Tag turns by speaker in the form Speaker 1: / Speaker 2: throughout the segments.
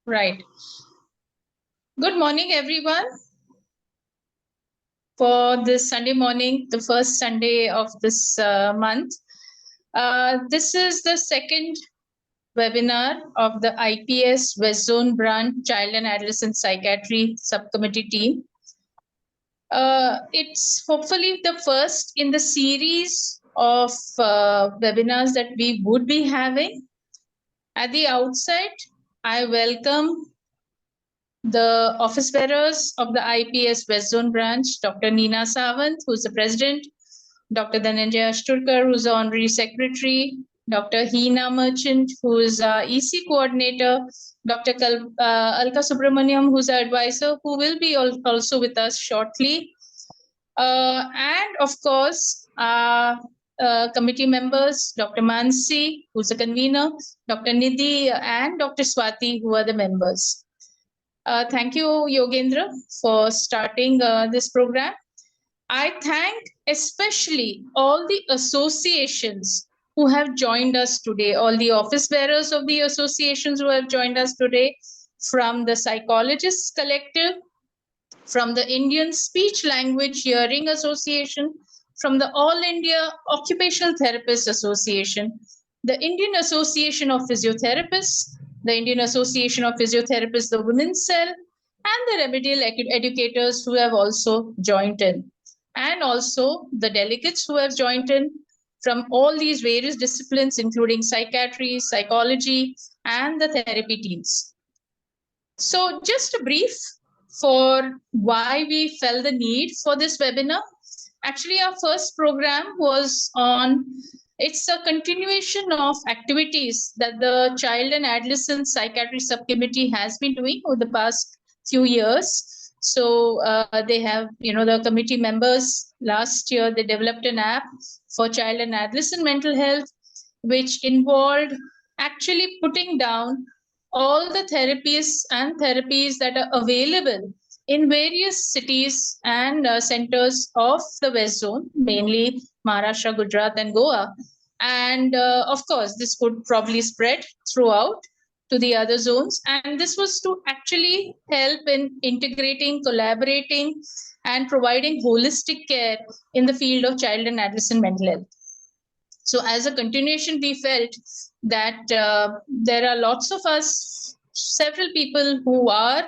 Speaker 1: Right. Good morning, everyone. For this Sunday morning, the first Sunday of this month. This is the second webinar of the IPS West Zone Branch Child and Adolescent Psychiatry Subcommittee team. It's hopefully the first in the series of webinars that we would be having. At the outset, I welcome the office bearers of the IPS West Zone Branch, Dr. Neena Sawant, who's the president, Dr. Dhananjay Ashturkar, who's the honorary secretary, Dr. Heena Merchant, who is EC coordinator, Dr. Alka Subramaniam, who's our advisor, who will be also with us shortly. And of course, committee members, Dr. Mansi, who's the convener, Dr. Nidhi, and Dr. Swati, who are the members. Thank you, Yogendra, for starting this program. I thank especially all the associations who have joined us today, all the office bearers of the associations who have joined us today, from the Psychologists Collective, from the Indian Speech Language Hearing Association, from the All India Occupational Therapists Association, the Indian Association of Physiotherapists, the Indian Association of Physiotherapists, the Women's Cell, and the remedial educators who have also joined in, and also the delegates who have joined in from all these various disciplines, including psychiatry, psychology, and the therapy teams. So just a brief for why we felt the need for this webinar. Actually, our first program was on, it's a continuation of activities that the Child and Adolescent Psychiatry Subcommittee has been doing over the past few years. So they have, the committee members last year, they developed an app for child and adolescent mental health, which involved actually putting down all the therapies that are available in various cities and centers of the West Zone, mainly Maharashtra, Gujarat, and Goa. And of course, this could probably spread throughout to the other zones. And this was to actually help in integrating, collaborating, and providing holistic care in the field of child and adolescent mental health. So as a continuation, we felt that there are lots of us, several people who are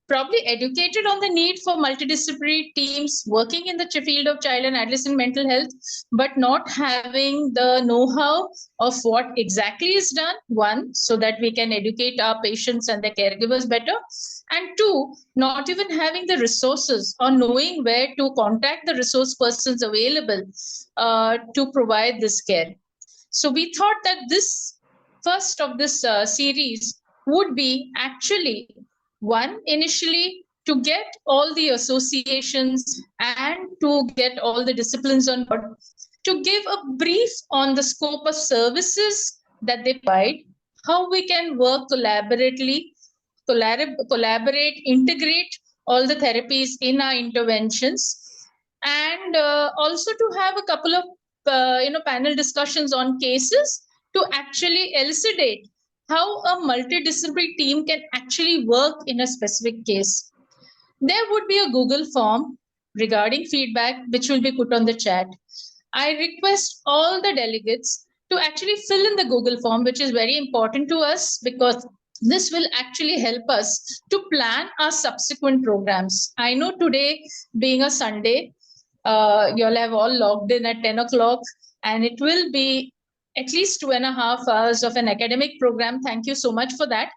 Speaker 1: probably educated on the need for multidisciplinary teams working in the field of child and adolescent mental health, but not having the know-how of what exactly is done, one, so that we can educate our patients and their caregivers better, and two, not even having the resources or knowing where to contact the resource persons available to provide this care. So we thought that this first of this series would be actually one, initially to get all the associations and to get all the disciplines on board, to give a brief on the scope of services that they provide, how we can work collaboratively, collaborate, integrate all the therapies in our interventions, and also to have a couple of panel discussions on cases to actually elucidate how a multidisciplinary team can actually work in a specific case. There would be a Google form regarding feedback, which will be put on the chat. I request all the delegates to actually fill in the Google form, which is very important to us because this will actually help us to plan our subsequent programs. I know today being a Sunday, you all have all logged in at 10 o'clock, and it will be at least 2.5 hours of an academic program. Thank you so much for that.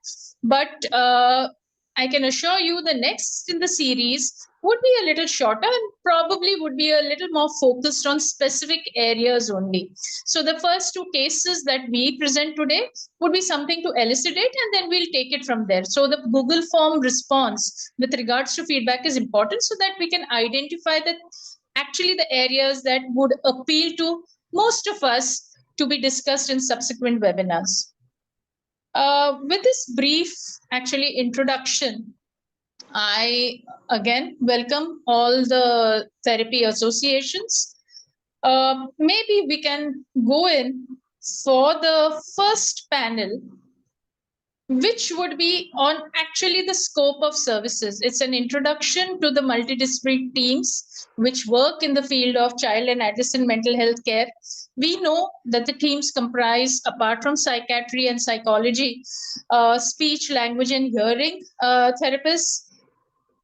Speaker 1: But I can assure you the next in the series would be a little shorter and probably would be a little more focused on specific areas only. So the first two cases that we present today would be something to elucidate, and then we'll take it from there. So the Google form response with regards to feedback is important so that we can identify that actually the areas that would appeal to most of us to be discussed in subsequent webinars. With this brief actually introduction, I again welcome all the therapy associations. Maybe we can go in for the first panel which would be on actually the scope of services. It's an introduction to the multidisciplinary teams which work in the field of child and adolescent mental health care. We know that the teams comprise, apart from psychiatry and psychology, speech, language, and hearing therapists,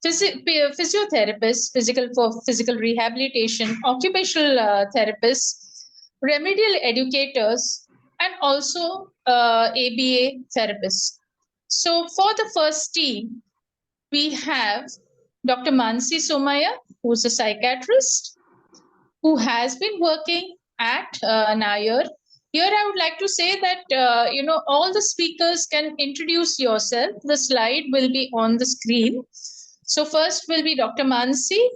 Speaker 1: physiotherapists, physical rehabilitation, occupational therapists, remedial educators, and also ABA therapists. So for the first team, we have Dr. Mansi Somaya, who's a psychiatrist who has been working at Nair. Here, I would like to say that all the speakers can introduce yourself. The slide will be on the screen. So first will be Dr. Mansi,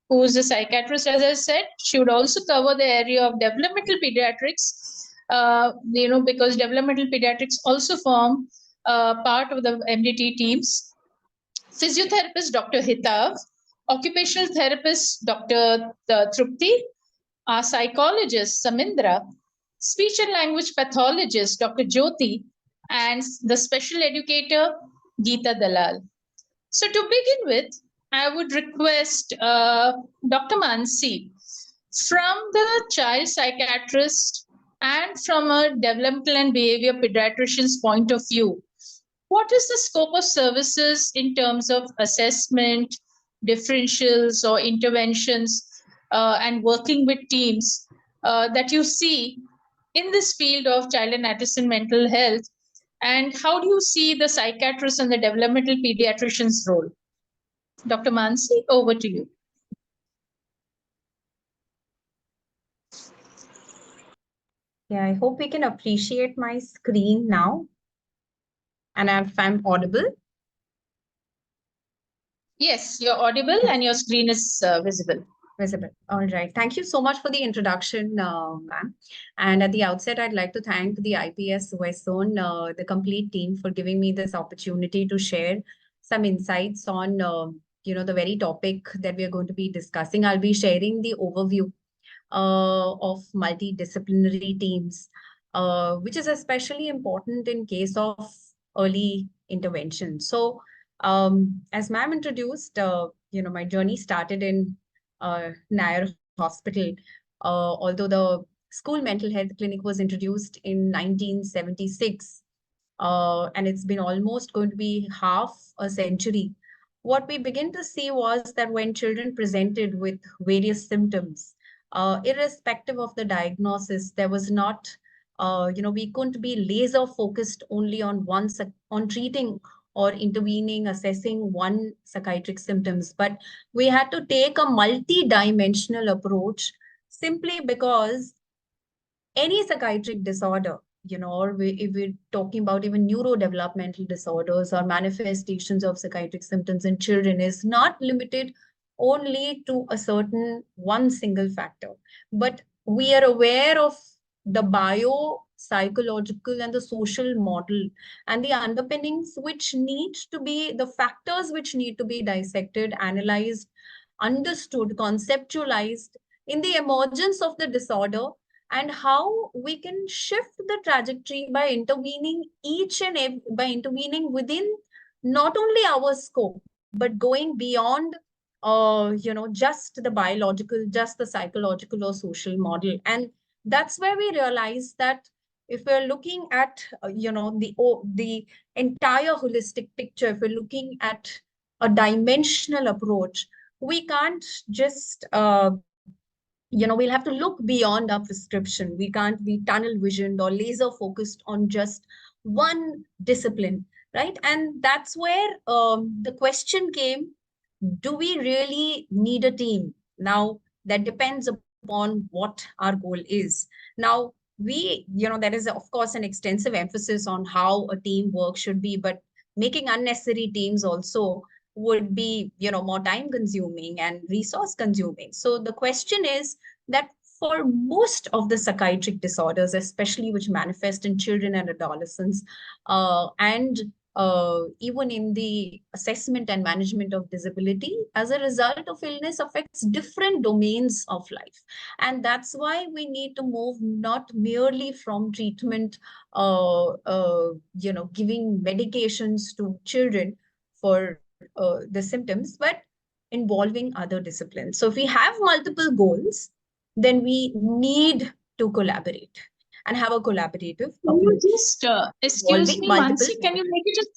Speaker 1: who is a psychiatrist, as I said. She would also cover the area of developmental pediatrics, because developmental pediatrics also form part of the MDT teams. Physiotherapist, Dr. Hitav, occupational therapist, Dr. Trupti, our psychologist, Samindra, speech and language pathologist, Dr. Jyoti, and the special educator, Geeta Dalal. So to begin with, I would request Dr. Mansi, from the child psychiatrist and from a developmental and behavior pediatrician's point of view, what is the scope of services in terms of assessment, differentials, or interventions, and working with teams that you see in this field of child and adolescent mental health? And how do you see the psychiatrist and the developmental pediatrician's role? Dr. Mansi, over to you.
Speaker 2: Yeah, I hope we can appreciate my screen now. And if I'm audible?
Speaker 1: Yes, you're audible and your screen is visible.
Speaker 2: Visible. All right. Thank you so much for the introduction, ma'am. And at the outset, I'd like to thank the IPS West Zone, the complete team, for giving me this opportunity to share some insights on, the very topic that we are going to be discussing. I'll be sharing the overview of multidisciplinary teams, which is especially important in case of early intervention. So, as ma'am introduced, my journey started in Nair Hospital, although the school mental health clinic was introduced in 1976, and it's been almost going to be half a century. What we begin to see was that when children presented with various symptoms, irrespective of the diagnosis, there was not, we couldn't be laser focused only on on treating or intervening, assessing one psychiatric symptoms, but we had to take a multi-dimensional approach simply because any psychiatric disorder, or if we're talking about even neurodevelopmental disorders or manifestations of psychiatric symptoms in children, is not limited only to a certain one single factor. But we are aware of the bio, psychological, and the social model and the underpinnings which need to be the factors which need to be dissected, analyzed, understood, conceptualized in the emergence of the disorder, and how we can shift the trajectory by intervening by intervening within not only our scope but going beyond just the biological, just the psychological or social model. And that's where we realize that if we're looking at the entire holistic picture, if we're looking at a dimensional approach, we can't just we'll have to look beyond our prescription. We can't be tunnel visioned or laser focused on just one discipline, right? And that's where the question came, do we really need a team? Now, that depends upon what our goal is. Now, there is, of course, an extensive emphasis on how a team work should be, but making unnecessary teams also would be, more time consuming and resource consuming. So the question is that for most of the psychiatric disorders, especially which manifest in children and adolescents, and even in the assessment and management of disability as a result of illness affects different domains of life. And that's why we need to move not merely from treatment, giving medications to children for the symptoms, but involving other disciplines. So if we have multiple goals, then we need to collaborate and have a collaborative
Speaker 1: Can you
Speaker 2: approach
Speaker 1: just excuse
Speaker 2: involving
Speaker 1: me,
Speaker 2: multiple
Speaker 1: Mansi? Can you
Speaker 2: disciplines.
Speaker 1: make it a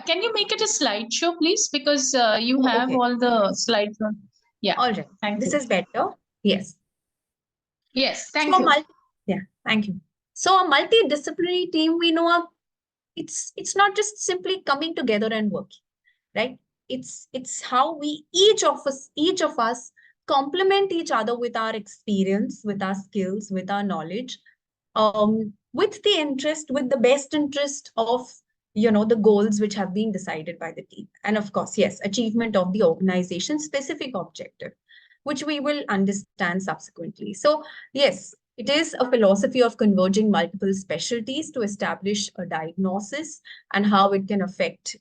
Speaker 1: can you make it a slideshow, please? Because you
Speaker 2: Oh,
Speaker 1: have
Speaker 2: okay.
Speaker 1: all the slides on. Yeah,
Speaker 2: All right.
Speaker 1: thank
Speaker 2: This
Speaker 1: you.
Speaker 2: is better. Yes.
Speaker 1: Yes,
Speaker 2: So
Speaker 1: thank you.
Speaker 2: yeah, thank you. So a multidisciplinary team, we know it's not just simply coming together and working, right? It's how we each of us complement each other with our experience, with our skills, with our knowledge, with the interest, with the best interest of the goals which have been decided by the team, and of course, yes, achievement of the organization specific objective, which we will understand subsequently. So yes, it is a philosophy of converging multiple specialties to establish a diagnosis and how it can affect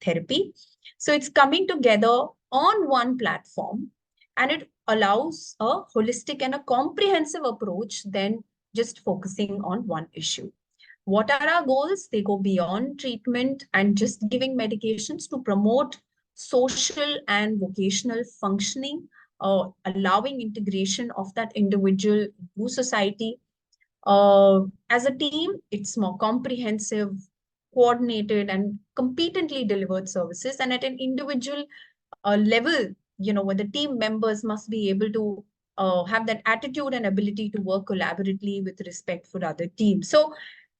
Speaker 2: therapy. So it's coming together on one platform, and it allows a holistic and a comprehensive approach than just focusing on one issue. What are our goals? They go beyond treatment and just giving medications to promote social and vocational functioning, allowing integration of that individual into society. As a team, it's more comprehensive, coordinated, and competently delivered services. And at an individual level, where the team members must be able to have that attitude and ability to work collaboratively with respect for other teams. So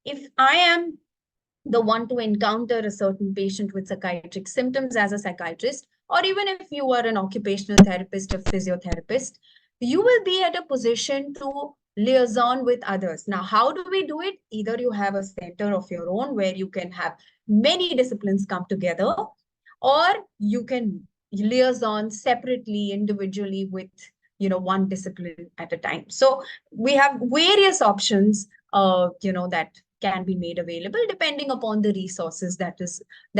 Speaker 2: if I am the one to encounter a certain patient with psychiatric symptoms as a psychiatrist, or even if you are an occupational therapist or physiotherapist, you will be at a position to liaison with others. Now, how do we do it? Either you have a center of your own where you can have many disciplines come together, or you can liaison separately, individually with one discipline at a time. So we have various options that can be made available depending upon the resources that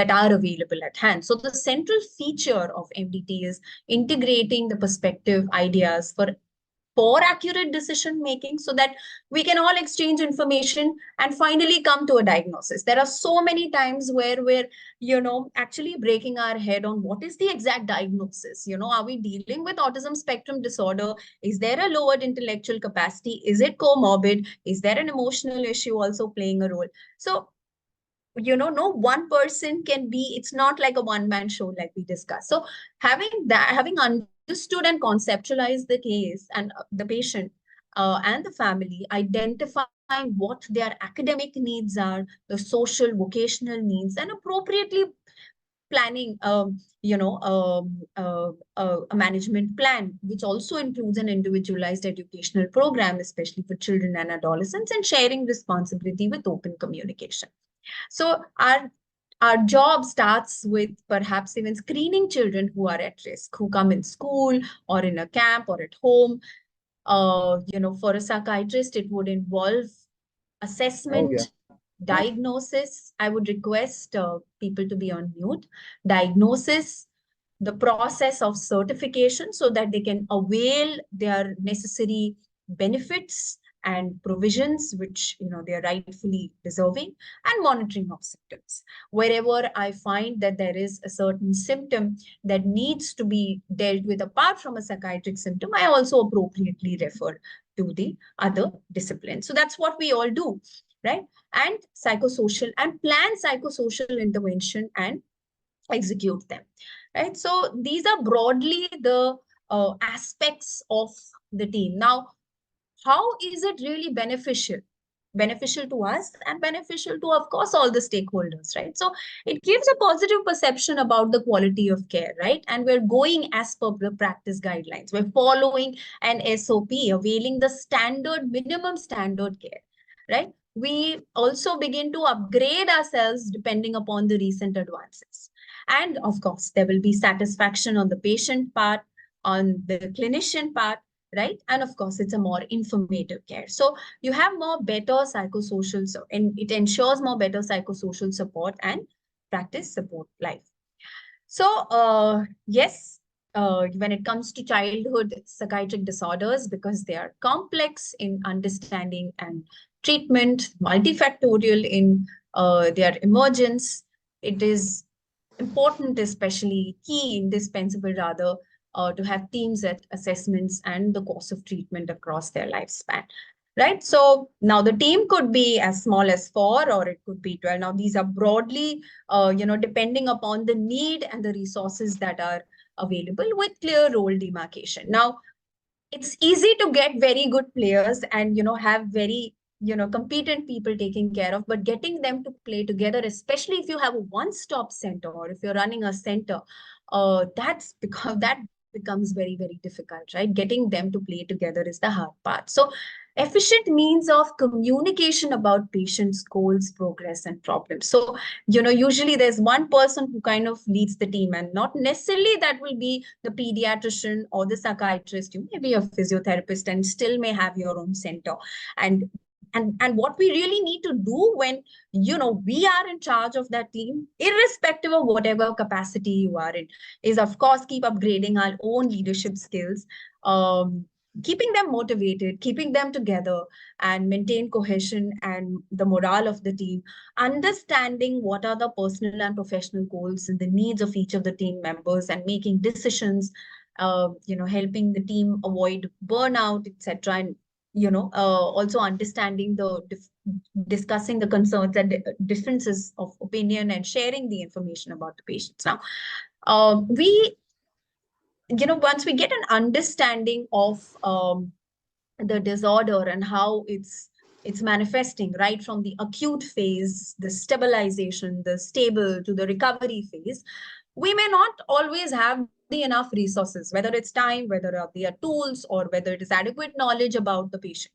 Speaker 2: are available at hand. So the central feature of MDT is integrating the perspective ideas for accurate decision making, so that we can all exchange information and finally come to a diagnosis. There are so many times where we're actually breaking our head on what is the exact diagnosis. Are we dealing with autism spectrum disorder? Is there a lowered intellectual capacity? Is it comorbid? Is there an emotional issue also playing a role? So no one person can be, it's not like a one-man show like we discussed. So having understood and conceptualized the case and the patient and the family, identifying what their academic needs are, the social vocational needs, and appropriately planning a management plan, which also includes an individualized educational program, especially for children and adolescents, and sharing responsibility with open communication. So our job starts with perhaps even screening children who are at risk, who come in school or in a camp or at home. For a psychiatrist, it would involve assessment, diagnosis. I would request people to be on mute. Diagnosis, the process of certification so that they can avail their necessary benefits and provisions which they are rightfully deserving, and monitoring of symptoms. Wherever I find that there is a certain symptom that needs to be dealt with apart from a psychiatric symptom, I also appropriately refer to the other disciplines. So that's what we all do, right? And psychosocial and plan psychosocial intervention and execute them, right? So these are broadly the aspects of the team. Now, how is it really beneficial to us and beneficial to, of course, all the stakeholders, right? So it gives a positive perception about the quality of care, right? And we're going as per the practice guidelines. We're following an SOP, availing the standard minimum standard care, right? We also begin to upgrade ourselves depending upon the recent advances. And of course, there will be satisfaction on the patient part, on the clinician part, right? And of course, it's a more informative care. So you have more better psychosocial, and it ensures more better psychosocial support and practice support life. So yes, when it comes to childhood psychiatric disorders, because they are complex in understanding and treatment, multifactorial in their emergence. It is important, especially key, indispensable rather, to have teams at assessments and the course of treatment across their lifespan. Right. So now the team could be as small as 4 or it could be 12. Now these are broadly, depending upon the need and the resources that are available with clear role demarcation. Now, it's easy to get very good players and have very competent people taking care of, but getting them to play together, especially if you have a one-stop center or if you're running a center, that's because that becomes very, very difficult, right? Getting them to play together is the hard part. So efficient means of communication about patients' goals, progress, and problems. So usually there's one person who kind of leads the team, and not necessarily that will be the pediatrician or the psychiatrist. You may be a physiotherapist and still may have your own center. And what we really need to do when we are in charge of that team, irrespective of whatever capacity you are in, is of course keep upgrading our own leadership skills, keeping them motivated, keeping them together, and maintain cohesion and the morale of the team, understanding what are the personal and professional goals and the needs of each of the team members, and making decisions, helping the team avoid burnout, etc. And also understanding discussing the concerns and differences of opinion and sharing the information about the patients. Now, we once we get an understanding of the disorder and how it's manifesting, right from the acute phase, the stabilization, the stable to the recovery phase, we may not always have the enough resources, whether it's time, whether they are tools, or whether it is adequate knowledge about the patient.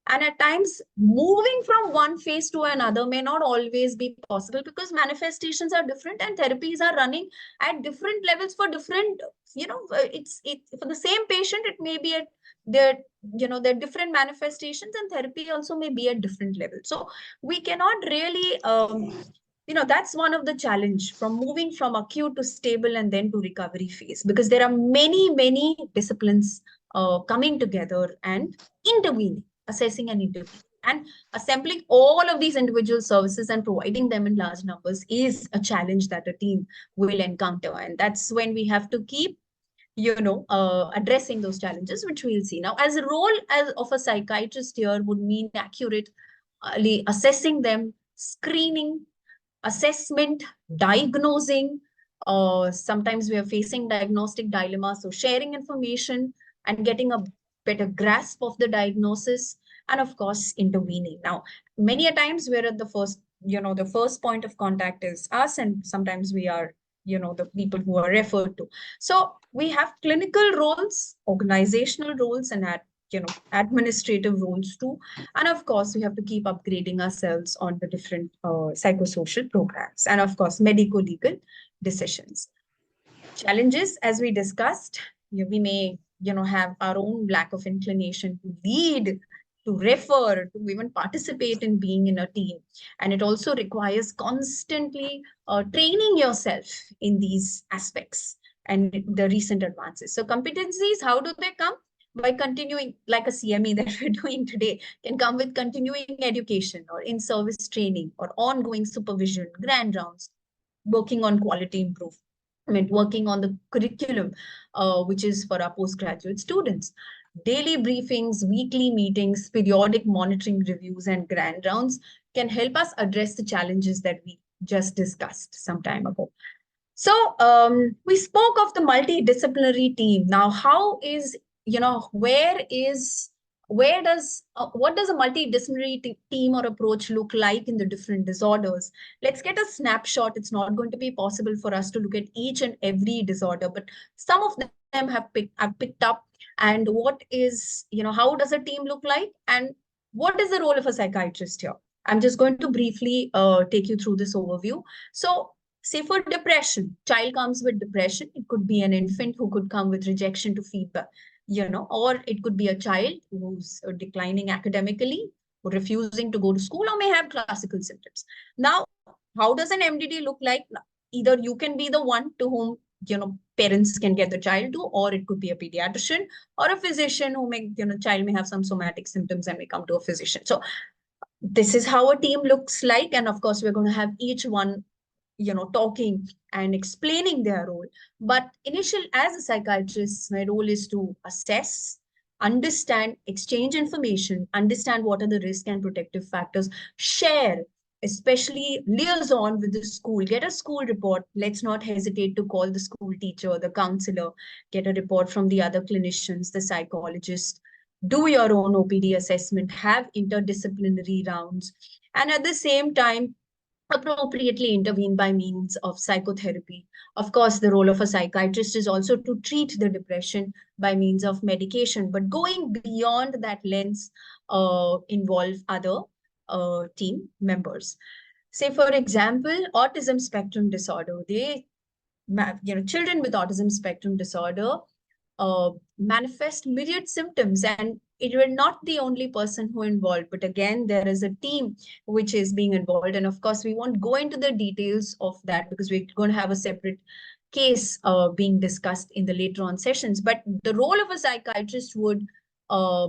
Speaker 2: And at times, moving from one phase to another may not always be possible because manifestations are different and therapies are running at different levels for different, it for the same patient, it may be at their, their different manifestations, and therapy also may be at different levels. So we cannot really, that's one of the challenge from moving from acute to stable and then to recovery phase, because there are many, many disciplines coming together and intervening, assessing and intervening. And assembling all of these individual services and providing them in large numbers is a challenge that a team will encounter. And that's when we have to keep, addressing those challenges, which we'll see. Now, as a role of a psychiatrist here would mean accurately assessing them, screening, assessment, diagnosing. Sometimes we are facing diagnostic dilemmas, so sharing information and getting a better grasp of the diagnosis, and of course intervening. Now, many a times we're at the first, the first point of contact is us, and sometimes we are, the people who are referred to. So we have clinical roles, organizational roles, and administrative roles too. And of course, we have to keep upgrading ourselves on the different psychosocial programs, and of course, medico-legal decisions. Challenges, as we discussed, we may, have our own lack of inclination to lead, to refer, to even participate in being in a team. And it also requires constantly training yourself in these aspects and the recent advances. So competencies, how do they come? By continuing, like a CME that we're doing today, can come with continuing education or in-service training or ongoing supervision, grand rounds, working on quality improvement, working on the curriculum, which is for our postgraduate students. Daily briefings, weekly meetings, periodic monitoring reviews, and grand rounds can help us address the challenges that we just discussed some time ago. So we spoke of the multidisciplinary team. Now, how is, what does a multidisciplinary team or approach look like in the different disorders? Let's get a snapshot. It's not going to be possible for us to look at each and every disorder, but some of them have picked up. And what is, how does a team look like? And what is the role of a psychiatrist here? I'm just going to briefly take you through this overview. So, say for depression, child comes with depression. It could be an infant who could come with rejection to feedback, or it could be a child who's declining academically, or refusing to go to school, or may have classical symptoms. Now, how does an MDD look like? Either you can be the one to whom, parents can get the child to, or it could be a pediatrician or a physician who may, child may have some somatic symptoms and may come to a physician. So this is how a team looks like. And of course, we're going to have each one, talking and explaining their role. But as a psychiatrist, my role is to assess, understand, exchange information, understand what are the risk and protective factors, share, especially liaison with the school, get a school report. Let's not hesitate to call the school teacher, the counselor, get a report from the other clinicians, the psychologist, do your own OPD assessment, have interdisciplinary rounds, and at the same time, appropriately intervene by means of psychotherapy. Of course, the role of a psychiatrist is also to treat the depression by means of medication, but going beyond that lens involve other team members. Say, for example, autism spectrum disorder. Children with autism spectrum disorder manifest myriad symptoms, and it will not the only person who involved, but again there is a team which is being involved. And of course we won't go into the details of that because we're going to have a separate case being discussed in the later on sessions. But the role of a psychiatrist would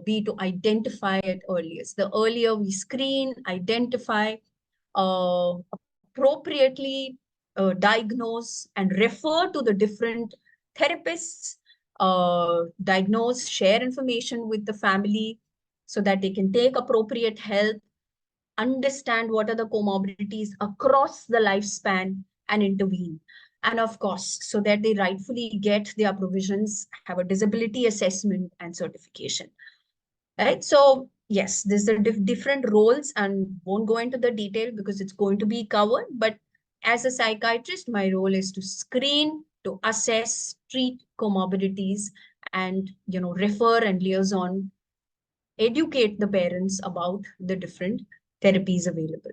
Speaker 2: be to identify it earliest. The earlier we screen, identify, appropriately diagnose and refer to the different therapists, diagnose, share information with the family so that they can take appropriate help, understand what are the comorbidities across the lifespan and intervene. And of course, so that they rightfully get their provisions, have a disability assessment and certification. Right? So yes, there's the different roles, and won't go into the detail because it's going to be covered. But as a psychiatrist, my role is to screen, to assess, treat comorbidities, and refer and liaison, educate the parents about the different therapies available.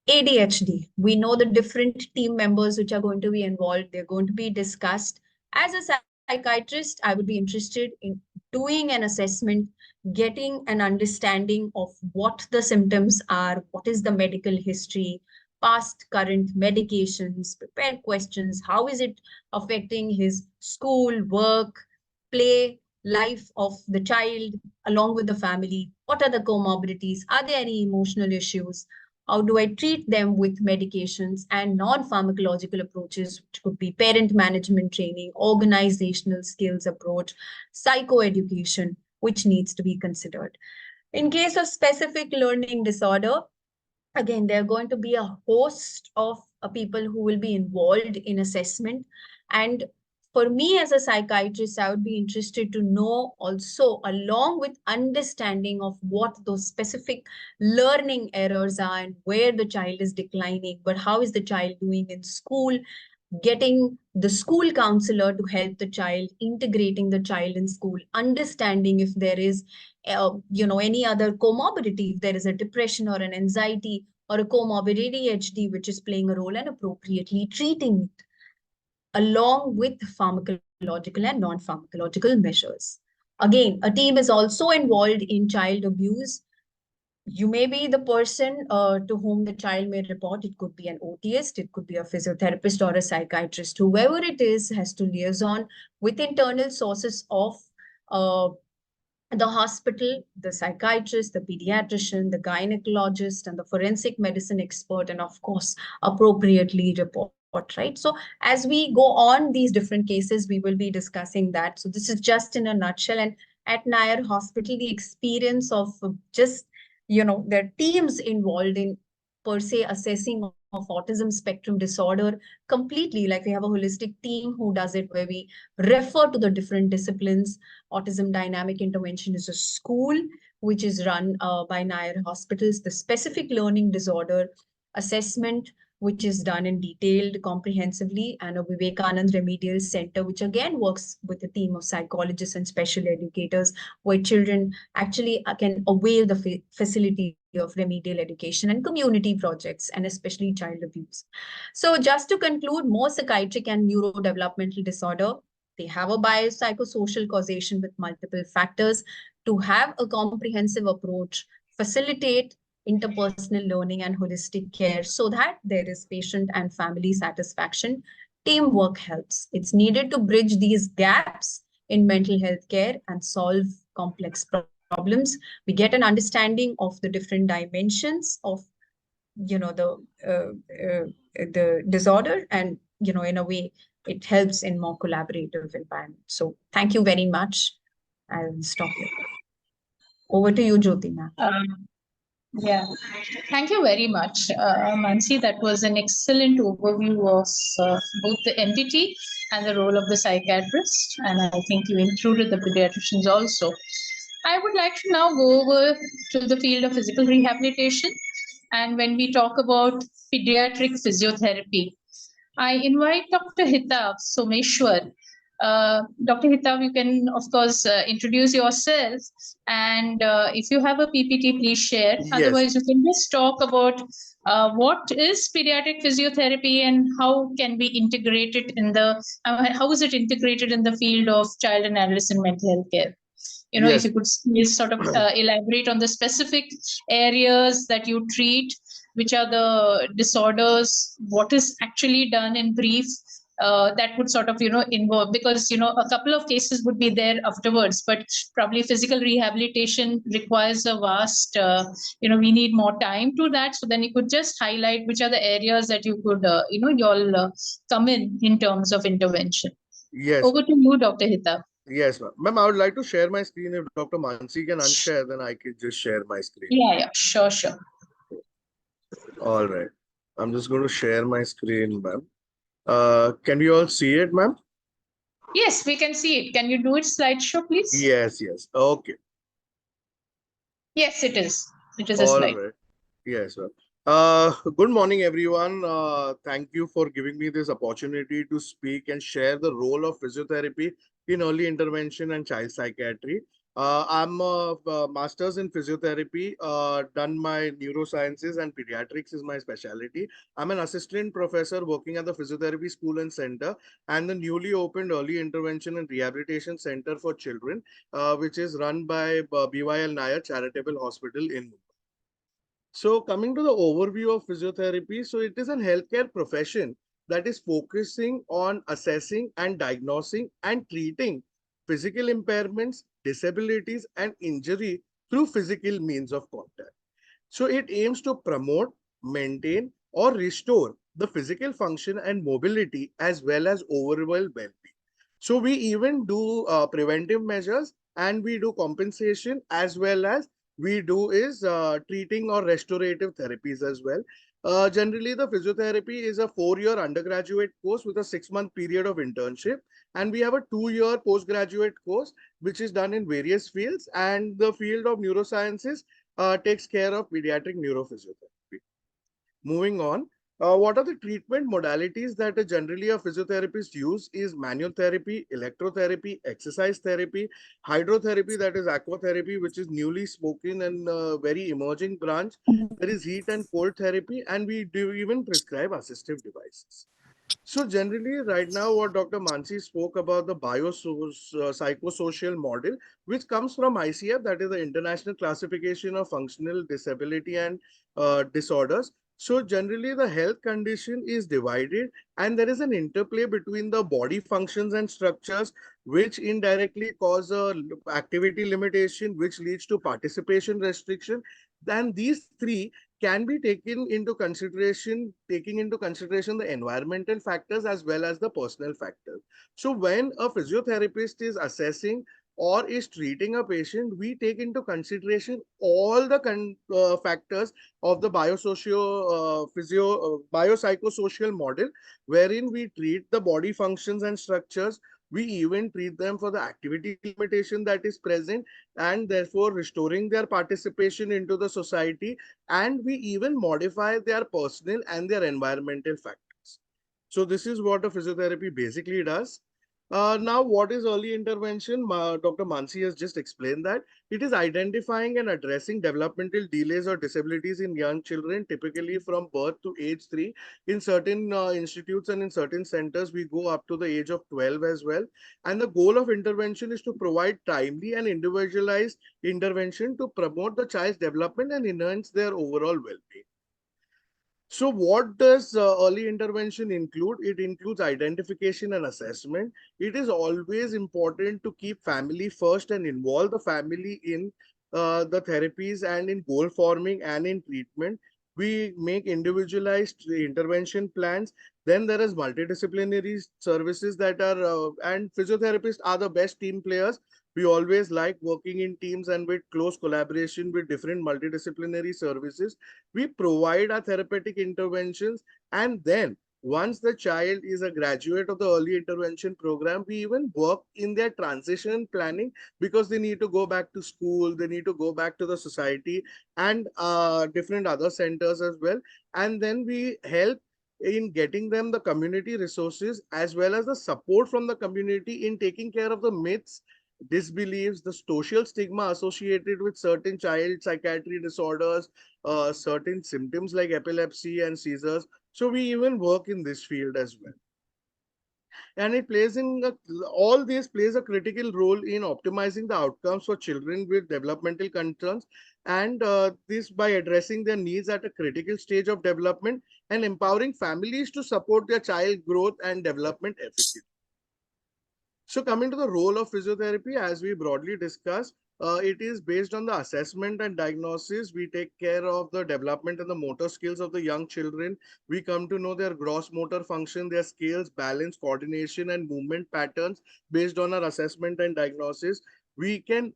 Speaker 2: ADHD, we know the different team members which are going to be involved. They're going to be discussed. As a psychiatrist, I would be interested in doing an assessment, getting an understanding of what the symptoms are, what is the medical history, past, current medications, prepare questions, how is it affecting his school, work, play, life of the child along with the family, what are the comorbidities, are there any emotional issues, how do I treat them with medications and non-pharmacological approaches, which could be parent management training, organizational skills approach, psychoeducation, which needs to be considered. In case of specific learning disorder, again, there are going to be a host of people who will be involved in assessment. And for me as a psychiatrist, I would be interested to know also, along with understanding of what those specific learning errors are and where the child is declining, but how is the child doing in school, getting the school counselor to help the child, integrating the child in school, understanding if there is any other comorbidity, if there is a depression or an anxiety or a comorbid ADHD which is playing a role, and appropriately treating it along with pharmacological and non-pharmacological measures. Again, a team is also involved in child abuse. You may be the person to whom the child may report. It could be an OTist, it could be a physiotherapist or a psychiatrist. Whoever it is has to liaison with internal sources of uh, the hospital, the psychiatrist, the pediatrician, the gynecologist, and the forensic medicine expert, and of course, appropriately report, right? So as we go on these different cases, we will be discussing that. So this is just in a nutshell. And at Nair Hospital, the experience of just, their teams involved in per se assessing of autism spectrum disorder completely, like we have a holistic team who does it, where we refer to the different disciplines. Autism Dynamic Intervention is a school which is run by Nair Hospitals. The specific learning disorder assessment, which is done in detailed, comprehensively, and a Vivekanand Remedial Center, which again works with a team of psychologists and special educators, where children actually can avail the facility of remedial education and community projects, and especially child abuse. So just to conclude, most psychiatric and neurodevelopmental disorder, they have a biopsychosocial causation with multiple factors. To have a comprehensive approach, facilitate interpersonal learning and holistic care so that there is patient and family satisfaction, teamwork helps. It's needed to bridge these gaps in mental health care and solve complex problems. problems. We get an understanding of the different dimensions of, the disorder, and, in a way, it helps in more collaborative environment. So thank you very much. I'll stop here. Over to you, Jyoti ma'am.
Speaker 1: Yeah, thank you very much, Mansi. That was an excellent overview of both the entity and the role of the psychiatrist, and I think you included the pediatricians also. I would like to now go over to the field of physical rehabilitation, and when we talk about pediatric physiotherapy, I invite Dr. Hitav Someshwar. Dr. Hitav, you can, of course, introduce yourself. And if you have a PPT, please share.
Speaker 3: Yes.
Speaker 1: Otherwise, you can just talk about what is pediatric physiotherapy and how can we integrate it in the, how is it integrated in the field of child and adolescent mental health care? If
Speaker 3: Yes.
Speaker 1: you could please sort of elaborate on the specific areas that you treat, which are the disorders, what is actually done in brief, that would sort of, involve, because, a couple of cases would be there afterwards, but probably physical rehabilitation requires a vast, we need more time to that. So then you could just highlight which are the areas that you could, you all come in terms of intervention.
Speaker 3: Yes.
Speaker 1: Over to you, Dr. Hita.
Speaker 3: Yes, ma'am. Ma'am, I would like to share my screen. If Dr. Mansi can unshare, then I can just share my screen.
Speaker 1: Yeah, sure.
Speaker 3: All right. I'm just going to share my screen, ma'am. Can we all see it, ma'am?
Speaker 1: Yes, we can see it. Can you do it slideshow, please?
Speaker 3: Yes. Okay.
Speaker 1: Yes, it is. It is a
Speaker 3: All
Speaker 1: slide.
Speaker 3: right. Yes, ma'am. Good morning, everyone. Thank you for giving me this opportunity to speak and share the role of physiotherapy in early intervention and child psychiatry. I'm a master's in physiotherapy, done my neurosciences and pediatrics is my specialty. I'm an assistant professor working at the Physiotherapy School and Center and the newly opened Early Intervention and Rehabilitation Center for Children, which is run by BYL Nair Charitable Hospital in Mumbai. So coming to the overview of physiotherapy, so it is a healthcare profession that is focusing on assessing and diagnosing and treating physical impairments, disabilities, and injury through physical means of contact. So it aims to promote, maintain, or restore the physical function and mobility as well as overall well-being. So we even do preventive measures and we do compensation as well as we do is treating or restorative therapies as well. Generally, the physiotherapy is a 4-year undergraduate course with a 6-month period of internship. And we have a 2-year postgraduate course, which is done in various fields. And the field of neurosciences takes care of pediatric neurophysiotherapy. Moving on, what are the treatment modalities that generally a physiotherapist use is manual therapy, electrotherapy, exercise therapy, hydrotherapy, that is aquatherapy, which is newly spoken and very emerging branch. There is heat and cold therapy, and we do even prescribe assistive devices. So generally, right now, what Dr. Mansi spoke about the psychosocial model, which comes from ICF, that is the International Classification of Functional Disability and Disorders. So generally, the health condition is divided, and there is an interplay between the body functions and structures, which indirectly cause a activity limitation, which leads to participation restriction. Then these three can be taken into consideration, taking into consideration the environmental factors as well as the personal factors. So when a physiotherapist is assessing or is treating a patient, we take into consideration all the factors of the biopsychosocial model, wherein we treat the body functions and structures. We even treat them for the activity limitation that is present and therefore restoring their participation into the society, and we even modify their personal and their environmental factors. So this is what a physiotherapy basically does. Now, what is early intervention? Dr. Mansi has just explained that it is identifying and addressing developmental delays or disabilities in young children, typically from birth to age 3. In certain institutes and in certain centers, we go up to the age of 12 as well. And the goal of intervention is to provide timely and individualized intervention to promote the child's development and enhance their overall well-being. So what does early intervention include? It includes identification and assessment. It is always important to keep family first and involve the family in the therapies and in goal forming and in treatment. We make individualized intervention plans. Then there is multidisciplinary services that are, and physiotherapists are the best team players. We always like working in teams and with close collaboration with different multidisciplinary services. We provide our therapeutic interventions, and then once the child is a graduate of the early intervention program, we even work in their transition planning, because they need to go back to school, they need to go back to the society and different other centers as well. And then we help in getting them the community resources as well as the support from the community in taking care of the myths, disbeliefs, the social stigma associated with certain child psychiatry disorders, certain symptoms like epilepsy and seizures. So we even work in this field as well. And it plays in all this plays a critical role in optimizing the outcomes for children with developmental concerns, and this by addressing their needs at a critical stage of development and empowering families to support their child growth and development effectively. So coming to the role of physiotherapy, as we broadly discussed, it is based on the assessment and diagnosis. We take care of the development and the motor skills of the young children. We come to know their gross motor function, their skills, balance, coordination, and movement patterns based on our assessment and diagnosis. We can,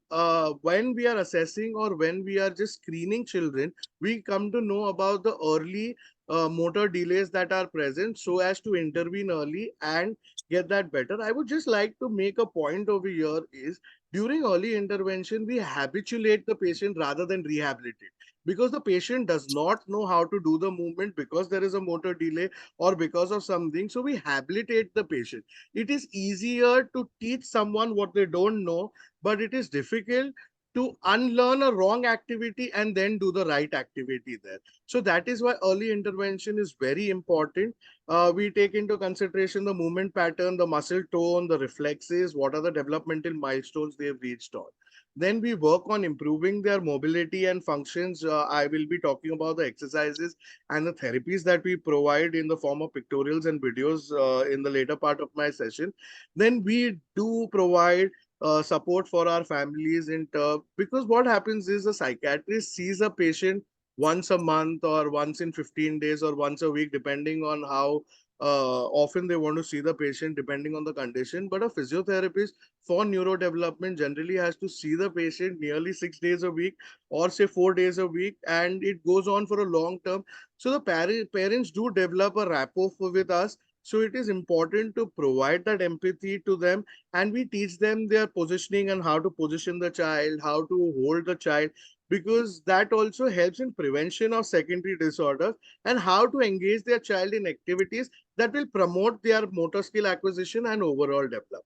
Speaker 3: when we are assessing or when we are just screening children, we come to know about the early motor delays that are present so as to intervene early and get that better. I would just like to make a point over here is during early intervention, we habituate the patient rather than rehabilitate, because the patient does not know how to do the movement because there is a motor delay or because of something. So we habilitate the patient. It is easier to teach someone what they don't know, but it is difficult to unlearn a wrong activity and then do the right activity there. So that is why early intervention is very important. We take into consideration the movement pattern, the muscle tone, the reflexes, what are the developmental milestones they have reached on. Then we work on improving their mobility and functions. I will be talking about the exercises and the therapies that we provide in the form of pictorials and videos in the later part of my session. Then we do provide support for our families in term, because what happens is a psychiatrist sees a patient once a month or once in 15 days or once a week, depending on how often they want to see the patient, depending on the condition. But a physiotherapist for neurodevelopment generally has to see the patient nearly 6 days a week or say 4 days a week, and it goes on for a long term. So the parents do develop a rapport with us. So it is important to provide that empathy to them, and we teach them their positioning and how to position the child, how to hold the child, because that also helps in prevention of secondary disorders, and how to engage their child in activities that will promote their motor skill acquisition and overall development.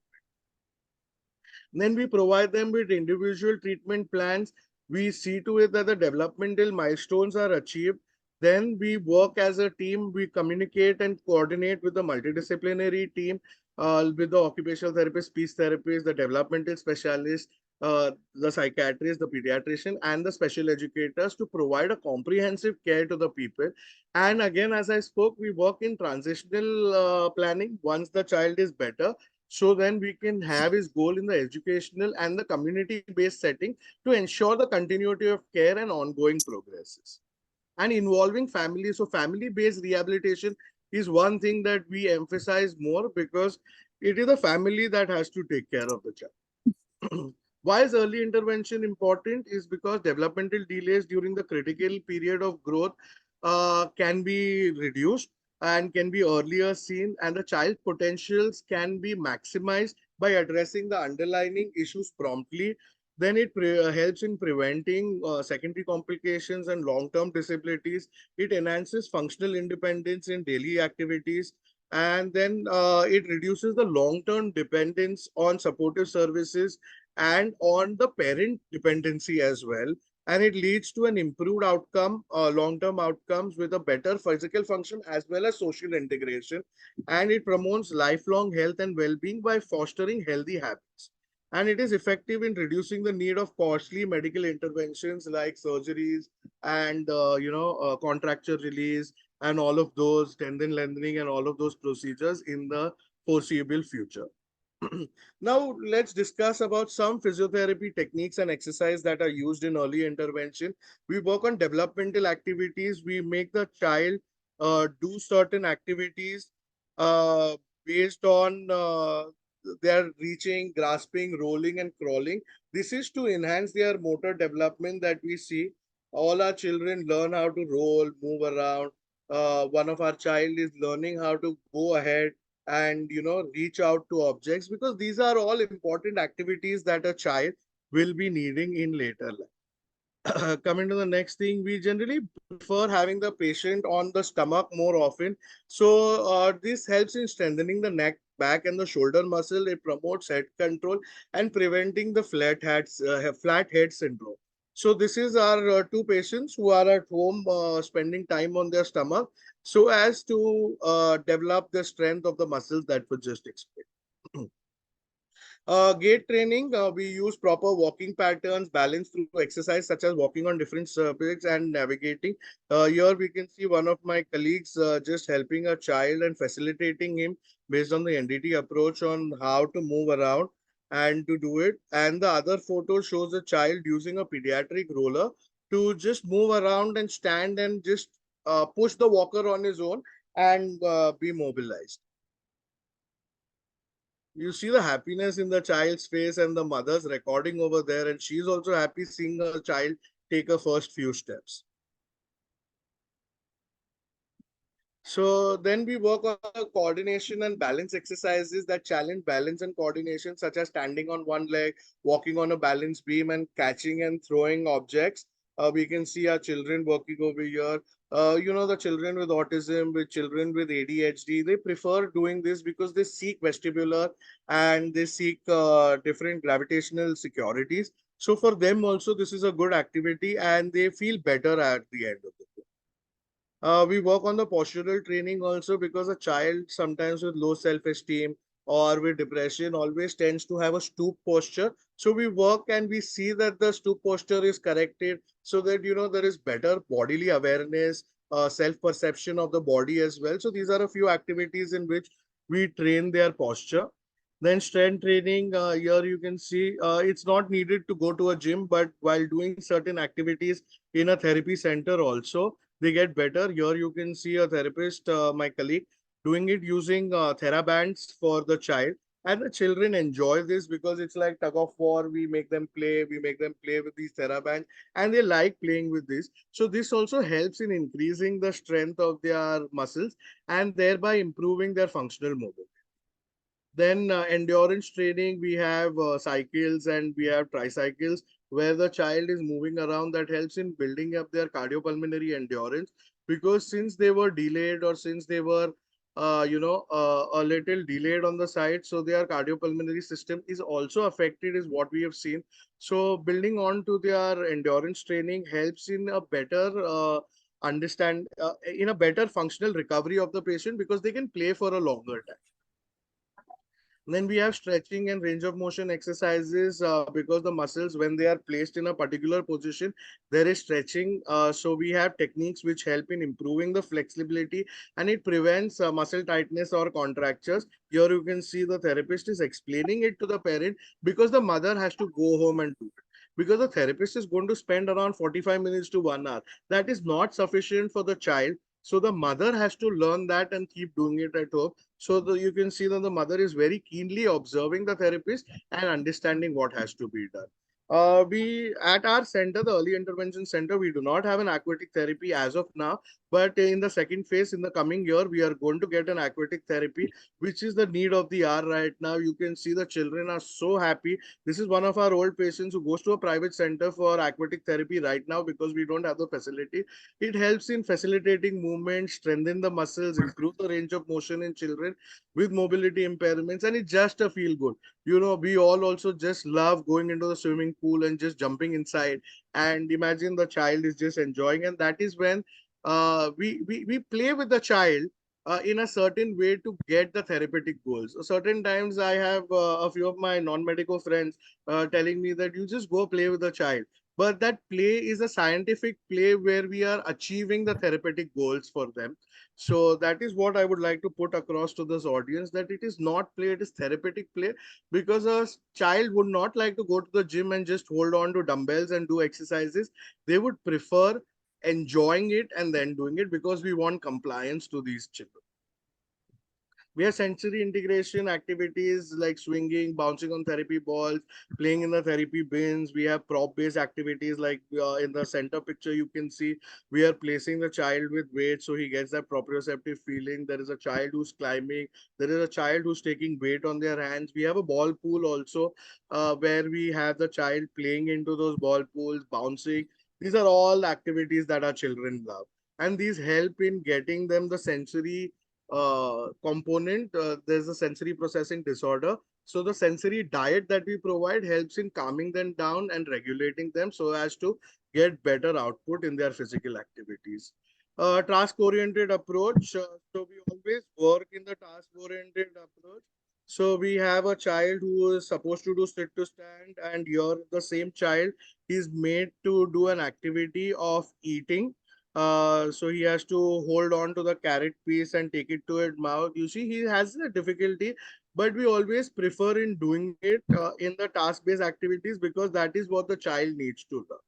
Speaker 3: Then we provide them with individual treatment plans. We see to it that the developmental milestones are achieved. Then we work as a team. We communicate and coordinate with the multidisciplinary team, with the occupational therapist, speech therapist, the developmental specialist, the psychiatrist, the pediatrician, and the special educators to provide a comprehensive care to the people. And again, as I spoke, we work in transitional planning once the child is better. So then we can have his goal in the educational and the community-based setting to ensure the continuity of care and ongoing progresses. And involving family. So family-based rehabilitation is one thing that we emphasize more, because it is the family that has to take care of the child. Why is early intervention important? Is because developmental delays during the critical period of growth can be reduced and can be earlier seen, and the child potentials can be maximized by addressing the underlying issues promptly. Then it helps in preventing secondary complications and long-term disabilities. It enhances functional independence in daily activities, and then it reduces the long-term dependence on supportive services and on the parent dependency as well. And it leads to an improved outcome, long-term outcomes with a better physical function as well as social integration. And it promotes lifelong health and well-being by fostering healthy habits. And it is effective in reducing the need of costly medical interventions like surgeries and contracture release and all of those tendon lengthening and all of those procedures in the foreseeable future. Now, let's discuss about some physiotherapy techniques and exercise that are used in early intervention. We work on developmental activities. We make the child do certain activities uh, based on their reaching, grasping, rolling, and crawling. This is to enhance their motor development that we see. All our children learn how to roll, move around. One of our child is learning how to go ahead and reach out to objects, because these are all important activities that a child will be needing in later life. Coming to the next thing, we generally prefer having the patient on the stomach more often. So this helps in strengthening the neck, back, and the shoulder muscle. It promotes head control and preventing the flat head syndrome. So this is our two patients who are at home spending time on their stomach, so as to develop the strength of the muscles that were just explained. Gait training, we use proper walking patterns, balance through exercise such as walking on different surfaces and navigating. Here we can see one of my colleagues just helping a child and facilitating him based on the NDT approach on how to move around and to do it. And the other photo shows a child using a pediatric roller to just move around and stand and just push the walker on his own and be mobilized. You see the happiness in the child's face and the mother's recording over there, and she's also happy seeing her child take her first few steps. So then we work on the coordination and balance exercises that challenge balance and coordination, such as standing on one leg, walking on a balance beam, and catching and throwing objects. We can see our children working over here. The children with autism, with children with ADHD, they prefer doing this because they seek vestibular and they seek different gravitational securities. So for them also, this is a good activity and they feel better at the end of the day. We work on the postural training also, because a child sometimes with low self-esteem or with depression always tends to have a stoop posture. So we work and we see that the stoop posture is corrected, so that there is better bodily awareness, self-perception of the body as well. So these are a few activities in which we train their posture. Then strength training, here you can see it's not needed to go to a gym, but while doing certain activities in a therapy center also, they get better. Here you can see a therapist, my colleague, doing it using therabands for the child. And the children enjoy this because it's like tug of war. We make them play with these therabands, and they like playing with this. So this also helps in increasing the strength of their muscles and thereby improving their functional mobility. Then endurance training, we have cycles and we have tricycles where the child is moving around. That helps in building up their cardiopulmonary endurance, because since they were delayed, or since they were a little delayed on the side, so their cardiopulmonary system is also affected, is what we have seen. So building on to their endurance training helps in a better in a better functional recovery of the patient, because they can play for a longer time. Then we have stretching and range of motion exercises, because the muscles, when they are placed in a particular position, there is stretching. So we have techniques which help in improving the flexibility, and it prevents muscle tightness or contractures. Here you can see the therapist is explaining it to the parent, because the mother has to go home and do it. Because the therapist is going to spend around 45 minutes to 1 hour. That is not sufficient for the child. So the mother has to learn that and keep doing it at home. So you can see that the mother is very keenly observing the therapist and understanding what has to be done. We at our center, the early intervention center, we do not have an aquatic therapy as of now, but in the second phase in the coming year, we are going to get an aquatic therapy, which is the need of the hour right now. You can see the children are so happy. This is one of our old patients who goes to a private center for aquatic therapy right now, because we don't have the facility. It helps in facilitating movement, strengthen the muscles, improve the range of motion in children with mobility impairments, and it's just a feel good. We all also just love going into the swimming pool and just jumping inside, and imagine the child is just enjoying, and that is when we play with the child in a certain way to get the therapeutic goals. Certain times I have a few of my non-medical friends telling me that you just go play with the child. but that play is a scientific play where we are achieving the therapeutic goals for them. So that is what I would like to put across to this audience, that it is not play, it is therapeutic play, because a child would not like to go to the gym and just hold on to dumbbells and do exercises. They would prefer enjoying it and then doing it, because we want compliance to these children. We have sensory integration activities like swinging, bouncing on therapy balls, playing in the therapy bins. We have prop-based activities like in the center picture, you can see we are placing the child with weight so he gets that proprioceptive feeling. There is a child who's climbing. There is a child who's taking weight on their hands. We have a ball pool also where we have the child playing into those ball pools, bouncing. These are all activities that our children love. And these help in getting them the sensory component. There's a sensory processing disorder. So the sensory diet that we provide helps in calming them down and regulating them so as to get better output in their physical activities. Task-oriented approach. So we always work in the task-oriented approach. So we have a child who is supposed to do sit to stand, and you're the same child is made to do an activity of eating. So he has to hold on to the carrot piece and take it to his mouth. You see, he has a difficulty, but we always prefer in doing it in the task-based activities, because that is what the child needs to do.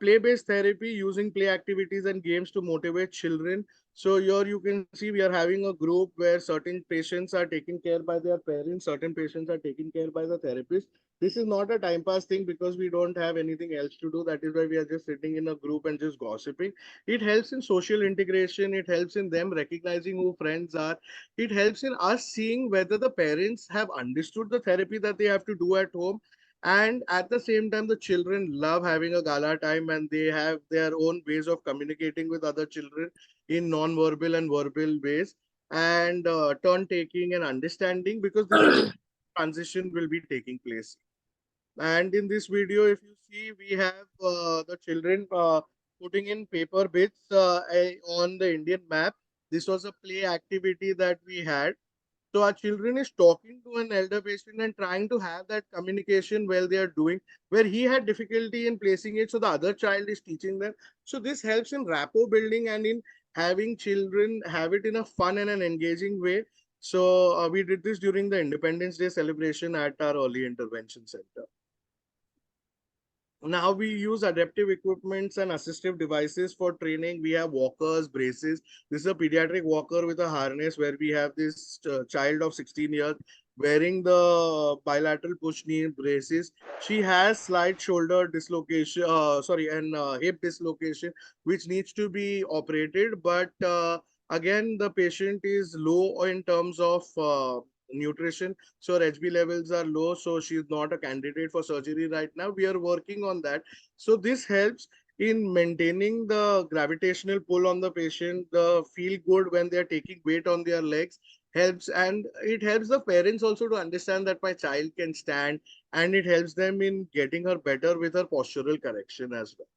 Speaker 3: Play-based therapy, using play activities and games to motivate children. So here you can see we are having a group where certain patients are taken care by their parents, certain patients are taken care by the therapist. This is not a time pass thing because we don't have anything else to do. That is why we are just sitting in a group and just gossiping. It helps in social integration. It helps in them recognizing who friends are. It helps in us seeing whether the parents have understood the therapy that they have to do at home, and at the same time the children love having a gala time, and they have their own ways of communicating with other children in non-verbal and verbal ways, and turn taking and understanding, because this is transition will be taking place. And in this video, if you see, we have the children putting in paper bits on the Indian map. This was a play activity that we had. So our children is talking to an elder patient and trying to have that communication while they are doing, where he had difficulty in placing it. So the other child is teaching them. So this helps in rapport building and in having children have it in a fun and an engaging way. So we did this during the Independence Day celebration at our early intervention center. Now we use adaptive equipments and assistive devices for training. We have walkers, braces. This is a pediatric walker with a harness where we have this child of 16 years wearing the bilateral push knee braces. She has slight shoulder dislocation, and hip dislocation, which needs to be operated. But again, the patient is low in terms of nutrition, so her HB levels are low, so she's not a candidate for surgery right now. We are working on that. So this helps in maintaining the gravitational pull on the patient, the feel good when they're taking weight on their legs helps, and it helps the parents also to understand that my child can stand, and it helps them in getting her better with her postural correction as well.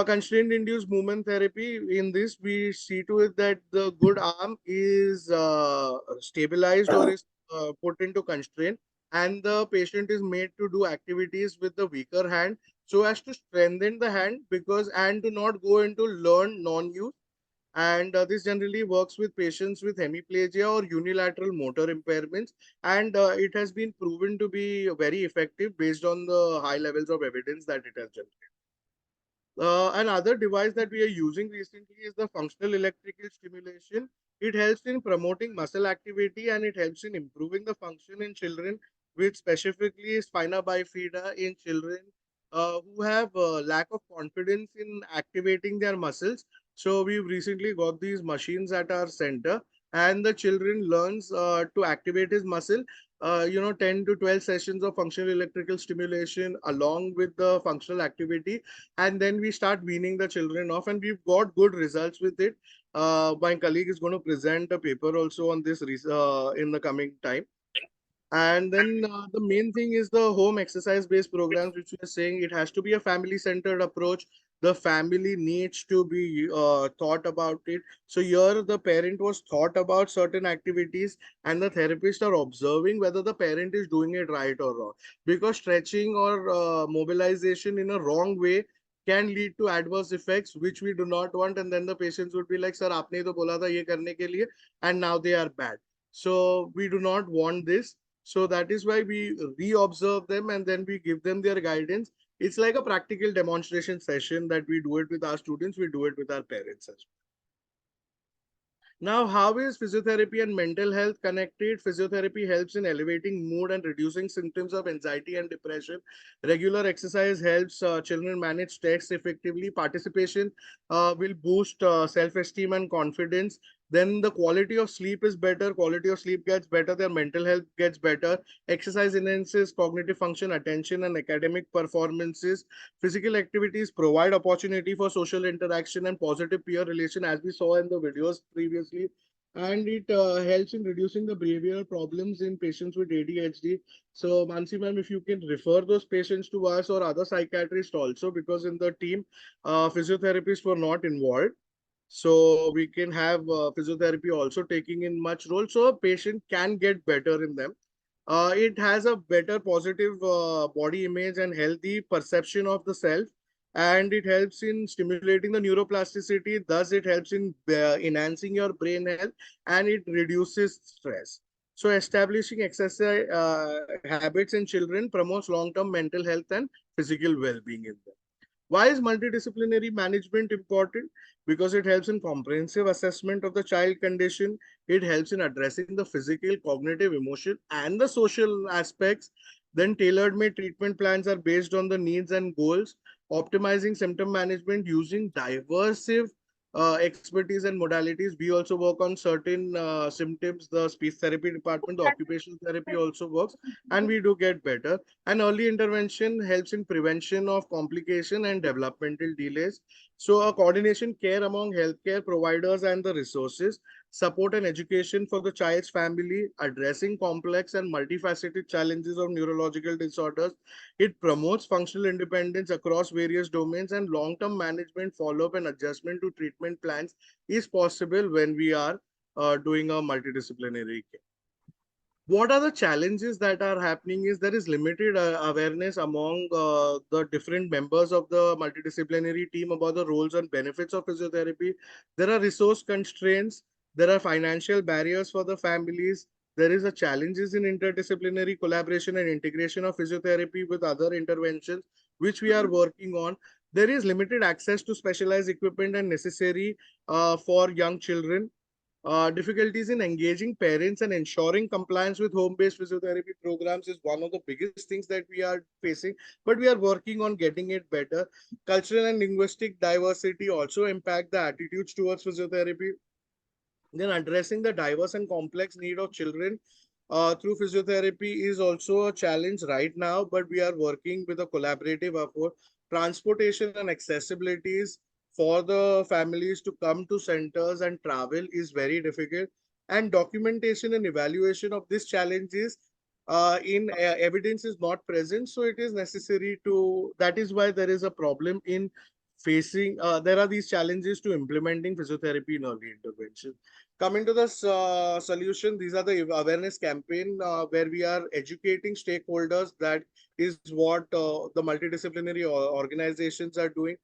Speaker 3: Constraint induced movement therapy. In this, we see to it that the good arm is stabilized or is put into constraint, and the patient is made to do activities with the weaker hand so as to strengthen the hand, because and to not go into learn non-use. And this generally works with patients with hemiplegia or unilateral motor impairments, and it has been proven to be very effective based on the high levels of evidence that it has generated. Another device that we are using recently is the functional electrical stimulation. It helps in promoting muscle activity, and it helps in improving the function in children with specifically spina bifida, in children who have lack of confidence in activating their muscles. So we've recently got these machines at our center, and the children learns to activate his muscle. 10 to 12 sessions of functional electrical stimulation along with the functional activity, and then we start weaning the children off, and we've got good results with it. My colleague is going to present a paper also on this in the coming time. And then the main thing is the home exercise based programs, which we are saying it has to be a family centered approach. The family needs to be thought about it. So here the parent was thought about certain activities, and the therapists are observing whether the parent is doing it right or wrong. Because stretching or mobilization in a wrong way can lead to adverse effects which we do not want, and then the patients would be like, sir aapne to bola tha ye karne ke liye, and now they are bad. So we do not want this. So that is why we re-observe them and then we give them their guidance. It's like a practical demonstration session that we do it with our students, we do it with our parents as well. Now, how is physiotherapy and mental health connected? Physiotherapy helps in elevating mood and reducing symptoms of anxiety and depression. Regular exercise helps children manage stress effectively. Participation will boost self-esteem and confidence. Then the quality of sleep is better. Quality of sleep gets better. Their mental health gets better. Exercise enhances cognitive function, attention, and academic performances. Physical activities provide opportunity for social interaction and positive peer relation, as we saw in the videos previously. And it helps in reducing the behavioral problems in patients with ADHD. So, Mansi ma'am, if you can refer those patients to us or other psychiatrists also, because in the team, physiotherapists were not involved. So we can have physiotherapy also taking in much role. So a patient can get better in them. It has a better positive body image and healthy perception of the self, and it helps in stimulating the neuroplasticity. Thus, it helps in enhancing your brain health, and it reduces stress. So, establishing exercise habits in children promotes long-term mental health and physical well-being in them. Why is multidisciplinary management important? Because it helps in comprehensive assessment of the child condition. It helps in addressing the physical, cognitive, emotional, and the social aspects. Then tailored made treatment plans are based on the needs and goals. Optimizing symptom management using diverse expertise and modalities. We also work on certain symptoms. The speech therapy department, the occupational therapy also works, and we do get better. And early intervention helps in prevention of complication and developmental delays. So a coordination care among healthcare providers and the resources, support and education for the child's family, addressing complex and multifaceted challenges of neurological disorders. It promotes functional independence across various domains, and long-term management, follow-up and adjustment to treatment plans is possible when we are doing a multidisciplinary care. What are the challenges that are happening is there is limited awareness among the different members of the multidisciplinary team about the roles and benefits of physiotherapy. There are resource constraints. There are financial barriers for the families. There is a challenges in interdisciplinary collaboration and integration of physiotherapy with other interventions, which we are working on. There is limited access to specialized equipment and necessary for young children. Difficulties in engaging parents and ensuring compliance with home-based physiotherapy programs is one of the biggest things that we are facing, but we are working on getting it better. Cultural and linguistic diversity also impact the attitudes towards physiotherapy. Then addressing the diverse and complex need of children through physiotherapy is also a challenge right now, but we are working with a collaborative effort. Transportation and accessibilities for the families to come to centers and travel is very difficult. And documentation and evaluation of these challenges in evidence is not present. So it is necessary to, that is why there is a problem in facing, there are these challenges to implementing physiotherapy in early intervention. Coming to the solution, these are the awareness campaign where we are educating stakeholders. That is what the multidisciplinary organizations are doing.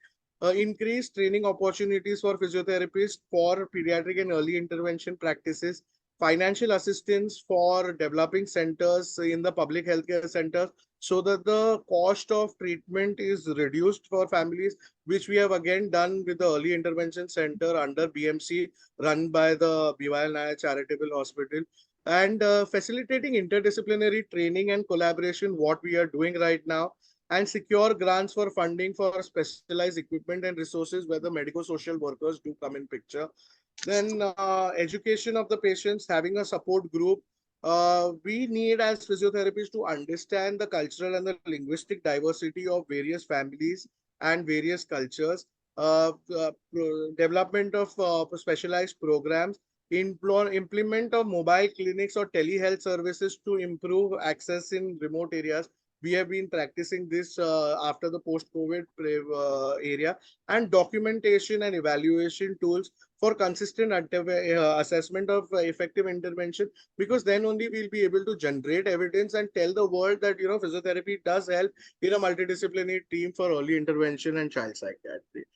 Speaker 3: Increase training opportunities for physiotherapists for pediatric and early intervention practices. Financial assistance for developing centers in the public healthcare centers so that the cost of treatment is reduced for families, which we have again done with the early intervention center under BMC run by the BYL Naya Charitable Hospital. And facilitating interdisciplinary training and collaboration, what we are doing right now, and secure grants for funding for specialized equipment and resources where the medical social workers do come in picture. Then education of the patients, having a support group. We need as physiotherapists to understand the cultural and the linguistic diversity of various families and various cultures. Development of specialized programs, implement of mobile clinics or telehealth services to improve access in remote areas. We have been practicing this after the post-COVID area, and documentation and evaluation tools for consistent assessment of effective intervention, because then only we'll be able to generate evidence and tell the world that, you know, physiotherapy does help in a multidisciplinary team for early intervention and child psychiatry.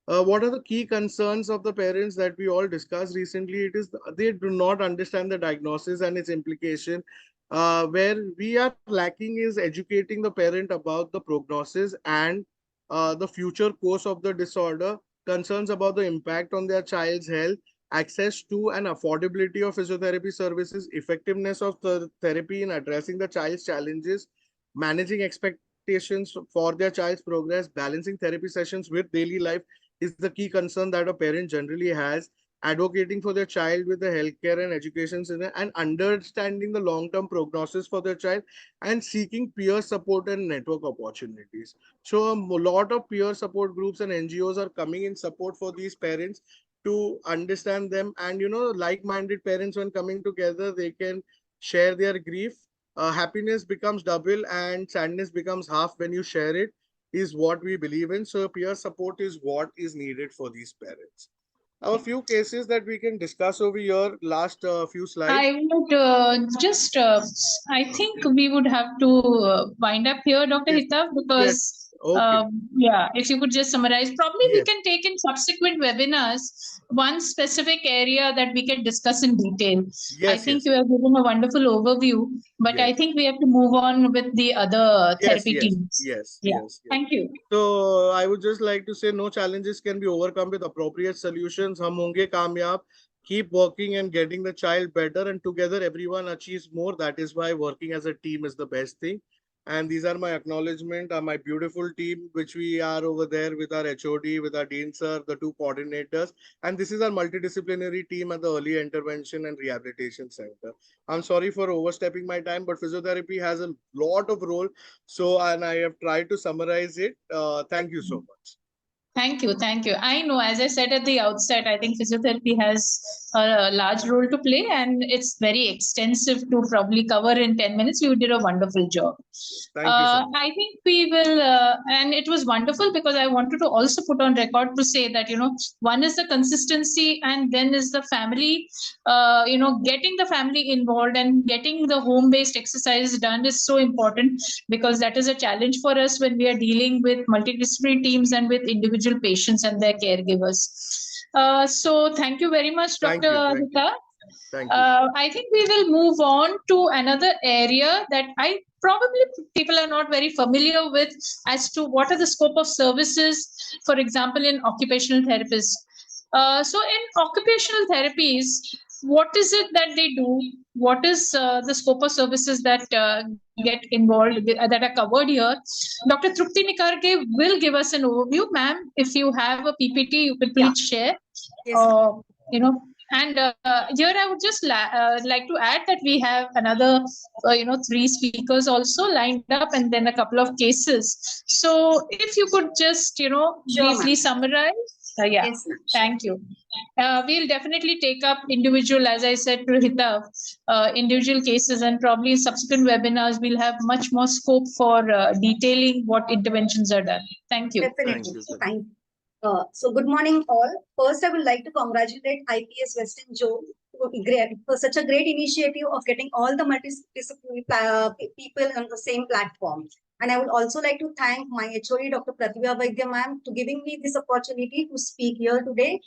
Speaker 3: What are the key concerns of the parents that we all discussed recently? It is they do not understand the diagnosis and its implication. Where we are lacking is educating the parent about the prognosis and the future course of the disorder, concerns about the impact on their child's health, access to and affordability of physiotherapy services, effectiveness of the therapy in addressing the child's challenges, managing expectations for their child's progress, balancing therapy sessions with daily life is the key concern that a parent generally has. Advocating for their child with the healthcare and education center, and understanding the long-term prognosis for their child, and seeking peer support and network opportunities. So a lot of peer support groups and NGOs are coming in support for these parents to understand them. And, you know, like-minded parents, when coming together, they can share their grief. Happiness becomes double and sadness becomes half when you share it, is what we believe in. So peer support is what is needed for these parents. A few cases that we can discuss over here, last few slides.
Speaker 1: I would I think we would have to wind up here, Dr.
Speaker 3: Yes.
Speaker 1: Hitav, because
Speaker 3: Okay.
Speaker 1: yeah, if you could just summarize, probably we
Speaker 3: Yes.
Speaker 1: can take in subsequent webinars one specific area that we can discuss in detail. I
Speaker 3: Yes,
Speaker 1: think
Speaker 3: yes.
Speaker 1: you have given a wonderful overview, but I
Speaker 3: Yes.
Speaker 1: think we have to move on with the other
Speaker 3: Yes,
Speaker 1: therapy
Speaker 3: yes,
Speaker 1: teams.
Speaker 3: yes,
Speaker 1: Yeah,
Speaker 3: yes, yes.
Speaker 1: thank you.
Speaker 3: So I would just like to say no challenges can be overcome with appropriate solutions. Hum honge kamyab. Keep working and getting the child better, and together everyone achieves more. That is why working as a team is the best thing. And these are my acknowledgement, my beautiful team, which we are over there with our HOD, with our Dean sir, the two coordinators. And this is our multidisciplinary team at the Early Intervention and Rehabilitation Center. I'm sorry for overstepping my time, but physiotherapy has a lot of role. So, and I have tried to summarize it. Thank you so much.
Speaker 1: Thank you. Thank you. I know, as I said at the outset, I think physiotherapy has a large role to play, and it's very extensive to probably cover in 10 minutes. You did a wonderful job.
Speaker 3: Thank you so much.
Speaker 1: I think we will, and it was wonderful because I wanted to also put on record to say that, you know, one is the consistency, and then is the family, you know, getting the family involved and getting the home-based exercises done is so important, because that is a challenge for us when we are dealing with multidisciplinary teams and with individual patients and their caregivers. So thank you very much,
Speaker 3: Thank
Speaker 1: Dr.
Speaker 3: you. Thank you.
Speaker 1: Hita.
Speaker 3: Thank you.
Speaker 1: I think we will move on to another area that I probably people are not very familiar with, as to what are the scope of services, for example, in occupational therapists. So in occupational therapies, what is it that they do? What is the scope of services that get involved that are covered here? Dr. Trupti Nikarke will give us an overview. Ma'am, if you have a PPT, you could please share.
Speaker 2: Yes.
Speaker 1: You know, and here I would just like to add that we have another, you know, 3 speakers also lined up, and then a couple of cases. So if you could just, you know,
Speaker 2: Sure,
Speaker 1: briefly summarize. Yeah,
Speaker 2: Yes, ma'am.
Speaker 1: thank you. We'll definitely take up individual, as I said to Hita, individual cases, and probably in subsequent webinars, we'll have much more scope for detailing what interventions are done. Thank you.
Speaker 2: Definitely.
Speaker 3: Thank you.
Speaker 2: Thank you. So good morning all. First, I would like to congratulate IPS Western Zone for such a great initiative of getting all the multidisciplinary people on the same platform. And I would also like to thank my HOD, Dr. Pratibha Vaidya ma'am, to giving me this opportunity to speak here today.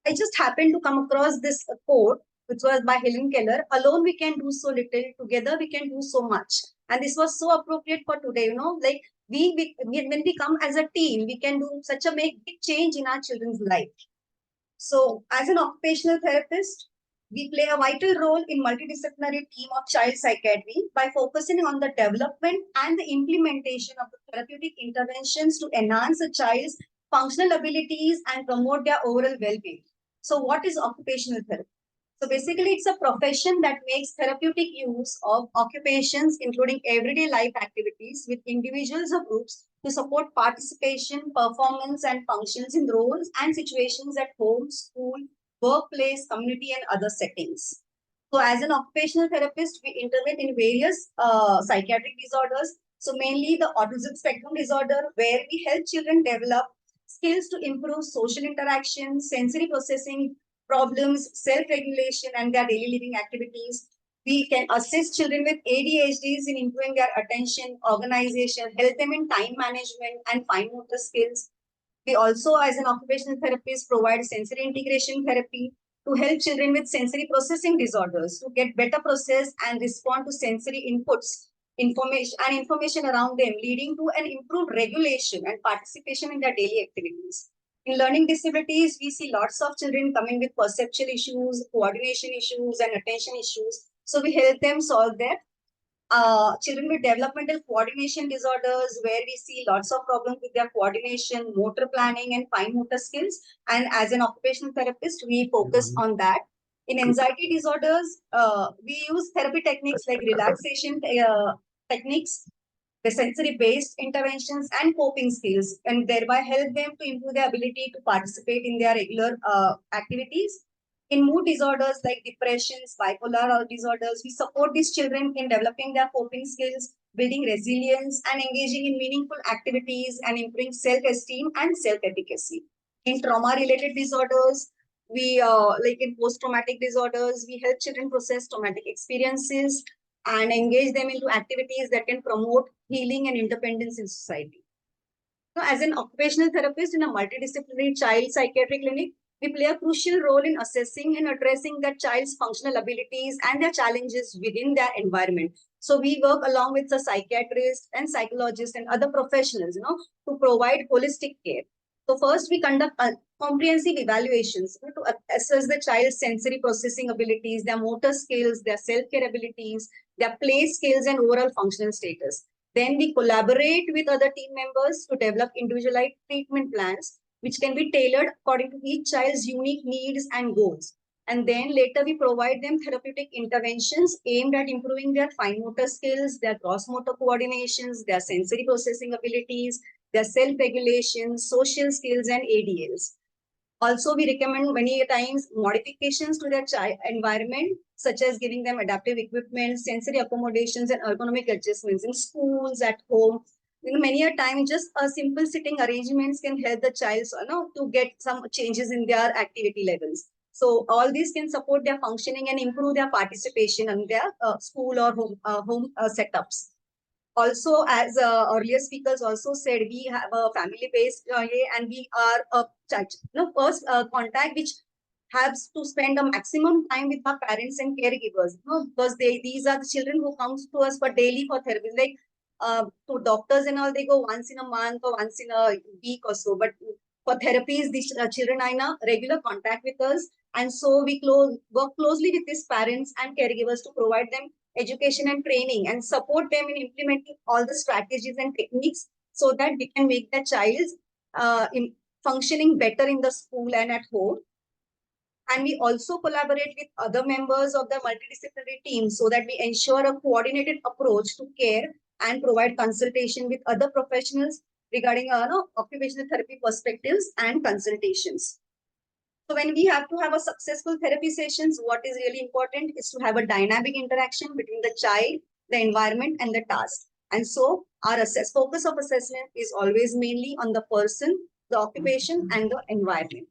Speaker 2: I just happened to come across this quote, which was by Helen Keller: "Alone we can do so little, together we can do so much." And this was so appropriate for today, you know, like when we come as a team, we can do such a big change in our children's life. So as an occupational therapist, we play a vital role in multidisciplinary team of child psychiatry by focusing on the development and the implementation of the therapeutic interventions to enhance a child's functional abilities and promote their overall well-being. So what is occupational therapy? So basically, it's a profession that makes therapeutic use of occupations, including everyday life activities with individuals or groups, to support participation, performance, and functions in roles and situations at home, school, workplace, community, and other settings.
Speaker 4: So as an occupational therapist, we intervene in various psychiatric disorders. So mainly the autism spectrum disorder, where we help children develop skills to improve social interaction, sensory processing problems, self-regulation, and their daily living activities. We can assist children with ADHDs in improving their attention, organization, help them in time management and fine motor skills. We also, as an occupational therapist, provide sensory integration therapy to help children with sensory processing disorders to get better process and respond to sensory inputs, information around them, leading to an improved regulation and participation in their daily activities. In learning disabilities, we see lots of children coming with perceptual issues, coordination issues, and attention issues. So we help them solve that. Children with developmental coordination disorders, where we see lots of problems with their coordination, motor planning, and fine motor skills. And as an occupational therapist, we focus on that. In anxiety disorders, we use therapy techniques like relaxation techniques, the sensory-based interventions, and coping skills, and thereby help them to improve their ability to participate in their regular activities. In mood disorders like depressions, bipolar disorders, we support these children in developing their coping skills, building resilience, and engaging in meaningful activities and improving self-esteem and self-efficacy. In trauma-related disorders, we like in post-traumatic disorders, we help children process traumatic experiences and engage them into activities that can promote healing and independence in society. So, as an occupational therapist in a multidisciplinary child psychiatric clinic, we play a crucial role in assessing and addressing that child's functional abilities and their challenges within their environment. So we work along with the psychiatrists and psychologists and other professionals, to provide holistic care. So first we conduct comprehensive evaluations to assess the child's sensory processing abilities, their motor skills, their self-care abilities, their play skills, and overall functional status. Then we collaborate with other team members to develop individualized treatment plans, which can be tailored according to each child's unique needs and goals. And then later we provide them therapeutic interventions aimed at improving their fine motor skills, their gross motor coordinations, their sensory processing abilities, their self-regulation, social skills, and ADLs. Also, we recommend many times modifications to their child environment, such as giving them adaptive equipment, sensory accommodations, and ergonomic adjustments in schools, at home. Many a time, just a simple sitting arrangements can help the child, to get some changes in their activity levels. So all these can support their functioning and improve their participation in their school or home setups. Also, as earlier speakers also said, we have a family-based and we are a first contact which has to spend a maximum time with our parents and caregivers, because these are the children who comes to us for daily for therapy. Like to doctors and all, they go once in a month or once in a week or so. But for therapies, these children are in a regular contact with us, and so we work closely with these parents and caregivers to provide them education and training and support them in implementing all the strategies and techniques so that we can make the child functioning better in the school and at home. And we also collaborate with other members of the multidisciplinary team so that we ensure a coordinated approach to care and provide consultation with other professionals regarding occupational therapy perspectives and consultations. So when we have to have a successful therapy sessions, what is really important is to have a dynamic interaction between the child, the environment, and the task. And so our focus of assessment is always mainly on the person, the occupation, and the environment.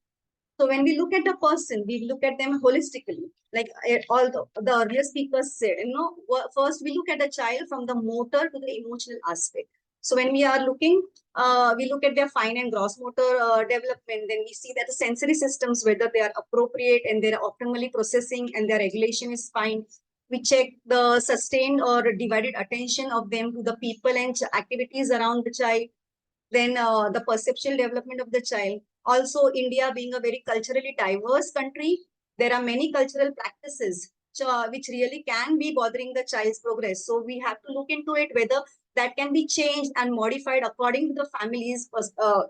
Speaker 4: So when we look at the person, we look at them holistically. Like all the earlier speakers said, first we look at the child from the motor to the emotional aspect. So when we are looking, we look at their fine and gross motor development, then we see that the sensory systems, whether they are appropriate and they're optimally processing and their regulation is fine. We check the sustained or divided attention of them to the people and activities around the child. Then the perceptual development of the child. Also, India being a very culturally diverse country, there are many cultural practices which really can be bothering the child's progress. So we have to look into it, whether that can be changed and modified according to the family's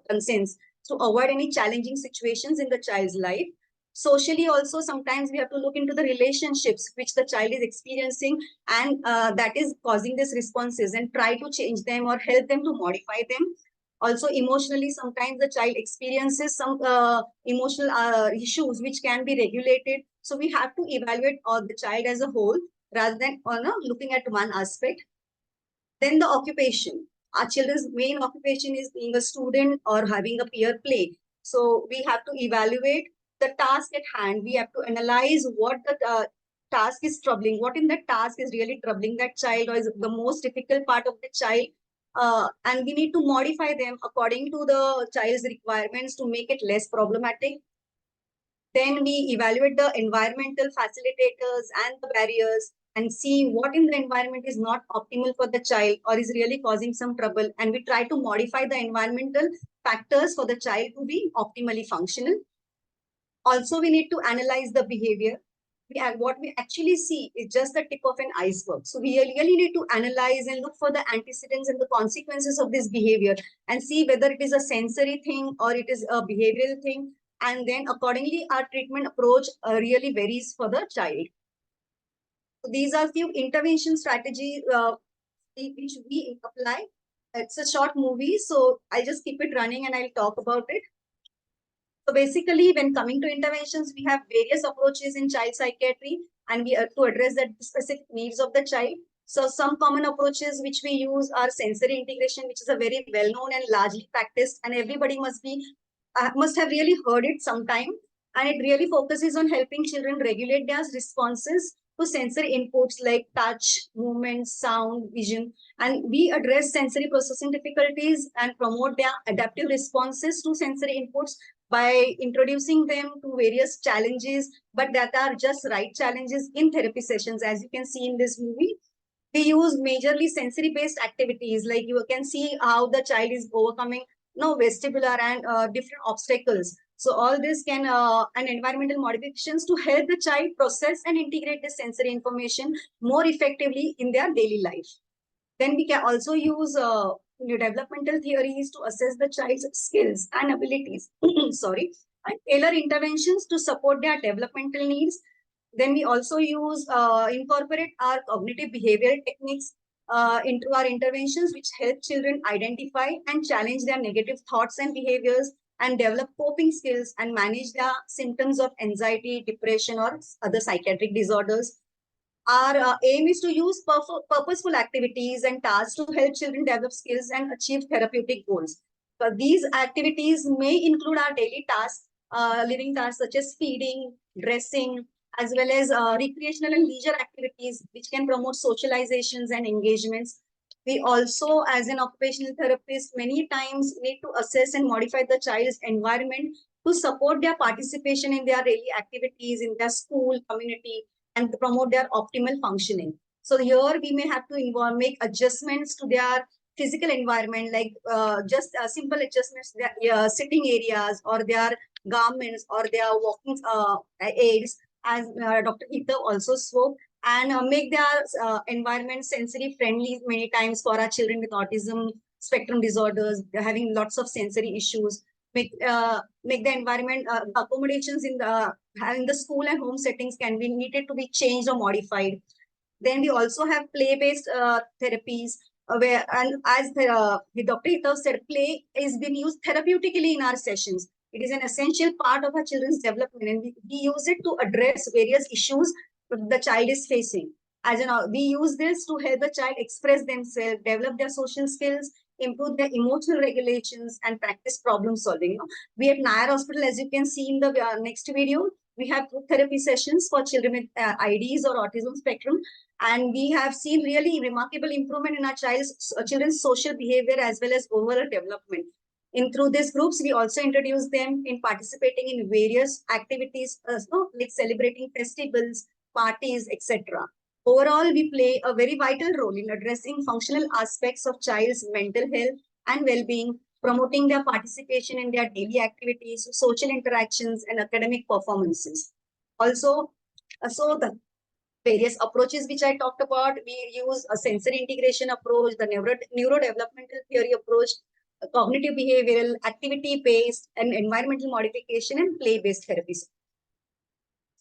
Speaker 4: consents to avoid any challenging situations in the child's life. Socially also, sometimes we have to look into the relationships which the child is experiencing and that is causing these responses and try to change them or help them to modify them. Also, emotionally, sometimes the child experiences some emotional issues which can be regulated. So we have to evaluate the child as a whole rather than looking at one aspect. Then the occupation. Our children's main occupation is being a student or having a peer play. So we have to evaluate the task at hand. We have to analyze what the task is troubling, what in that task is really troubling that child or is the most difficult part of the child. And we need to modify them according to the child's requirements to make it less problematic. Then we evaluate the environmental facilitators and the barriers and see what in the environment is not optimal for the child or is really causing some trouble. And we try to modify the environmental factors for the child to be optimally functional. Also, we need to analyze the behavior. What we actually see is just the tip of an iceberg. So we really need to analyze and look for the antecedents and the consequences of this behavior and see whether it is a sensory thing or it is a behavioral thing. And then accordingly, our treatment approach really varies for the child. So these are few intervention strategies which we apply. It's a short movie, so I'll just keep it running and I'll talk about it. So basically, when coming to interventions, we have various approaches in child psychiatry and we to address the specific needs of the child. So some common approaches which we use are sensory integration, which is a very well-known and largely practiced, and everybody must have really heard it sometime. And it really focuses on helping children regulate their responses to sensory inputs like touch, movement, sound, vision. And we address sensory processing difficulties and promote their adaptive responses to sensory inputs by introducing them to various challenges, but that are just right challenges in therapy sessions. As you can see in this movie, we use majorly sensory-based activities, like you can see how the child is overcoming vestibular and different obstacles. So all this can and environmental modifications to help the child process and integrate the sensory information more effectively in their daily life. Then we can also use developmental theories to assess the child's skills and abilities. Sorry, and tailor interventions to support their developmental needs. Then we also incorporate our cognitive behavioral techniques into our interventions, which help children identify and challenge their negative thoughts and behaviors and develop coping skills and manage their symptoms of anxiety, depression, or other psychiatric disorders. Our aim is to use purposeful activities and tasks to help children develop skills and achieve therapeutic goals. These activities may include our daily tasks, living tasks such as feeding, dressing, as well as recreational and leisure activities, which can promote socializations and engagements. We also, as an occupational therapist, many times need to assess and modify the child's environment to support their participation in their daily activities, in their school, community, and promote their optimal functioning. So here we may have to make adjustments to their physical environment, like just simple adjustments, their sitting areas or their garments or their walking aids, as Dr. Hita also spoke, and make their environment sensory friendly many times for our children with autism spectrum disorders. They're having lots of sensory issues. Make the environment accommodations in the school and home settings can be needed to be changed or modified. Then we also have play-based therapies where, and as the Dr. Hitav said, play is being used therapeutically in our sessions. It is an essential part of our children's development, and we use it to address various issues the child is facing. We use this to help the child express themselves, develop their social skills, improve their emotional regulations, and practice problem solving. We at Nair Hospital, as you can see in the next video, we have group therapy sessions for children with IDs or autism spectrum, and we have seen really remarkable improvement in our children's social behavior as well as overall development. Through these groups, we also introduce them in participating in various activities, like celebrating festivals, parties, etc. Overall, we play a very vital role in addressing functional aspects of child's mental health and well-being, promoting their participation in their daily activities, social interactions, and academic performances. Also, so the various approaches which I talked about, we use a sensory integration approach, the neurodevelopmental theory approach, cognitive behavioral, activity-based, and environmental modification and play-based therapies.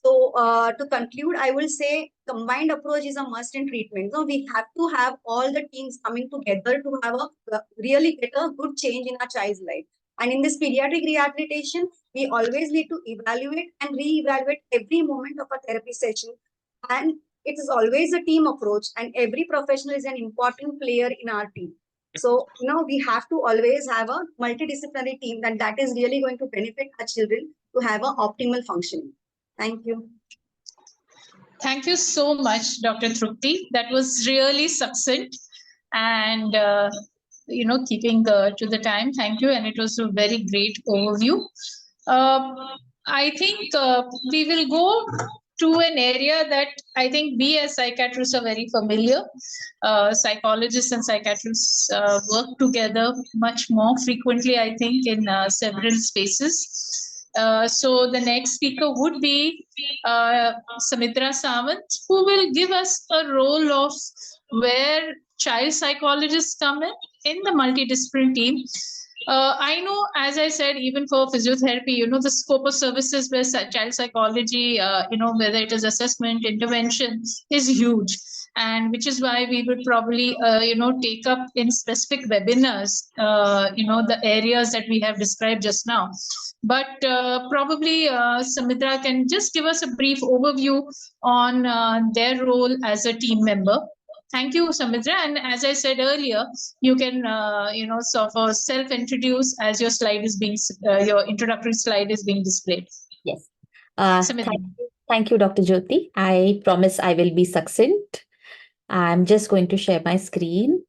Speaker 4: So to conclude, I will say combined approach is a must in treatment. So we have to have all the teams coming together to have really get a good change in our child's life. And in this pediatric rehabilitation, we always need to evaluate and re-evaluate every moment of a therapy session. And it is always a team approach, and every professional is an important player in our team. So, we have to always have a multidisciplinary team, and that is really going to benefit our children to have an optimal functioning. Thank you.
Speaker 1: Thank you so much, Dr. Trupti. That was really succinct and keeping to the time. Thank you, and it was a very great overview. I think we will go to an area that I think we as psychiatrists are very familiar. Psychologists and psychiatrists work together much more frequently, I think, in several spaces. So the next speaker would be Samitra Sawant, who will give us a role of where child psychologists come in the multidisciplinary team. I know, as I said, even for physiotherapy, the scope of services where child psychology, whether it is assessment, intervention, is huge. And which is why we would probably, take up in specific webinars, the areas that we have described just now. But probably Samitra can just give us a brief overview on their role as a team member. Thank you, Samitra. And as I said earlier, you can, sort of self-introduce as your slide is being, your introductory slide is being displayed.
Speaker 5: Yes.
Speaker 1: Samitra.
Speaker 5: Thank you, Dr. Jyoti. I promise I will be succinct. I'm just going to share my screen.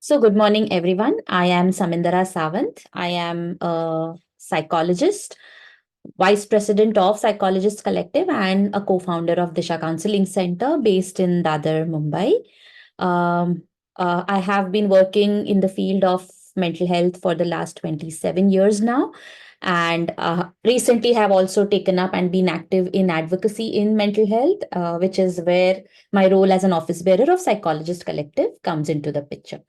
Speaker 5: So good morning, everyone. I am Samindara Sawant. I am a psychologist, Vice President of Psychologists Collective, and a co-founder of Disha Counseling Center based in Dadar, Mumbai. I have been working in the field of mental health for the last 27 years now, and recently have also taken up and been active in advocacy in mental health, which is where my role as an office bearer of Psychologist Collective comes into the picture.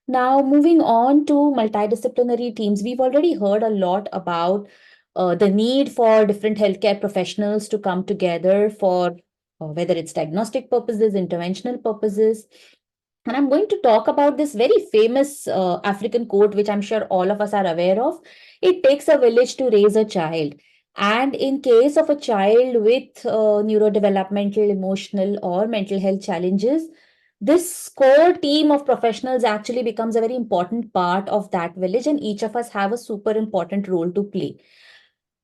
Speaker 5: Now, moving on to multidisciplinary teams, we've already heard a lot about the need for different healthcare professionals to come together for whether it's diagnostic purposes, interventional purposes. And I'm going to talk about this very famous African quote, which I'm sure all of us are aware of. It takes a village to raise a child. And in case of a child with neurodevelopmental, emotional, or mental health challenges, this core team of professionals actually becomes a very important part of that village, and each of us have a super important role to play.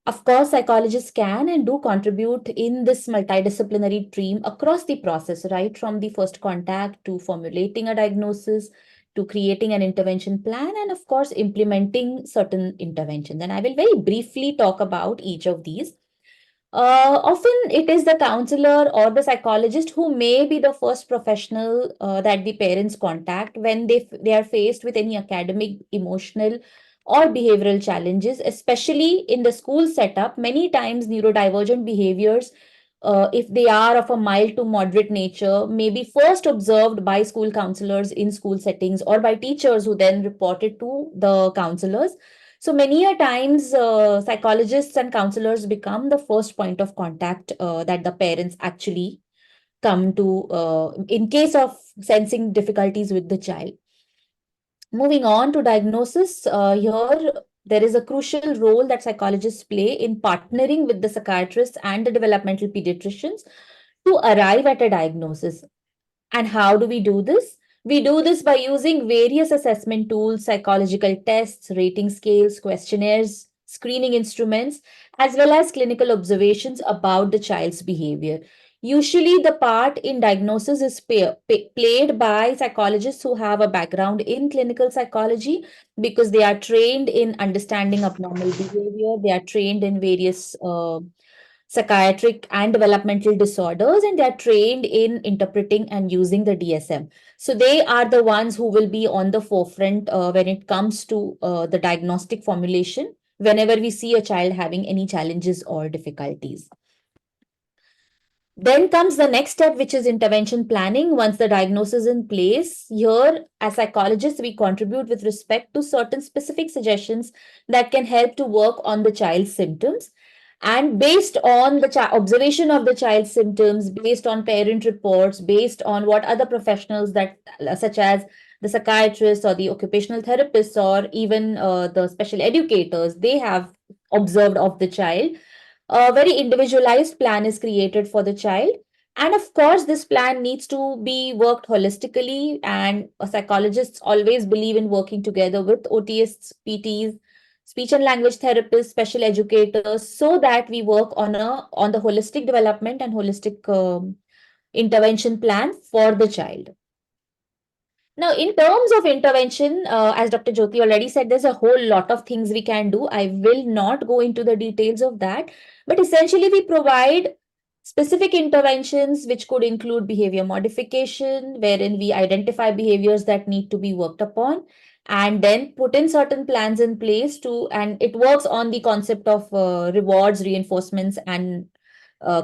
Speaker 5: Of course, psychologists can and do contribute in this multidisciplinary team across the process, right from the first contact to formulating a diagnosis to creating an intervention plan, and of course, implementing certain interventions. And I will very briefly talk about each of these. Often it is the counselor or the psychologist who may be the first professional that the parents contact when they are faced with any academic, emotional, or behavioral challenges, especially in the school setup. Many times neurodivergent behaviors, if they are of a mild to moderate nature, may be first observed by school counselors in school settings or by teachers who then report it to the counselors. So many a times, psychologists and counselors become the first point of contact that the parents actually come to in case of sensing difficulties with the child. Moving on to diagnosis, here there is a crucial role that psychologists play in partnering with the psychiatrists and the developmental pediatricians to arrive at a diagnosis. And how do we do this? We do this by using various assessment tools, psychological tests, rating scales, questionnaires, screening instruments, as well as clinical observations about the child's behavior. Usually, the part in diagnosis is played by psychologists who have a background in clinical psychology because they are trained in understanding abnormal behavior, they are trained in various psychiatric and developmental disorders, and they are trained in interpreting and using the DSM. So they are the ones who will be on the forefront when it comes to the diagnostic formulation whenever we see a child having any challenges or difficulties. Then comes the next step, which is intervention planning. Once the diagnosis is in place, here as psychologists, we contribute with respect to certain specific suggestions that can help to work on the child's symptoms. And based on the observation of the child's symptoms, based on parent reports, based on what other professionals that, such as the psychiatrists or the occupational therapists or even the special educators, they have observed of the child, a very individualized plan is created for the child. And of course, this plan needs to be worked holistically. And psychologists always believe in working together with OTs, PTs, speech and language therapists, special educators, so that we work on the holistic development and holistic intervention plan for the child. Now, in terms of intervention, as Dr. Jyoti already said, there's a whole lot of things we can do. I will not go into the details of that, but essentially, we provide specific interventions which could include behavior modification, wherein we identify behaviors that need to be worked upon and then put in certain plans in place and it works on the concept of rewards, reinforcements, and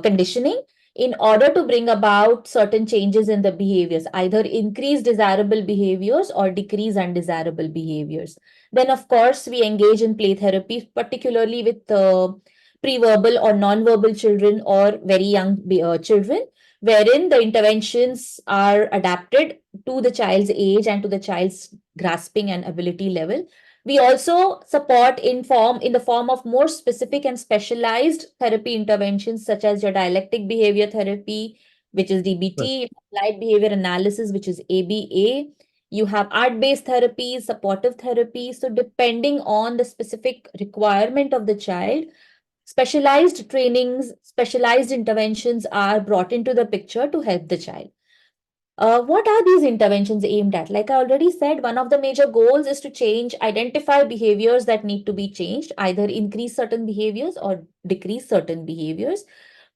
Speaker 5: conditioning in order to bring about certain changes in the behaviors, either increase desirable behaviors or decrease undesirable behaviors. Then, of course, we engage in play therapy, particularly with pre-verbal or non-verbal children or very young children, wherein the interventions are adapted to the child's age and to the child's grasping and ability level. We also support in the form of more specific and specialized therapy interventions, such as your dialectic behavior therapy, which is DBT, applied behavior analysis, which is ABA. You have art-based therapies, supportive therapy. So depending on the specific requirement of the child, specialized trainings, specialized interventions are brought into the picture to help the child. What are these interventions aimed at? Like I already said, one of the major goals is to identify behaviors that need to be changed, either increase certain behaviors or decrease certain behaviors.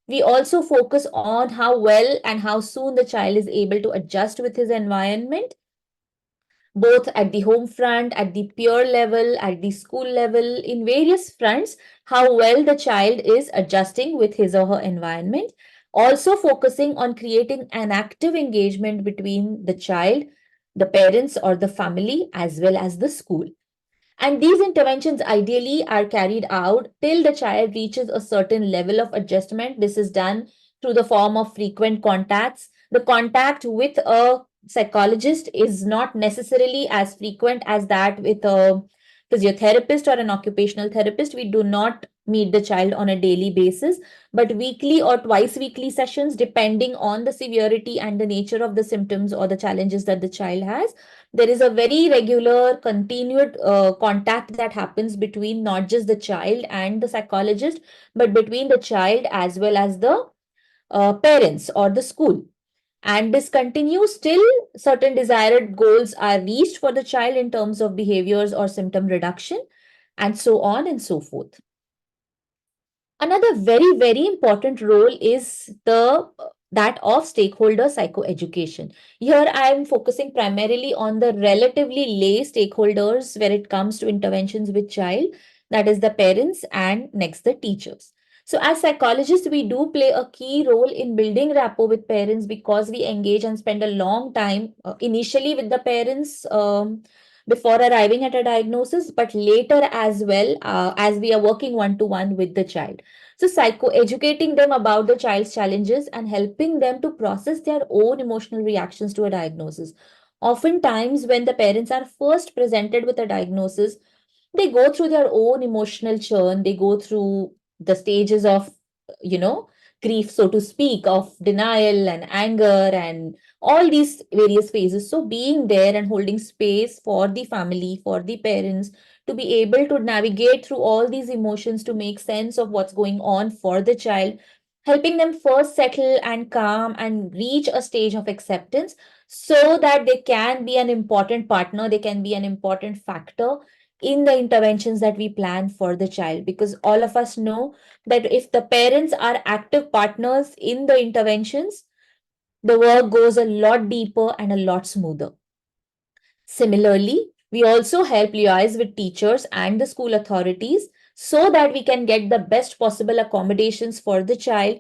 Speaker 5: We also focus on how well and how soon the child is able to adjust with his environment, both at the home front, at the peer level, at the school level, in various fronts, how well the child is adjusting with his or her environment. Also focusing on creating an active engagement between the child, the parents or the family, as well as the school. And these interventions ideally are carried out till the child reaches a certain level of adjustment. This is done through the form of frequent contacts. The contact with a psychologist is not necessarily as frequent as that with a physiotherapist or an occupational therapist. We do not meet the child on a daily basis, but weekly or twice weekly sessions, depending on the severity and the nature of the symptoms or the challenges that the child has. There is a very regular, continued contact that happens between not just the child and the psychologist, but between the child as well as the parents or the school. And this continues till certain desired goals are reached for the child in terms of behaviors or symptom reduction, and so on and so forth. Another very, very important role is that of stakeholder psychoeducation. Here, I am focusing primarily on the relatively lay stakeholders when it comes to interventions with child, that is the parents and next the teachers. So as psychologists, we do play a key role in building rapport with parents because we engage and spend a long time initially with the parents before arriving at a diagnosis, but later as well as we are working one-to-one with the child. So psychoeducating them about the child's challenges and helping them to process their own emotional reactions to a diagnosis. Oftentimes, when the parents are first presented with a diagnosis, they go through their own emotional churn. They go through the stages of, grief, so to speak, of denial and anger and all these various phases. So being there and holding space for the family, for the parents, to be able to navigate through all these emotions to make sense of what's going on for the child, helping them first settle and calm and reach a stage of acceptance so that they can be an important partner, they can be an important factor in the interventions that we plan for the child. Because all of us know that if the parents are active partners in the interventions, the work goes a lot deeper and a lot smoother. Similarly, we also help liaise with teachers and the school authorities so that we can get the best possible accommodations for the child,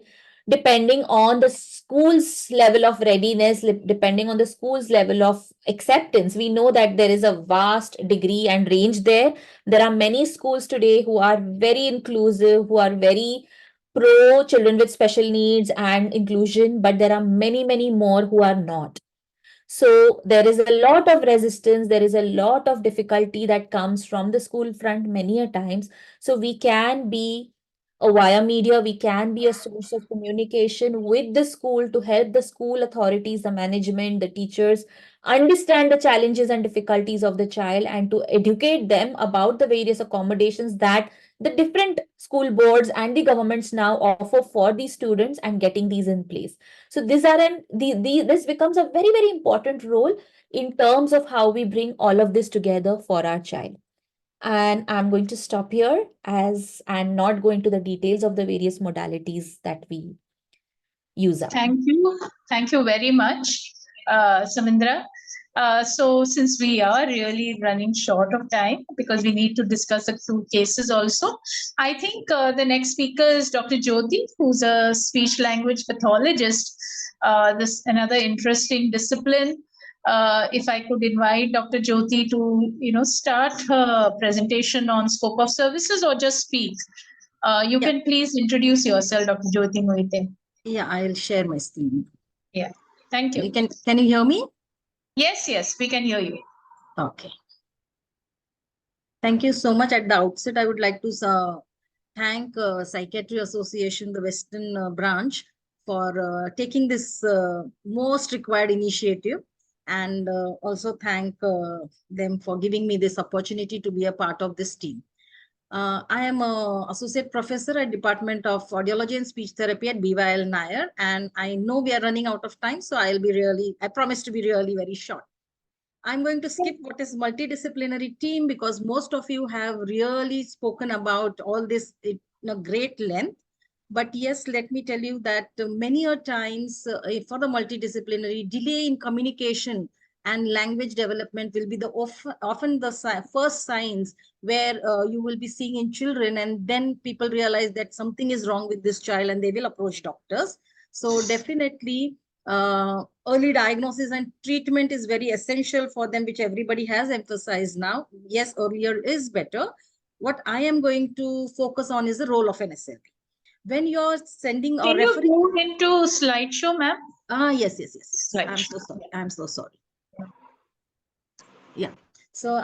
Speaker 5: depending on the school's level of readiness, depending on the school's level of acceptance. We know that there is a vast degree and range there. There are many schools today who are very inclusive, who are very pro children with special needs and inclusion, but there are many, many more who are not. So there is a lot of resistance, there is a lot of difficulty that comes from the school front many a times. So we can be via media, we can be a source of communication with the school to help the school authorities, the management, the teachers understand the challenges and difficulties of the child and to educate them about the various accommodations that the different school boards and the governments now offer for these students and getting these in place. So these are this becomes a very, very important role in terms of how we bring all of this together for our child. And I'm going to stop here as and not go into the details of the various modalities that we use up.
Speaker 1: Thank you. Thank you very much, Samindra. So since we are really running short of time because we need to discuss a few cases also, I think the next speaker is Dr. Jyoti, who's a speech language pathologist. This another interesting discipline. If I could invite Dr. Jyoti to start her presentation on scope of services or just speak. You can please introduce yourself, Dr. Jyoti Moite.
Speaker 6: Yeah, I'll share my screen.
Speaker 1: Yeah, thank you.
Speaker 6: Can you hear me?
Speaker 1: Yes, we can hear you.
Speaker 6: Okay. Thank you so much. At the outset, I would like to thank Psychiatry Association, the Western branch, for taking this most required initiative, and also thank them for giving me this opportunity to be a part of this team. I am an associate professor at Department of Audiology and Speech Therapy at BYL Nair, and I know we are running out of time, so I promise to be really very short. I'm going to skip what is multidisciplinary team because most of you have really spoken about all this in a great length. But yes, let me tell you that many a times for the multidisciplinary, delay in communication and language development will be the often the first signs where you will be seeing in children, and then people realize that something is wrong with this child and they will approach doctors. So definitely early diagnosis and treatment is very essential for them, which everybody has emphasized now. Yes, earlier is better. What I am going to focus on is the role of an SLP. When you're sending or referring...
Speaker 1: Can you move into slideshow, ma'am?
Speaker 6: Yes.
Speaker 1: Slideshow.
Speaker 6: I'm so sorry. I'm so sorry. Yeah. So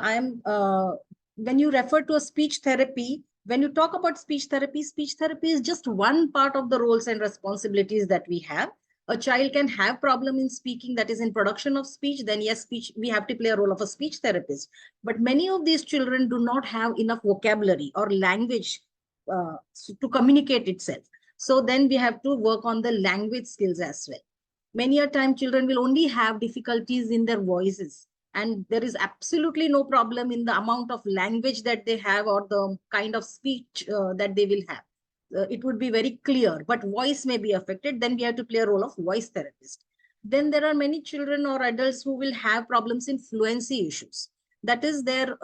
Speaker 6: when you refer to a speech therapy, when you talk about speech therapy is just one part of the roles and responsibilities that we have. A child can have problem in speaking, that is in production of speech, then yes, we have to play a role of a speech therapist. But many of these children do not have enough vocabulary or language to communicate itself. So then we have to work on the language skills as well. Many a time children will only have difficulties in their voices, and there is absolutely no problem in the amount of language that they have or the kind of speech that they will have. It would be very clear, but voice may be affected. Then we have to play a role of voice therapist. Then there are many children or adults who will have problems in fluency issues. That is their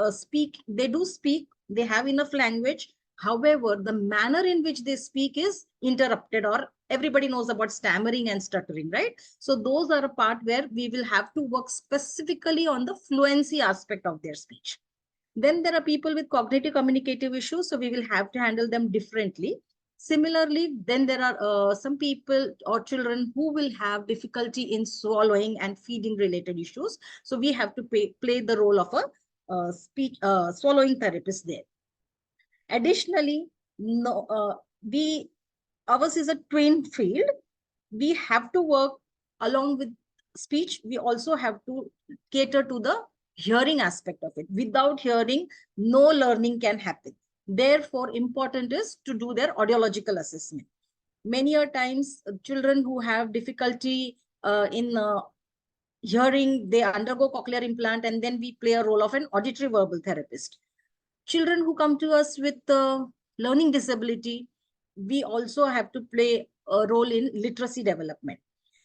Speaker 6: they do speak, they have enough language. However, the manner in which they speak is interrupted, or everybody knows about stammering and stuttering, right? So those are a part where we will have to work specifically on the fluency aspect of their speech. Then there are people with cognitive communicative issues, so we will have to handle them differently. Similarly, then there are some people or children who will have difficulty in swallowing and feeding related issues. So we have to play the role of a speech swallowing therapist there. Additionally, ours is a twin field. We have to work along with speech. We also have to cater to the hearing aspect of it. Without hearing, no learning can happen. Therefore, important is to do their audiological assessment. Many a times, children who have difficulty in hearing, they undergo cochlear implant, and then we play a role of an auditory verbal therapist. Children who come to us with learning disability, we also have to play a role in literacy development.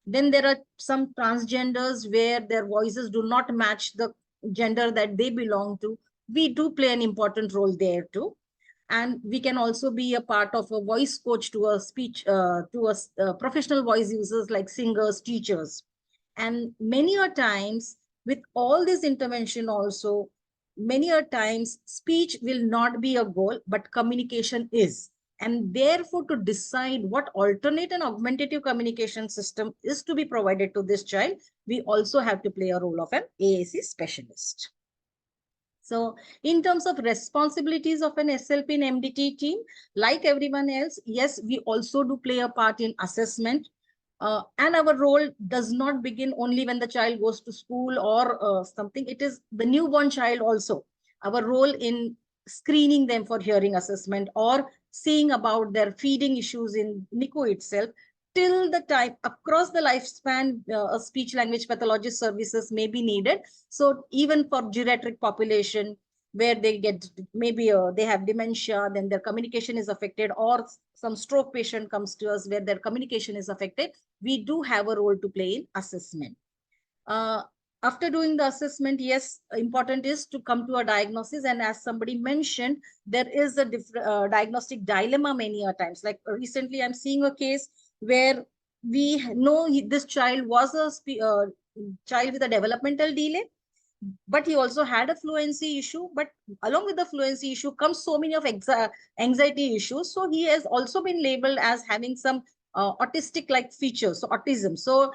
Speaker 6: Then there are some transgenders where their voices do not match the gender that they belong to. We do play an important role there too. And we can also be a part of a voice coach to a professional voice users like singers, teachers. And many a times with all this intervention also, many a times speech will not be a goal, but communication is. And therefore, to decide what alternate and augmentative communication system is to be provided to this child, we also have to play a role of an AAC specialist. So in terms of responsibilities of an SLP and MDT team, like everyone else, yes, we also do play a part in assessment. And our role does not begin only when the child goes to school or something. It is the newborn child also. Our role in screening them for hearing assessment or seeing about their feeding issues in NICU itself, till the time across the lifespan, a speech language pathologist services may be needed. So even for geriatric population, where they get maybe they have dementia, then their communication is affected, or some stroke patient comes to us where their communication is affected, we do have a role to play in assessment. After doing the assessment, yes, important is to come to a diagnosis. And as somebody mentioned, there is a diagnostic dilemma many a times. Like recently, I'm seeing a case where we know this child was a child with a developmental delay, but he also had a fluency issue. But along with the fluency issue comes so many of anxiety issues. So he has also been labeled as having some autistic-like features, so autism. So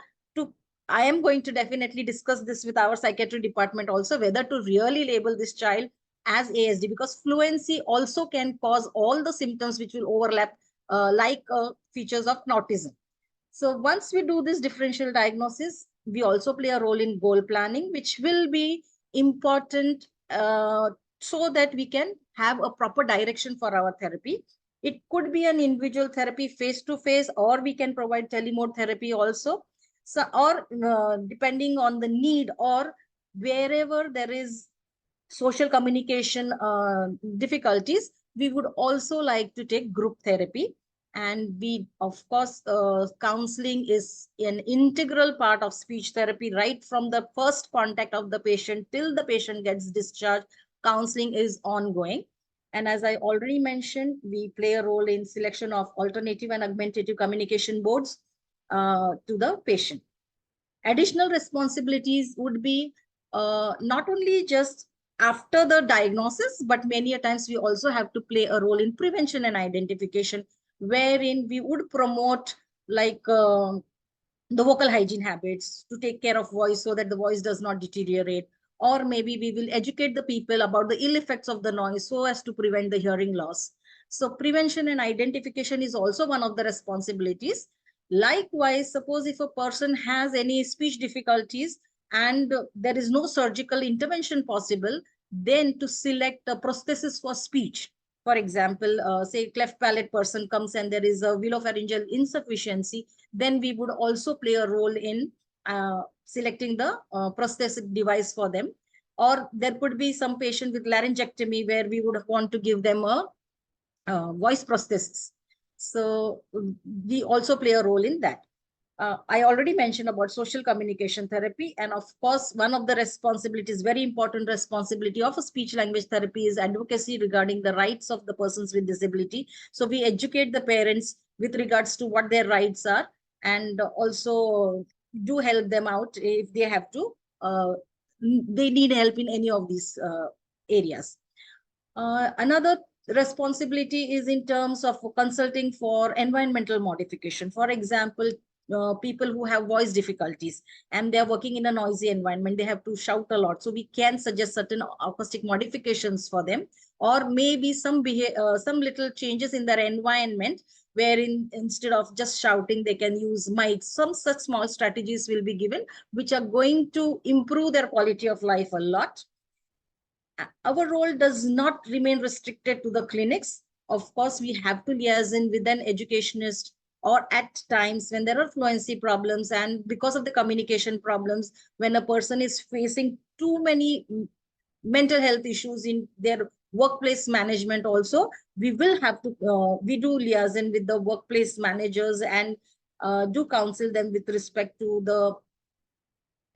Speaker 6: I am going to definitely discuss this with our psychiatry department also, whether to really label this child as ASD, because fluency also can cause all the symptoms which will overlap like features of autism. So once we do this differential diagnosis, we also play a role in goal planning, which will be important so that we can have a proper direction for our therapy. It could be an individual therapy face-to-face, or we can provide telemode therapy also. So, or depending on the need, or wherever there is social communication difficulties, we would also like to take group therapy. And we, of course, counseling is an integral part of speech therapy. Right from the first contact of the patient till the patient gets discharged, counseling is ongoing. And as I already mentioned, we play a role in selection of alternative and augmentative communication boards to the patient. Additional responsibilities would be not only just after the diagnosis, but many a times we also have to play a role in prevention and identification, wherein we would promote like the vocal hygiene habits to take care of voice so that the voice does not deteriorate. Or maybe we will educate the people about the ill effects of the noise so as to prevent the hearing loss. So prevention and identification is also one of the responsibilities. Likewise, suppose if a person has any speech difficulties and there is no surgical intervention possible, then to select a prosthesis for speech. For example, say cleft palate person comes and there is a velopharyngeal insufficiency, then we would also play a role in selecting the prosthetic device for them. Or there could be some patient with laryngectomy where we would want to give them a voice prosthesis. So we also play a role in that. I already mentioned about social communication therapy. And of course, one of the responsibilities, very important responsibility of a speech language therapy is advocacy regarding the rights of the persons with disability. So we educate the parents with regards to what their rights are, and also do help them out if they have to, they need help in any of these areas. Another responsibility is in terms of consulting for environmental modification. For example, people who have voice difficulties and they're working in a noisy environment, they have to shout a lot. So we can suggest certain acoustic modifications for them, or maybe some little changes in their environment, wherein instead of just shouting, they can use mics. Some such small strategies will be given, which are going to improve their quality of life a lot. Our role does not remain restricted to the clinics. Of course, we have to liaison with an educationist, or at times when there are fluency problems and because of the communication problems, when a person is facing too many mental health issues in their workplace management also, we will have to, we do liaison with the workplace managers and do counsel them with respect to the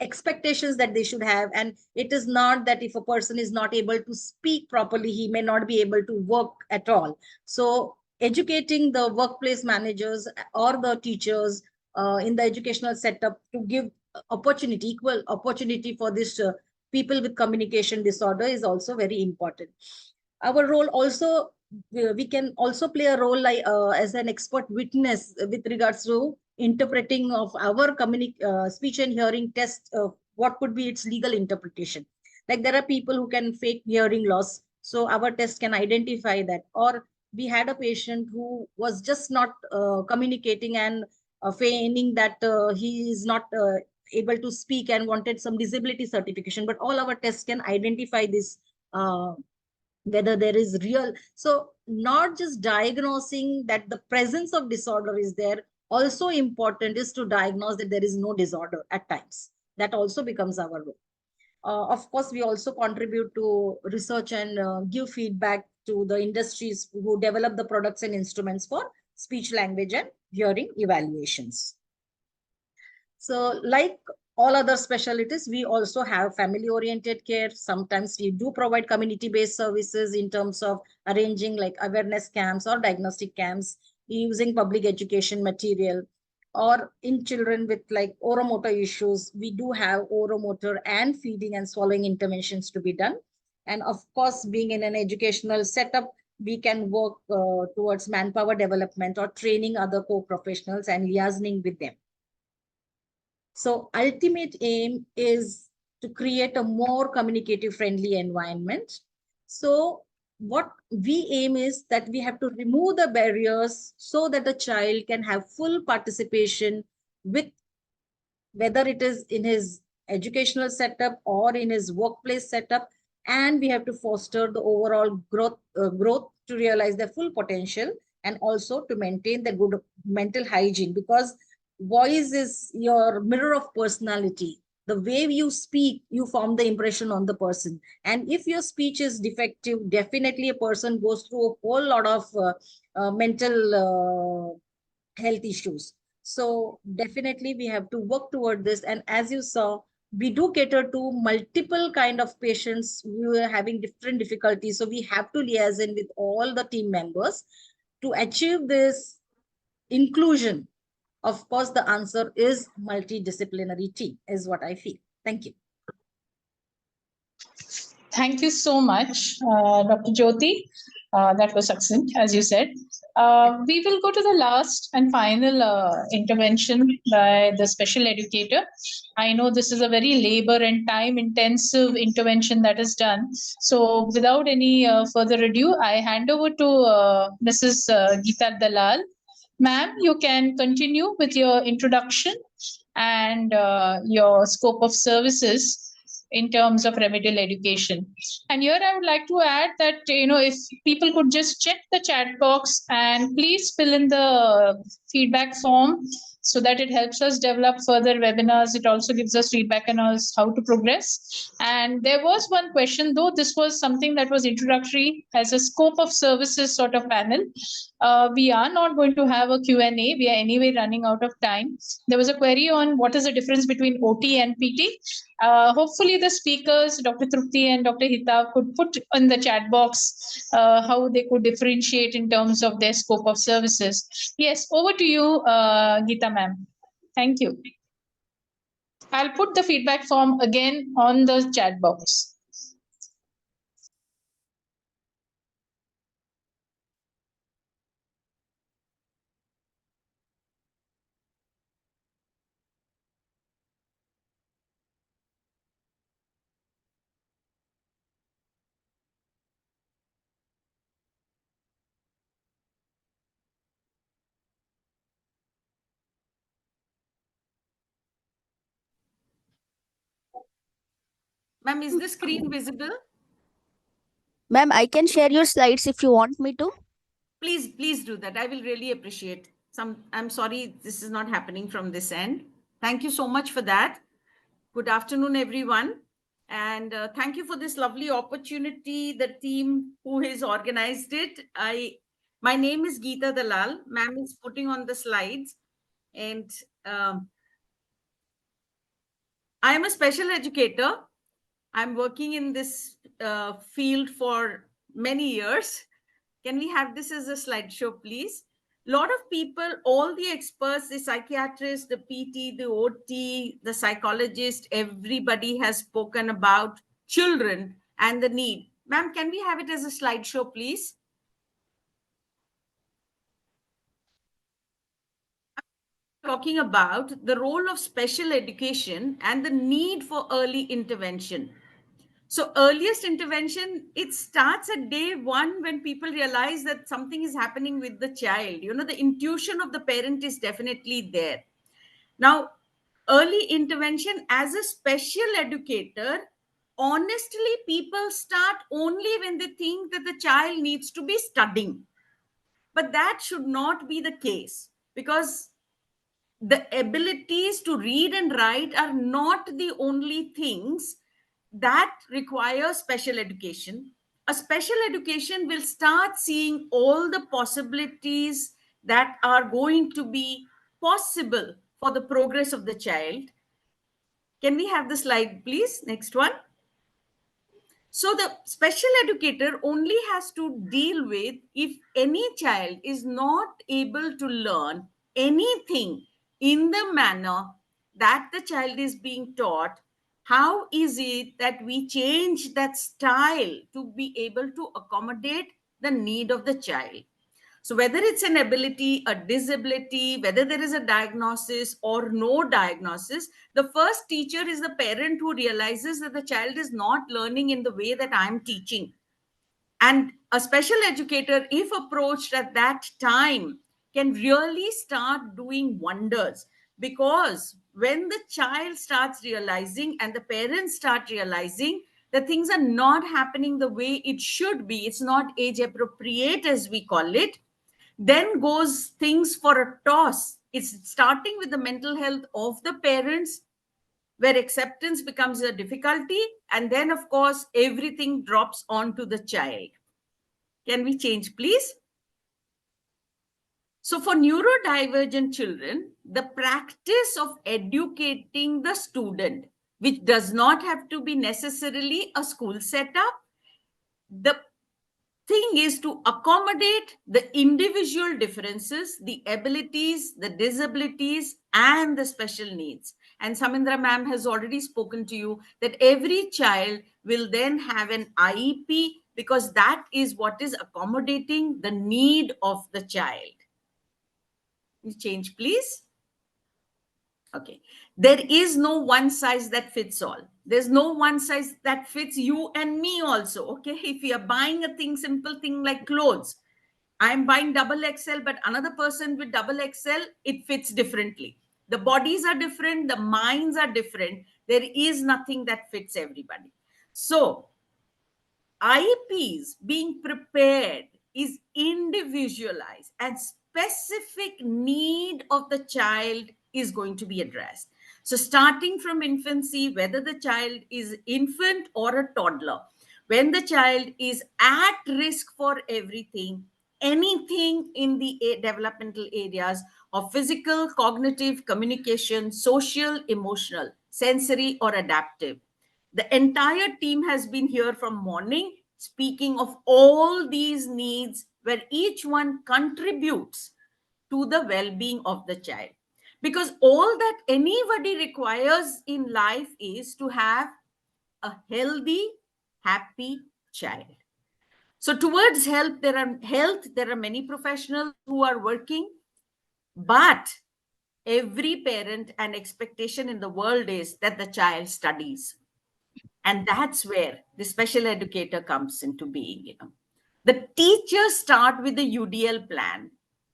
Speaker 6: expectations that they should have. And it is not that if a person is not able to speak properly, he may not be able to work at all. So educating the workplace managers or the teachers in the educational setup to give opportunity, equal opportunity for this people with communication disorder is also very important. Our role also, we can also play a role like as an expert witness with regards to interpreting of our speech and hearing test, what could be its legal interpretation. Like there are people who can fake hearing loss, so our test can identify that. Or we had a patient who was just not communicating and feigning that he is not able to speak and wanted some disability certification, but all our tests can identify this, whether there is real. So not just diagnosing that the presence of disorder is there, also important is to diagnose that there is no disorder at times. That also becomes our role. Of course, we also contribute to research and give feedback to the industries who develop the products and instruments for speech, language, and hearing evaluations. So like all other specialties, we also have family-oriented care. Sometimes we do provide community-based services in terms of arranging like awareness camps or diagnostic camps, using public education material. Or in children with like oromotor issues, we do have oromotor and feeding and swallowing interventions to be done. And of course, being in an educational setup, we can work towards manpower development or training other co-professionals and liaising with them. So ultimate aim is to create a more communicative friendly environment. So what we aim is that we have to remove the barriers so that a child can have full participation with, whether it is in his educational setup or in his workplace setup. And we have to foster the overall growth to realize their full potential, and also to maintain the good mental hygiene, because voice is your mirror of personality. The way you speak, you form the impression on the person. And if your speech is defective, definitely a person goes through a whole lot of mental health issues. So definitely we have to work toward this. And as you saw, we do cater to multiple kind of patients who are having different difficulties. So we have to liaison with all the team members to achieve this inclusion. Of course, the answer is multidisciplinary team is what I feel. Thank you.
Speaker 1: Thank you so much, Dr. Jyoti. That was succinct, as you said. We will go to the last and final intervention by the special educator. I know this is a very labor and time intensive intervention that is done. So without any further ado, I hand over to Mrs. Geeta Dalal. Ma'am, you can continue with your introduction and your scope of services in terms of remedial education. And here I would like to add that, if people could just check the chat box and please fill in the feedback form so that it helps us develop further webinars. It also gives us feedback on us how to progress. And there was one question, though this was something that was introductory as a scope of services sort of panel. We are not going to have a Q&A. We are anyway running out of time. There was a query on what is the difference between OT and PT. Hopefully the speakers, Dr. Trupti and Dr. Hita, could put in the chat box how they could differentiate in terms of their scope of services. Yes, over to you, Geeta ma'am. Thank you. I'll put the feedback form again on the chat box.
Speaker 7: Ma'am, is the screen visible?
Speaker 8: Ma'am, I can share your slides if you want me to.
Speaker 7: Please do that. I will really appreciate. I'm sorry this is not happening from this end. Thank you so much for that. Good afternoon, everyone. And thank you for this lovely opportunity, the team who has organized it. My name is Geeta Dalal. Ma'am is putting on the slides. And I am a special educator. I'm working in this field for many years. Can we have this as a slideshow, please? A lot of people, all the experts, the psychiatrists, the PT, the OT, the psychologist, everybody has spoken about children and the need. Ma'am, can we have it as a slideshow, please? Talking about the role of special education and the need for early intervention. So earliest intervention, it starts at day one when people realize that something is happening with the child. You know, the intuition of the parent is definitely there. Now, early intervention as a special educator, honestly, people start only when they think that the child needs to be studying. But that should not be the case, because the abilities to read and write are not the only things that require special education. A special education will start seeing all the possibilities that are going to be possible for the progress of the child. Can we have the slide, please? Next one. So the special educator only has to deal with if any child is not able to learn anything in the manner that the child is being taught. How is it that we change that style to be able to accommodate the need of the child? So whether it's an ability, a disability, whether there is a diagnosis or no diagnosis, the first teacher is the parent who realizes that the child is not learning in the way that I'm teaching. And a special educator, if approached at that time, can really start doing wonders, because when the child starts realizing and the parents start realizing that things are not happening the way it should be, it's not age appropriate as we call it, then goes things for a toss. It's starting with the mental health of the parents, where acceptance becomes a difficulty, and then of course everything drops onto the child. Can we change, please? So for neurodivergent children, the practice of educating the student, which does not have to be necessarily a school setup, the thing is to accommodate the individual differences, the abilities, the disabilities, and the special needs. And Samindra ma'am has already spoken to you that every child will then have an IEP, because that is what is accommodating the need of the child. You change, please. Okay. There is no one size that fits all. There's no one size that fits you and me also. Okay. If you're buying a thing, simple thing like clothes, I'm buying double XL, but another person with double XL, it fits differently. The bodies are different, the minds are different. There is nothing that fits everybody. So IEPs being prepared is individualized, and specific need of the child is going to be addressed. So starting from infancy, whether the child is infant or a toddler, when the child is at risk for everything, anything in the developmental areas of physical, cognitive, communication, social, emotional, sensory, or adaptive, the entire team has been here from morning speaking of all these needs, where each one contributes to the well-being of the child. Because all that anybody requires in life is to have a healthy, happy child. So towards health, there are many professionals who are working, but every parent and expectation in the world is that the child studies. And that's where the special educator comes into being. The teachers start with the UDL plan,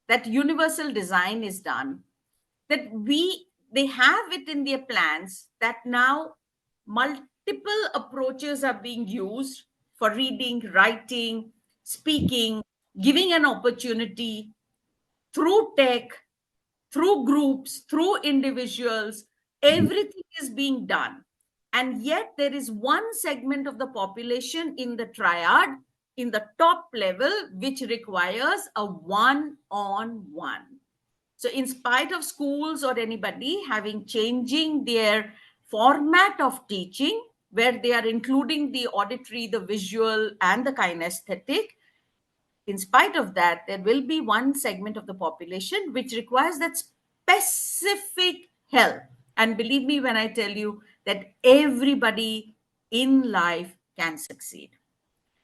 Speaker 7: that universal design is done, that they have it in their plans, that now multiple approaches are being used for reading, writing, speaking, giving an opportunity through tech, through groups, through individuals. Everything is being done. And yet there is one segment of the population in the triad, in the top level, which requires a one-on-one. So in spite of schools or anybody having changing their format of teaching where they are including the auditory, the visual, and the kinesthetic. In spite of that, there will be one segment of the population which requires that specific help. And believe me when I tell you that everybody in life can succeed.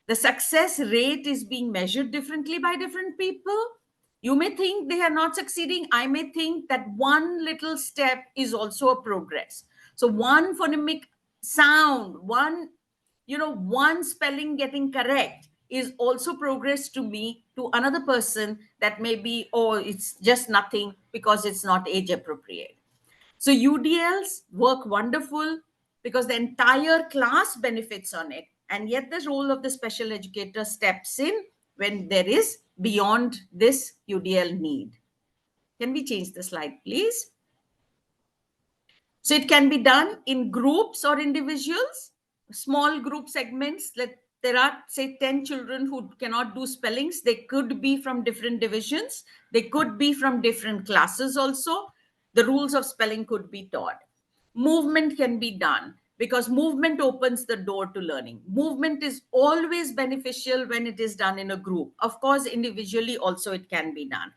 Speaker 7: The success rate is being measured differently by different people. You may think they are not succeeding. I may think that one little step is also a progress. So one phonemic sound, one spelling getting correct is also progress to me, to another person that may be, oh, it's just nothing because it's not age appropriate. So UDLs work wonderful because the entire class benefits on it. And yet the role of the special educator steps in when there is beyond this UDL need. Can we change the slide, please? So it can be done in groups or individuals, small group segments. There are, say, 10 children who cannot do spellings. They could be from different divisions. They could be from different classes also. The rules of spelling could be taught. Movement can be done because movement opens the door to learning. Movement is always beneficial when it is done in a group. Of course, individually also it can be done.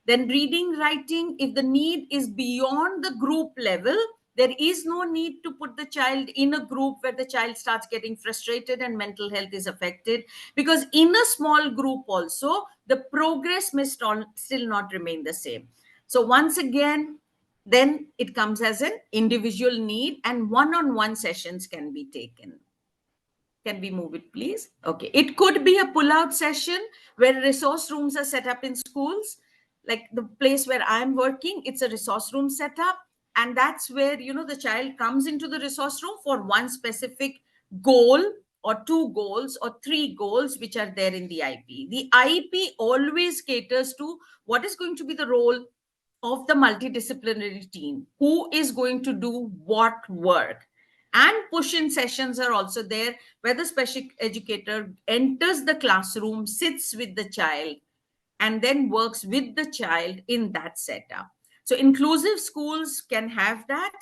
Speaker 7: Then reading, writing, if the need is beyond the group level, there is no need to put the child in a group where the child starts getting frustrated and mental health is affected, because in a small group also, the progress may still not remain the same. So once again, then it comes as an individual need and one-on-one sessions can be taken. Can we move it, please? Okay. It could be a pull-out session where resource rooms are set up in schools. Like the place where I'm working, it's a resource room setup. And that's where, the child comes into the resource room for one specific goal or two goals or three goals, which are there in the IEP. The IEP always caters to what is going to be the role of the multidisciplinary team, who is going to do what work. And push-in sessions are also there, where the special educator enters the classroom, sits with the child, and then works with the child in that setup. So inclusive schools can have that.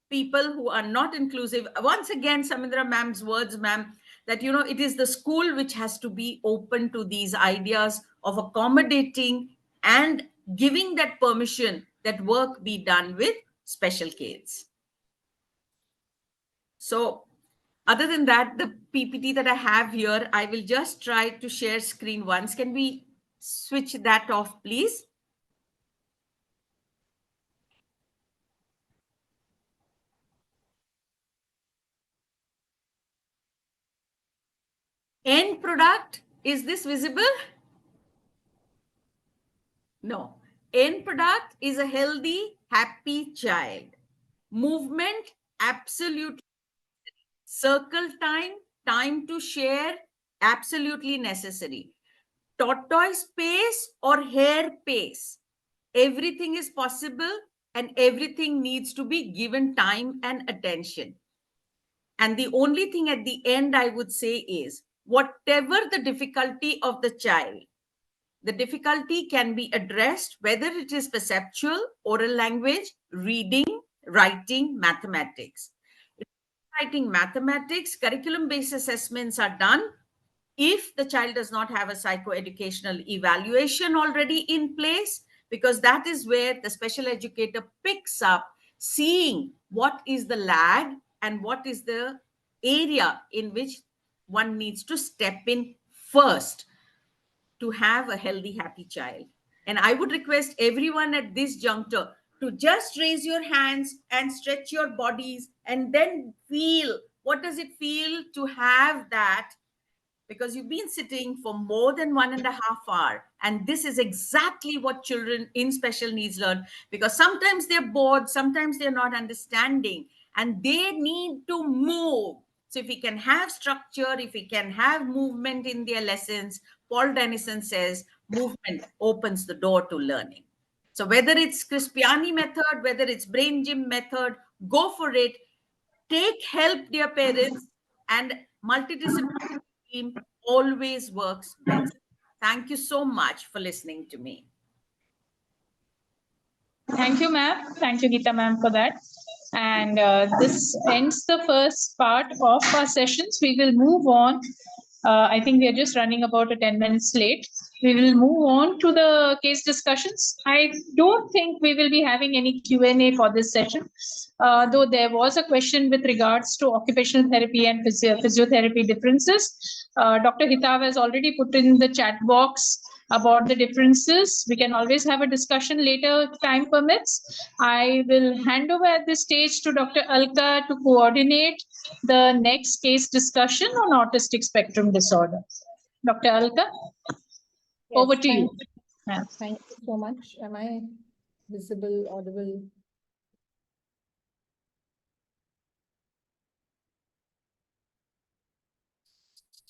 Speaker 7: People who are not inclusive, once again, Samindra ma'am's words, ma'am, that, it is the school which has to be open to these ideas of accommodating and giving that permission that work be done with special kids. So other than that, the PPT that I have here, I will just try to share screen once. Can we switch that off, please? End product, is this visible? No. End product is a healthy, happy child. Movement, absolutely. Circle time to share, absolutely necessary. Tortoise pace or hare pace, everything is possible and everything needs to be given time and attention. And the only thing at the end I would say is, whatever the difficulty of the child, the difficulty can be addressed, whether it is perceptual, oral language, reading, writing, mathematics. Writing, mathematics, curriculum-based assessments are done. If the child does not have a psychoeducational evaluation already in place, because that is where the special educator picks up, seeing what is the lag and what is the area in which one needs to step in first to have a healthy, happy child. And I would request everyone at this juncture to just raise your hands and stretch your bodies and then feel, what does it feel to have that? Because you've been sitting for more than 1.5 hours. And this is exactly what children in special needs learn, because sometimes they're bored, sometimes they're not understanding, and they need to move. So if we can have structure, if we can have movement in their lessons, Paul Dennison says movement opens the door to learning. So whether it's Crispiani method, whether it's brain gym method, go for it. Take help, dear parents, and multidisciplinary team always works best. Thank you so much for listening to me.
Speaker 1: Thank you, ma'am. Thank you, Geeta ma'am, for that. And this ends the first part of our sessions. We will move on. I think we are just running about 10 minutes late. We will move on to the case discussions. I don't think we will be having any Q&A for this session, though there was a question with regards to occupational therapy and physiotherapy differences. Dr. Hitav has already put in the chat box about the differences. We can always have a discussion later if time permits. I will hand over at this stage to Dr. Alka to coordinate the next case discussion on autistic spectrum disorder. Dr. Alka, over to you.
Speaker 6: Thank you so much. Am I visible, audible?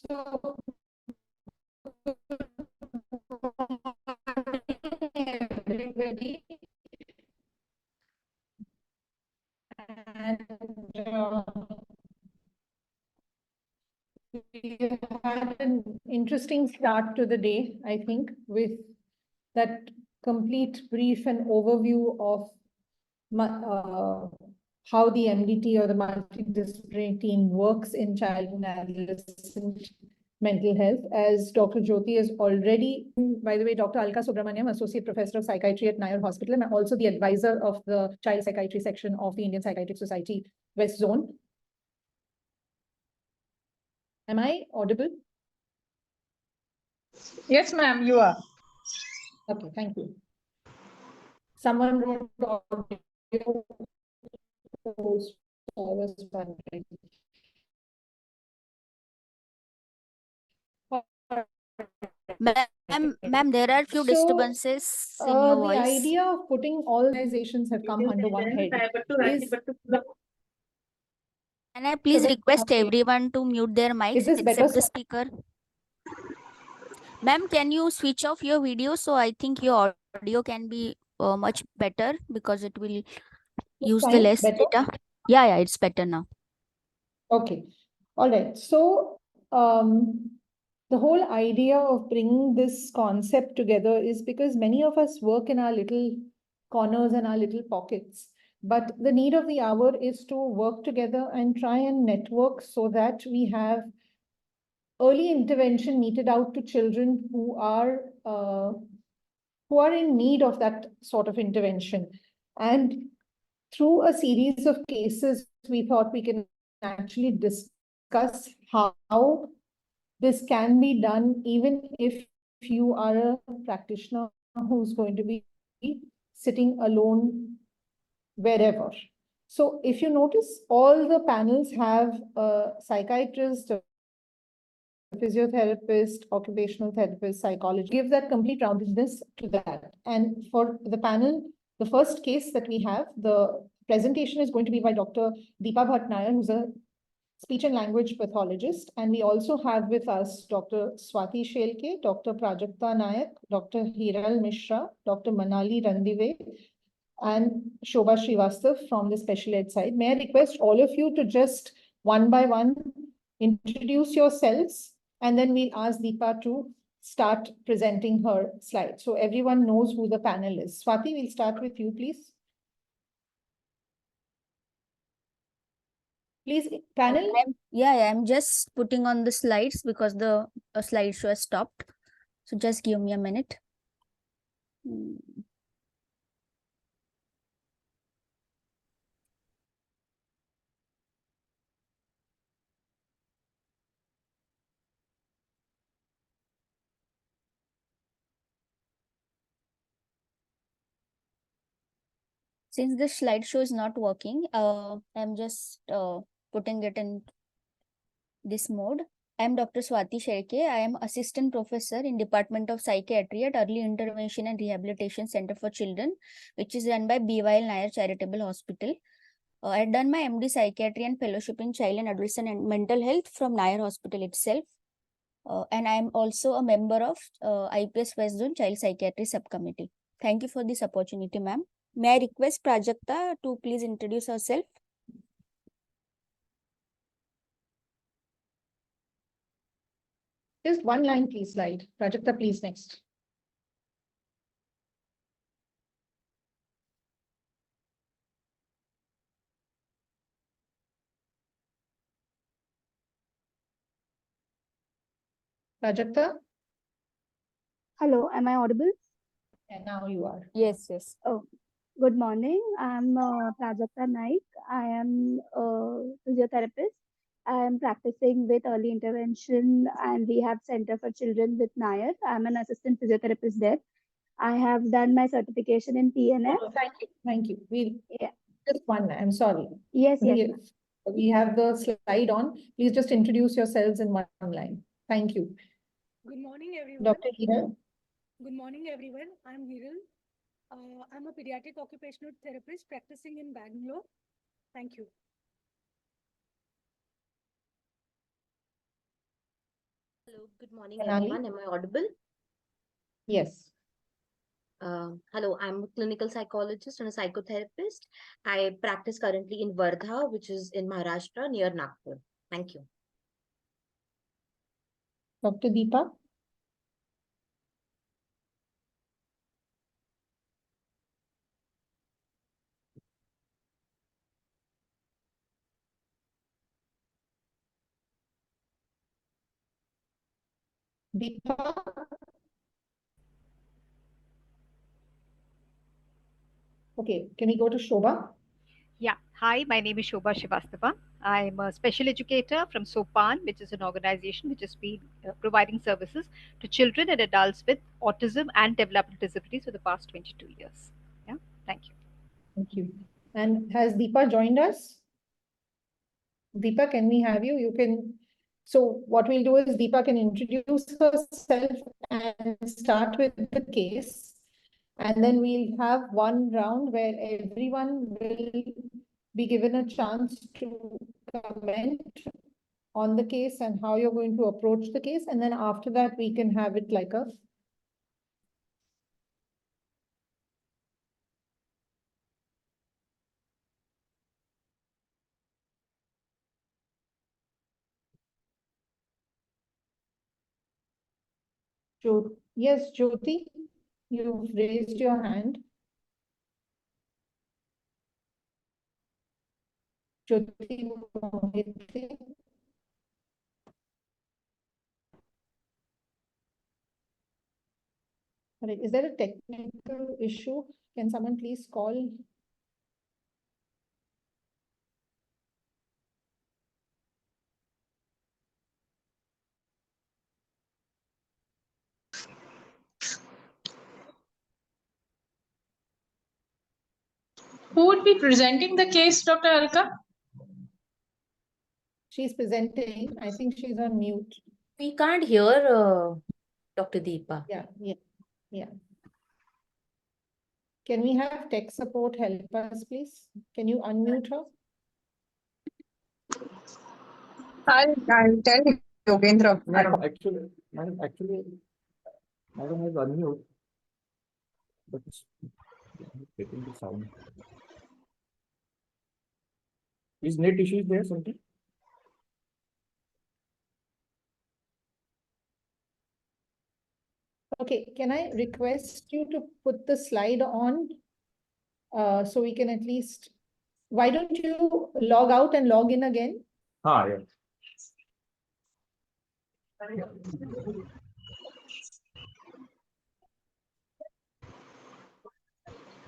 Speaker 6: So, everybody, and we had an interesting start to the day, I think, with that complete brief and overview of how the MDT or the multidisciplinary team works in child and adolescent mental health. As Dr. Jyoti is already, by the way, Dr. Alka Subramaniam, Associate Professor of Psychiatry at Nair Hospital, and also the advisor of the Child Psychiatry section of the Indian Psychiatric Society West Zone. Am I audible?
Speaker 1: Yes, ma'am, you are.
Speaker 6: Okay, thank you. Someone wrote audio. I was wondering.
Speaker 8: Ma'am, there are few disturbances in your
Speaker 6: The
Speaker 8: voice.
Speaker 6: idea of putting all organizations have come under one head is.
Speaker 8: Can I please request everyone to mute their mics
Speaker 6: this better,
Speaker 8: except the speaker? Ma'am, can you switch off your video? So I think your audio can be much better because it will use the less data. Yeah, it's better now.
Speaker 6: Okay, all right. So the whole idea of bringing this concept together is because many of us work in our little corners and our little pockets. But the need of the hour is to work together and try and network so that we have early intervention meted out to children who are in need of that sort of intervention. And through a series of cases, we thought we can actually discuss how this can be done, even if you are a practitioner who's going to be sitting alone wherever. So if you notice, all the panels have a psychiatrist, a physiotherapist, occupational therapist, psychologist, give that complete roundedness to that. And for the panel, the first case that we have, the presentation is going to be by Dr. Deepa Bhatt-Nair, who's a speech and language pathologist. And we also have with us Dr. Swati Shelke, Dr. Prajakta Nayak, Dr. Hiral Mishra, Dr. Manali Randive, and Shobha Srivastav from the special ed side. May I request all of you to just one by one introduce yourselves, and then we'll ask Deepa to start presenting her slide. So everyone knows who the panel is. Swati, we'll start with you, please. Please, panel.
Speaker 8: Yeah, I'm just putting on the slides because the slideshow has stopped. So just give me a minute. Since the slideshow is not working, I'm just putting it in this mode. I'm Dr. Swati Shelke. I am Assistant Professor in Department of Psychiatry at Early Intervention and Rehabilitation Center for Children, which is run by B.Y.L. Nair Charitable Hospital. I had done my MD Psychiatry and Fellowship in Child and Adolescent and Mental Health from Nair Hospital itself. And I am also a member of IPS West Zone Child Psychiatry Subcommittee. Thank you for this opportunity, ma'am. May I request Prajakta to please introduce herself?
Speaker 6: Just one line, please, slide. Prajakta, please, next.
Speaker 9: Prajakta?
Speaker 10: Hello, am I audible?
Speaker 9: And now you are.
Speaker 8: Yes, yes.
Speaker 10: Oh, good morning. I'm Prajakta Naik. I am a physiotherapist. I am practicing with early intervention and rehab center for children with Nair. I'm an assistant physiotherapist there. I have done my certification in PNF.
Speaker 9: Oh, thank you. Thank you. We'll
Speaker 10: Yeah.
Speaker 9: just one. I'm sorry.
Speaker 10: Yes, yes.
Speaker 9: We have the slide on. Please just introduce yourselves in one line. Thank you.
Speaker 11: Good morning, everyone.
Speaker 9: Dr. Hiral.
Speaker 11: Good morning, everyone. I'm Hiral. I'm a pediatric occupational therapist practicing in Bangalore. Thank you.
Speaker 12: Hello, good morning,
Speaker 9: Anali?
Speaker 12: everyone. Am I audible?
Speaker 9: Yes.
Speaker 12: Hello, I'm a clinical psychologist and a psychotherapist. I practice currently in Wardha, which is in Maharashtra near Nagpur. Thank you.
Speaker 9: Dr. Deepa. Deepa. Okay, can we go to Shobha?
Speaker 13: Yeah. Hi, my name is Shobha Srivastava. I'm a special educator from SOPAN, which is an organization which has been providing services to children and adults with autism and developmental disabilities for the past 22 years. Yeah, thank you.
Speaker 9: Thank you. And has Deepa joined us? Deepa, can we have you? You can. So what we'll do is Deepa can introduce herself and start with the case. And then we'll have one round where everyone will be given a chance to comment on the case and how you're going to approach the case. And then after that, we can have it like a Yes, Jyoti, you've raised your hand. Jyoti Mohite. All right, is there a technical issue? Can someone please call?
Speaker 1: Who would be presenting the case, Dr. Alka?
Speaker 9: She's presenting. I think she's on mute.
Speaker 5: We can't hear Dr. Deepa.
Speaker 9: Yeah. Can we have tech support help us, please? Can you unmute her?
Speaker 14: I'll tell Yogendra.
Speaker 15: Madam, actually, madam has unmute, but it's getting the sound. Is net issues there something?
Speaker 9: Okay, can I request you to put the slide on so we can at least, why don't you log out and log in again?
Speaker 15: Yeah.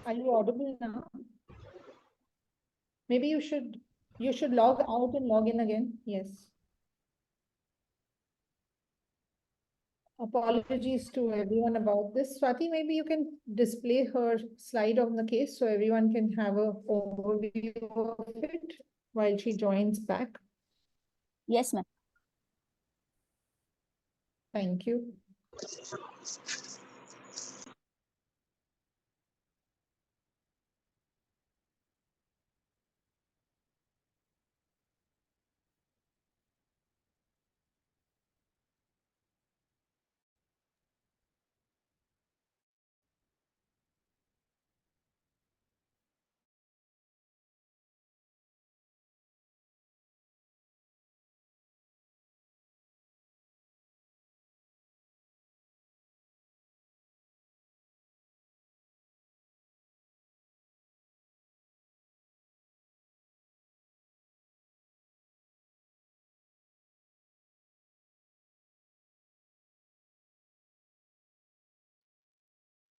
Speaker 9: Are you audible now? Maybe you should log out and log in again. Yes. Apologies to everyone about this. Swati, maybe you can display her slide on the case so everyone can have an overview of it while she joins back.
Speaker 8: Yes, ma'am.
Speaker 9: Thank you.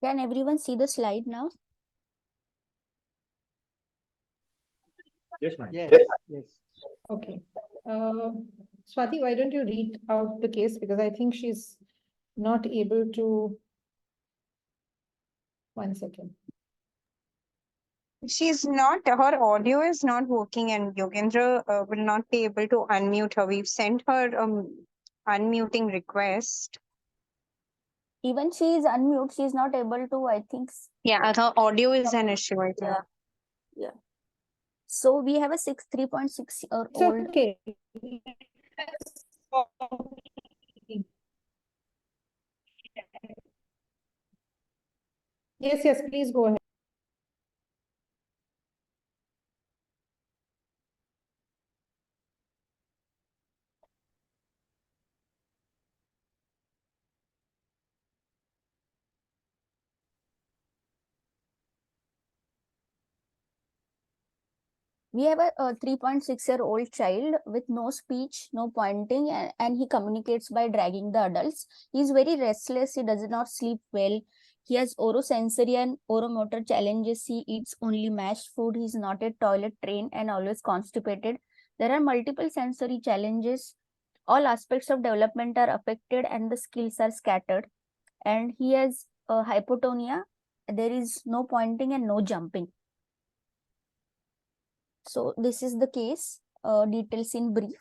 Speaker 8: Can everyone see the slide now?
Speaker 15: Yes, ma'am.
Speaker 9: Yes. Yes. Okay. Swati, why don't you read out the case? Because I think she's not able to. 1 second.
Speaker 14: She's not, her audio is not working, and Yogendra will not be able to unmute her. We've sent her unmuting request.
Speaker 8: Even she is unmute, she is not able to, I think.
Speaker 14: Yeah, her audio is an issue, I think.
Speaker 8: Yeah. Yeah. So we have a 3.6-year-old.
Speaker 9: It's okay. Yes, yes, please go ahead.
Speaker 8: We have a 3.6-year-old child with no speech, no pointing, and he communicates by dragging the adults. He is very restless. He does not sleep well. He has orosensory and oromotor challenges. He eats only mashed food. He is not a toilet trained and always constipated. There are multiple sensory challenges. All aspects of development are affected and the skills are scattered. And he has hypotonia. There is no pointing and no jumping. So this is the case, details in brief.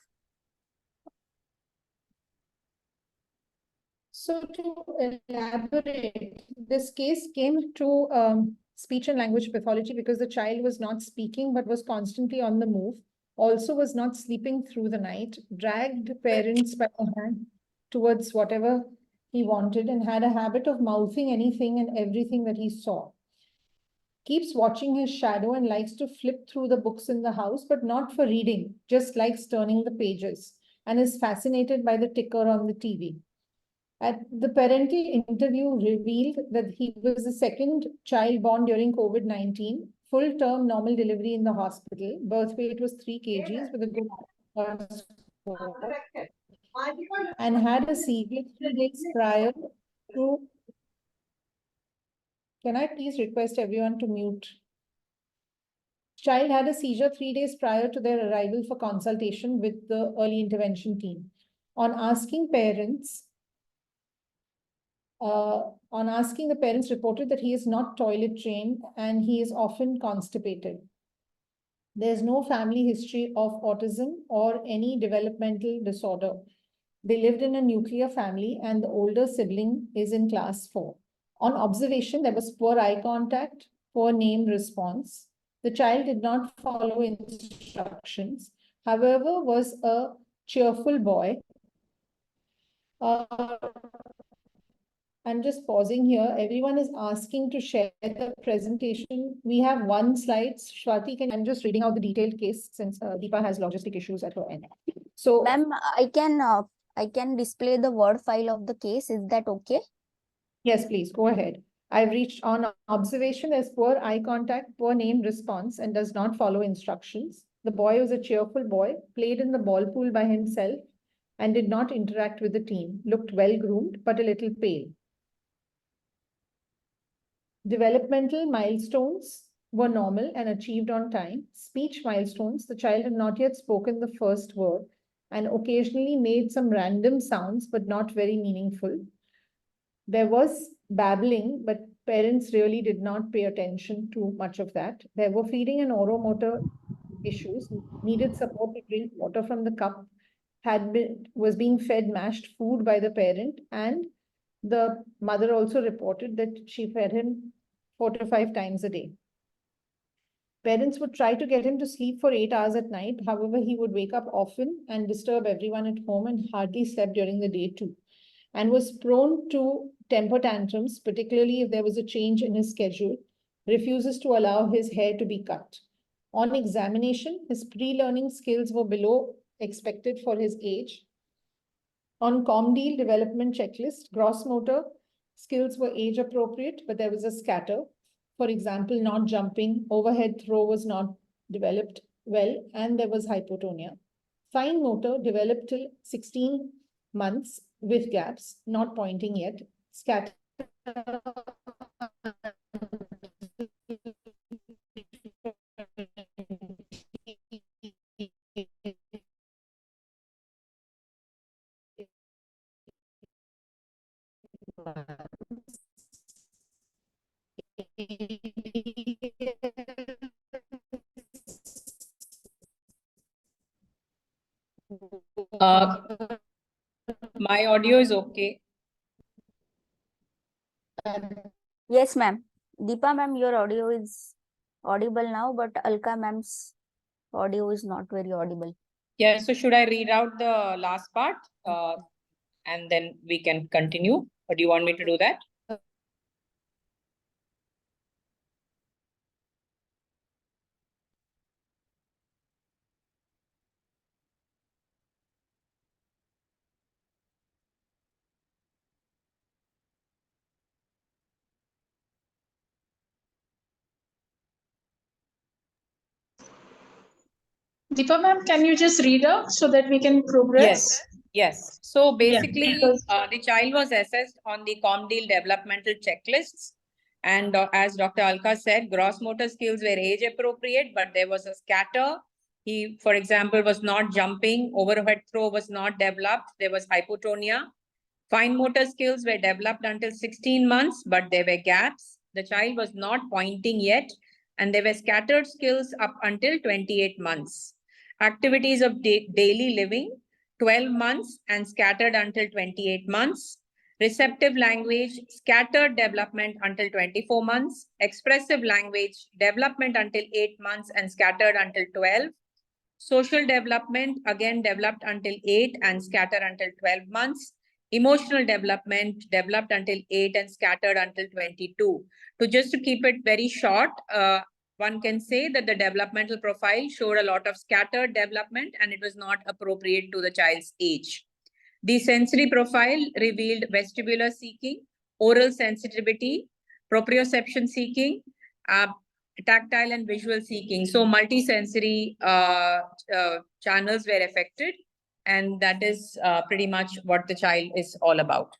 Speaker 9: So to elaborate, this case came to speech and language pathology because the child was not speaking but was constantly on the move, also was not sleeping through the night, dragged parents by the hand towards whatever he wanted, and had a habit of mouthing anything and everything that he saw. Keeps watching his shadow and likes to flip through the books in the house, but not for reading, just likes turning the pages, and is fascinated by the ticker on the TV. The parental interview revealed that he was the second child born during COVID-19, full-term normal delivery in the hospital. Birth weight was 3 kgs with a good score, and had a seizure 3 days prior to. Can I please request everyone to mute? Child had a seizure 3 days prior to their arrival for consultation with the early intervention team. On asking the parents reported that he is not toilet trained and he is often constipated. There's no family history of autism or any developmental disorder. They lived in a nuclear family and the older sibling is in class 4. On observation, there was poor eye contact, poor name response. The child did not follow instructions, however, was a cheerful boy. I'm just pausing here. Everyone is asking to share the presentation. We have 1 slide. Swati, I'm just reading out the detailed case since Deepa has logistic issues at her end. So,
Speaker 8: ma'am, I can display the Word file of the case. Is that okay?
Speaker 9: Yes, please go ahead. I've reached on observation as poor eye contact, poor name response, and does not follow instructions. The boy was a cheerful boy, played in the ball pool by himself, and did not interact with the team. Looked well groomed, but a little pale. Developmental milestones were normal and achieved on time. Speech milestones, the child had not yet spoken the first word and occasionally made some random sounds, but not very meaningful. There was babbling, but parents really did not pay attention to much of that. There were feeding and oromotor issues, needed support to drink water from the cup, was being fed mashed food by the parent, and the mother also reported that she fed him 4 to 5 times a day. Parents would try to get him to sleep for 8 hours at night. However, he would wake up often and disturb everyone at home and hardly slept during the day too, and was prone to temper tantrums, particularly if there was a change in his schedule, refuses to allow his hair to be cut. On examination, his pre-learning skills were below expected for his age. On ComDeal development checklist, gross motor skills were age appropriate, but there was a scatter. For example, not jumping, overhead throw was not developed well, and there was hypotonia. Fine motor developed till 16 months with gaps, not pointing yet. Scatter
Speaker 16: My audio is okay.
Speaker 8: Yes, ma'am. Deepa ma'am, your audio is audible now, but Alka ma'am's audio is not very audible.
Speaker 16: Yeah, so should I read out the last part and then we can continue? Or do you want me to do that?
Speaker 1: Deepa ma'am, can you just read out so that we can progress?
Speaker 16: Yes. So basically,
Speaker 1: because-
Speaker 16: the child was assessed on the COMDEAL developmental checklists. And as Dr. Alka said, gross motor skills were age appropriate, but there was a scatter. He, for example, was not jumping, overhead throw was not developed, there was hypotonia. Fine motor skills were developed until 16 months, but there were gaps. The child was not pointing yet, and there were scattered skills up until 28 months. Activities of daily living, 12 months and scattered until 28 months. Receptive language, scattered development until 24 months. Expressive language, development until 8 months and scattered until 12. Social development, again developed until 8 and scattered until 12 months. Emotional development, developed until 8 and scattered until 22. Just to keep it very short, one can say that the developmental profile showed a lot of scattered development and it was not appropriate to the child's age. The sensory profile revealed vestibular seeking, oral sensitivity, proprioception seeking, tactile and visual seeking. So multisensory channels were affected, and that is pretty much what the child is all about.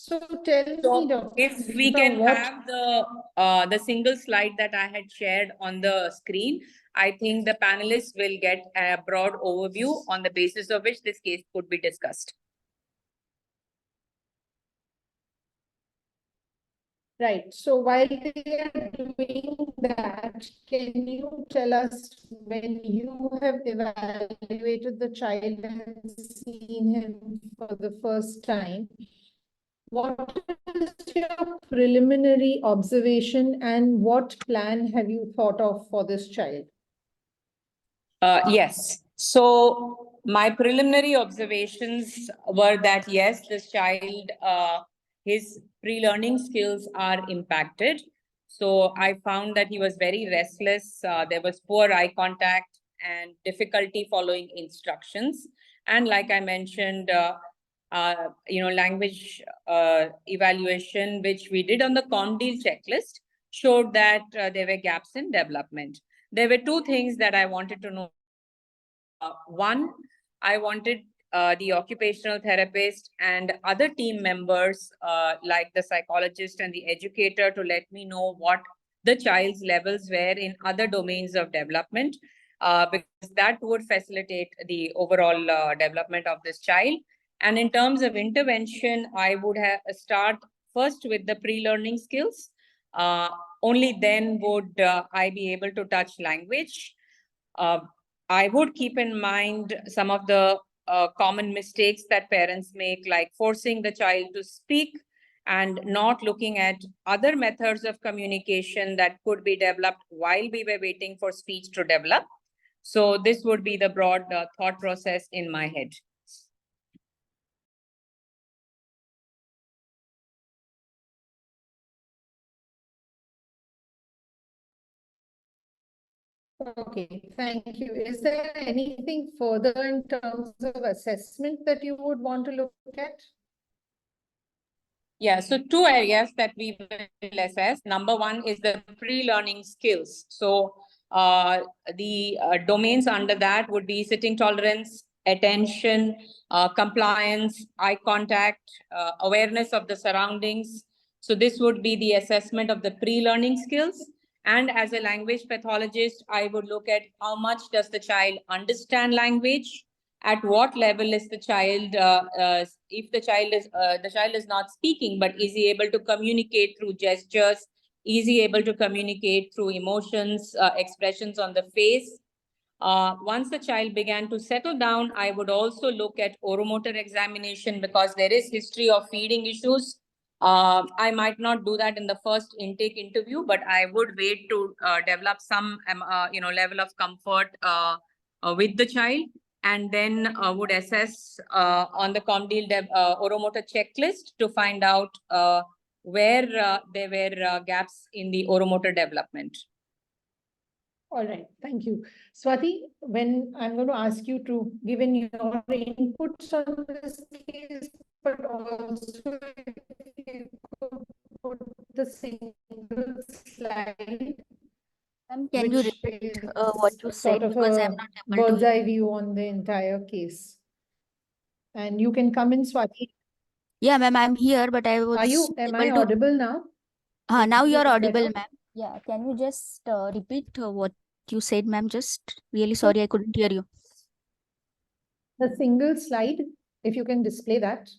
Speaker 9: So tell me, Dr.
Speaker 16: If we
Speaker 9: Deepa,
Speaker 16: can
Speaker 9: what
Speaker 16: have the single slide that I had shared on the screen, I think the panelists will get a broad overview on the basis of which this case could be discussed.
Speaker 9: Right. So while they are doing that, can you tell us when you have evaluated the child and seen him for the first time, what is your preliminary observation and what plan have you thought of for this child?
Speaker 16: Yes. So my preliminary observations were that yes, this child, his pre-learning skills are impacted. So I found that he was very restless. There was poor eye contact and difficulty following instructions. And like I mentioned, language evaluation, which we did on the COMDEAL checklist, showed that there were gaps in development. There were two things that I wanted to know. One, I wanted the occupational therapist and other team members, like the psychologist and the educator, to let me know what the child's levels were in other domains of development, because that would facilitate the overall development of this child. And in terms of intervention, I would have start first with the pre-learning skills. Only then would I be able to touch language. I would keep in mind some of the common mistakes that parents make, like forcing the child to speak and not looking at other methods of communication that could be developed while we were waiting for speech to develop. So this would be the broad thought process in my head.
Speaker 9: Okay, thank you. Is there anything further in terms of assessment that you would want to look at?
Speaker 16: Yeah, so two areas that we will assess. Number one is the pre-learning skills. So the domains under that would be sitting tolerance, attention, compliance, eye contact, awareness of the surroundings, So this would be the assessment of the pre-learning skills. And as a language pathologist, I would look at how much does the child understand language, at what level is the child, if the child is not speaking, but is he able to communicate through gestures, is he able to communicate through emotions, expressions on the face. Once the child began to settle down, I would also look at oromotor examination because there is history of feeding issues. I might not do that in the first intake interview, but I would wait to develop some, level of comfort with the child, and then would assess on the ComDeal oromotor checklist to find out where there were gaps in the oromotor development.
Speaker 9: All right, thank you. Swati, when I'm going to ask you to give in your inputs on this case, but also if you could put the single slide,
Speaker 8: Can you
Speaker 9: which
Speaker 8: repeat
Speaker 9: is
Speaker 8: what you
Speaker 9: sort
Speaker 8: said,
Speaker 9: of
Speaker 8: because
Speaker 9: a
Speaker 8: I'm not able
Speaker 9: bird's
Speaker 8: to
Speaker 9: eye view on the entire case. And you can come in, Swati.
Speaker 8: Yeah, ma'am, I'm here, but I was
Speaker 9: Am I
Speaker 8: able to.
Speaker 9: audible now?
Speaker 8: Now
Speaker 9: Is
Speaker 8: you're
Speaker 9: it
Speaker 8: audible,
Speaker 9: better?
Speaker 8: ma'am. Yeah, can you just repeat what you said, ma'am? Just really sorry, I couldn't hear you.
Speaker 9: The single slide, if you can display that,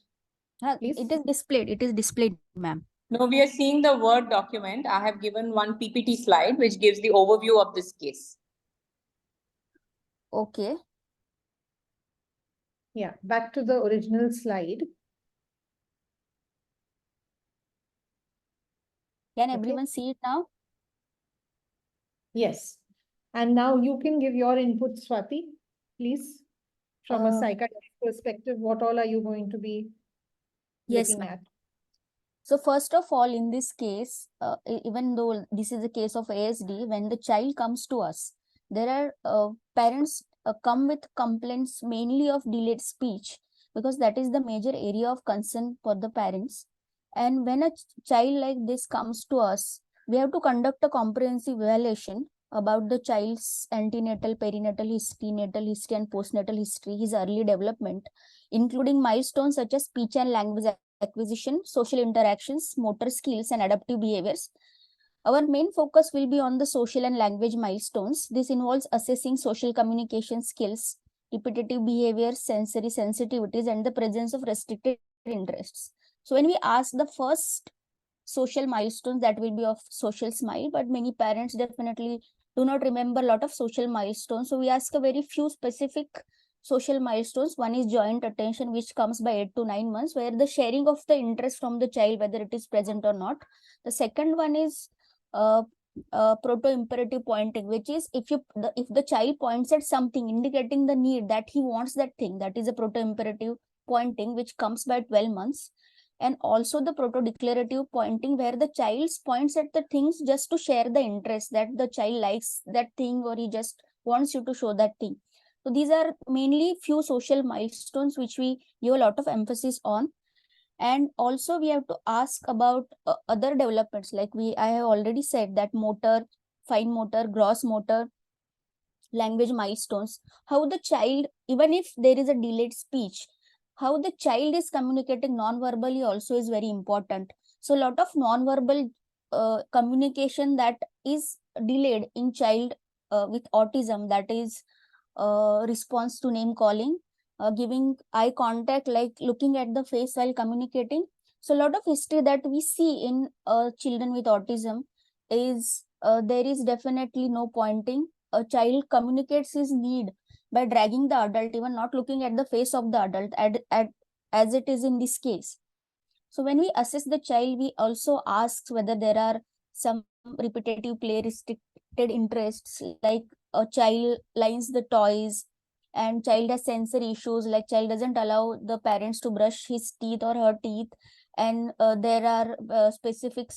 Speaker 9: please.
Speaker 8: It is displayed. It is displayed, ma'am.
Speaker 16: No, we are seeing the Word document. I have given one PPT slide which gives the overview of this case.
Speaker 8: Okay.
Speaker 9: Yeah, back to the original slide.
Speaker 8: Can
Speaker 9: Okay.
Speaker 8: everyone see it now?
Speaker 9: Yes. And now you can give your input, Swati, please. From a psychiatric perspective, what all are you going to be
Speaker 8: Yes,
Speaker 9: looking
Speaker 8: ma'am.
Speaker 9: at?
Speaker 8: So first of all, in this case, even though this is a case of ASD, when the child comes to us, there are parents come with complaints mainly of delayed speech, because that is the major area of concern for the parents. And when a child like this comes to us, we have to conduct a comprehensive evaluation about the child's antenatal, perinatal history, natal history, and postnatal history, his early development, including milestones such as speech and language acquisition, social interactions, motor skills, and adaptive behaviors. Our main focus will be on the social and language milestones. This involves assessing social communication skills, repetitive behaviors, sensory sensitivities, and the presence of restricted interests. So when we ask the first social milestones, that will be of social smile, but many parents definitely do not remember a lot of social milestones. So we ask a very few specific social milestones. One is joint attention, which comes by 8 to 9 months, where the sharing of the interest from the child, whether it is present or not. The second one is proto-imperative pointing, which is if the child points at something indicating the need that he wants that thing, that is a proto-imperative pointing, which comes by 12 months. And also the proto-declarative pointing, where the child points at the things just to share the interest that the child likes that thing, or he just wants you to show that thing. So these are mainly few social milestones which we give a lot of emphasis on. And also we have to ask about other developments, like I have already said that motor, fine motor, gross motor, language milestones, how the child, even if there is a delayed speech, how the child is communicating non-verbally also is very important. So a lot of non-verbal communication that is delayed in child with autism, that is response to name calling, giving eye contact, like looking at the face while communicating. So a lot of history that we see in children with autism is there is definitely no pointing. A child communicates his need by dragging the adult, even not looking at the face of the adult, as it is in this case. So when we assess the child, we also ask whether there are some repetitive play restricted interests, like a child lines the toys, and child has sensory issues, like child doesn't allow the parents to brush his teeth or her teeth, and there are wear specific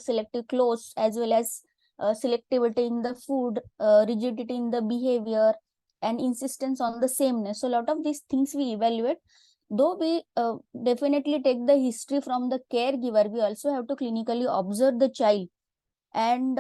Speaker 8: selective clothes, as well as selectivity in the food, rigidity in the behavior, and insistence on the sameness. So a lot of these things we evaluate. Though we definitely take the history from the caregiver, we also have to clinically observe the child, and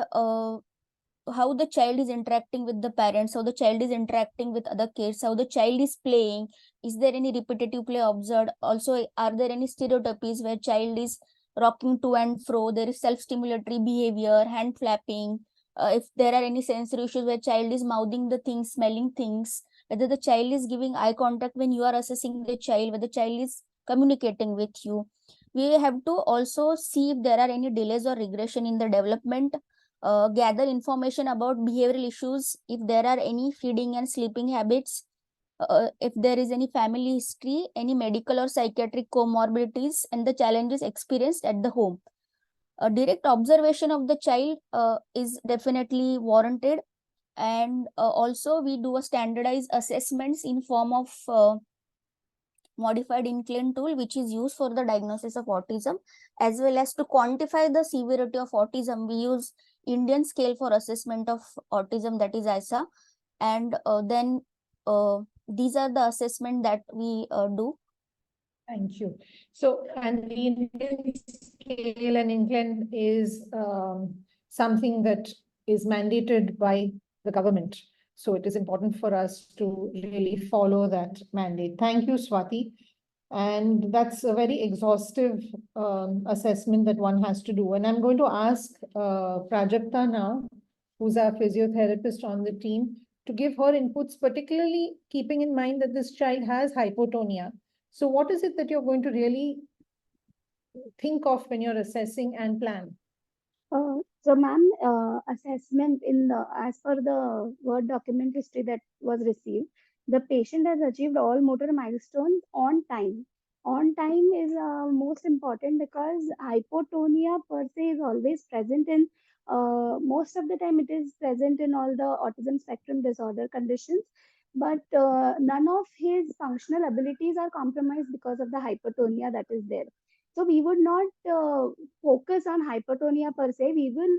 Speaker 8: how the child is interacting with the parents, how the child is interacting with other kids, how the child is playing, is there any repetitive play observed, also are there any stereotypies where child is rocking to and fro. There is self-stimulatory behavior, hand flapping. If there are any sensory issues where child is mouthing the things, smelling things, whether the child is giving eye contact when you are assessing the child, whether the child is communicating with you. We have to also see if there are any delays or regression in the development, gather information about behavioral issues, if there are any feeding and sleeping habits, if there is any family history, any medical or psychiatric comorbidities, and the challenges experienced at the home. A direct observation of the child is definitely warranted. And also we do a standardized assessments in form of modified incline tool, which is used for the diagnosis of autism, as well as to quantify the severity of autism. We use Indian scale for assessment of autism, that is ISA. And then these are the assessment that we do.
Speaker 9: Thank you. So, and the Indian scale and incline is something that is mandated by the government. So it is important for us to really follow that mandate. Thank you, Swati. And that's a very exhaustive assessment that one has to do. And I'm going to ask Prajakta now, who's our physiotherapist on the team, to give her inputs, particularly keeping in mind that this child has hypotonia. So what is it that you're going to really think of when you're assessing and plan?
Speaker 10: So, ma'am, assessment as per the Word document history that was received, the patient has achieved all motor milestones on time. On time is most important because hypotonia per se is always present in most of the time it is present in all the autism spectrum disorder conditions, but none of his functional abilities are compromised because of the hypotonia that is there. So we would not focus on hypertonia per se. We will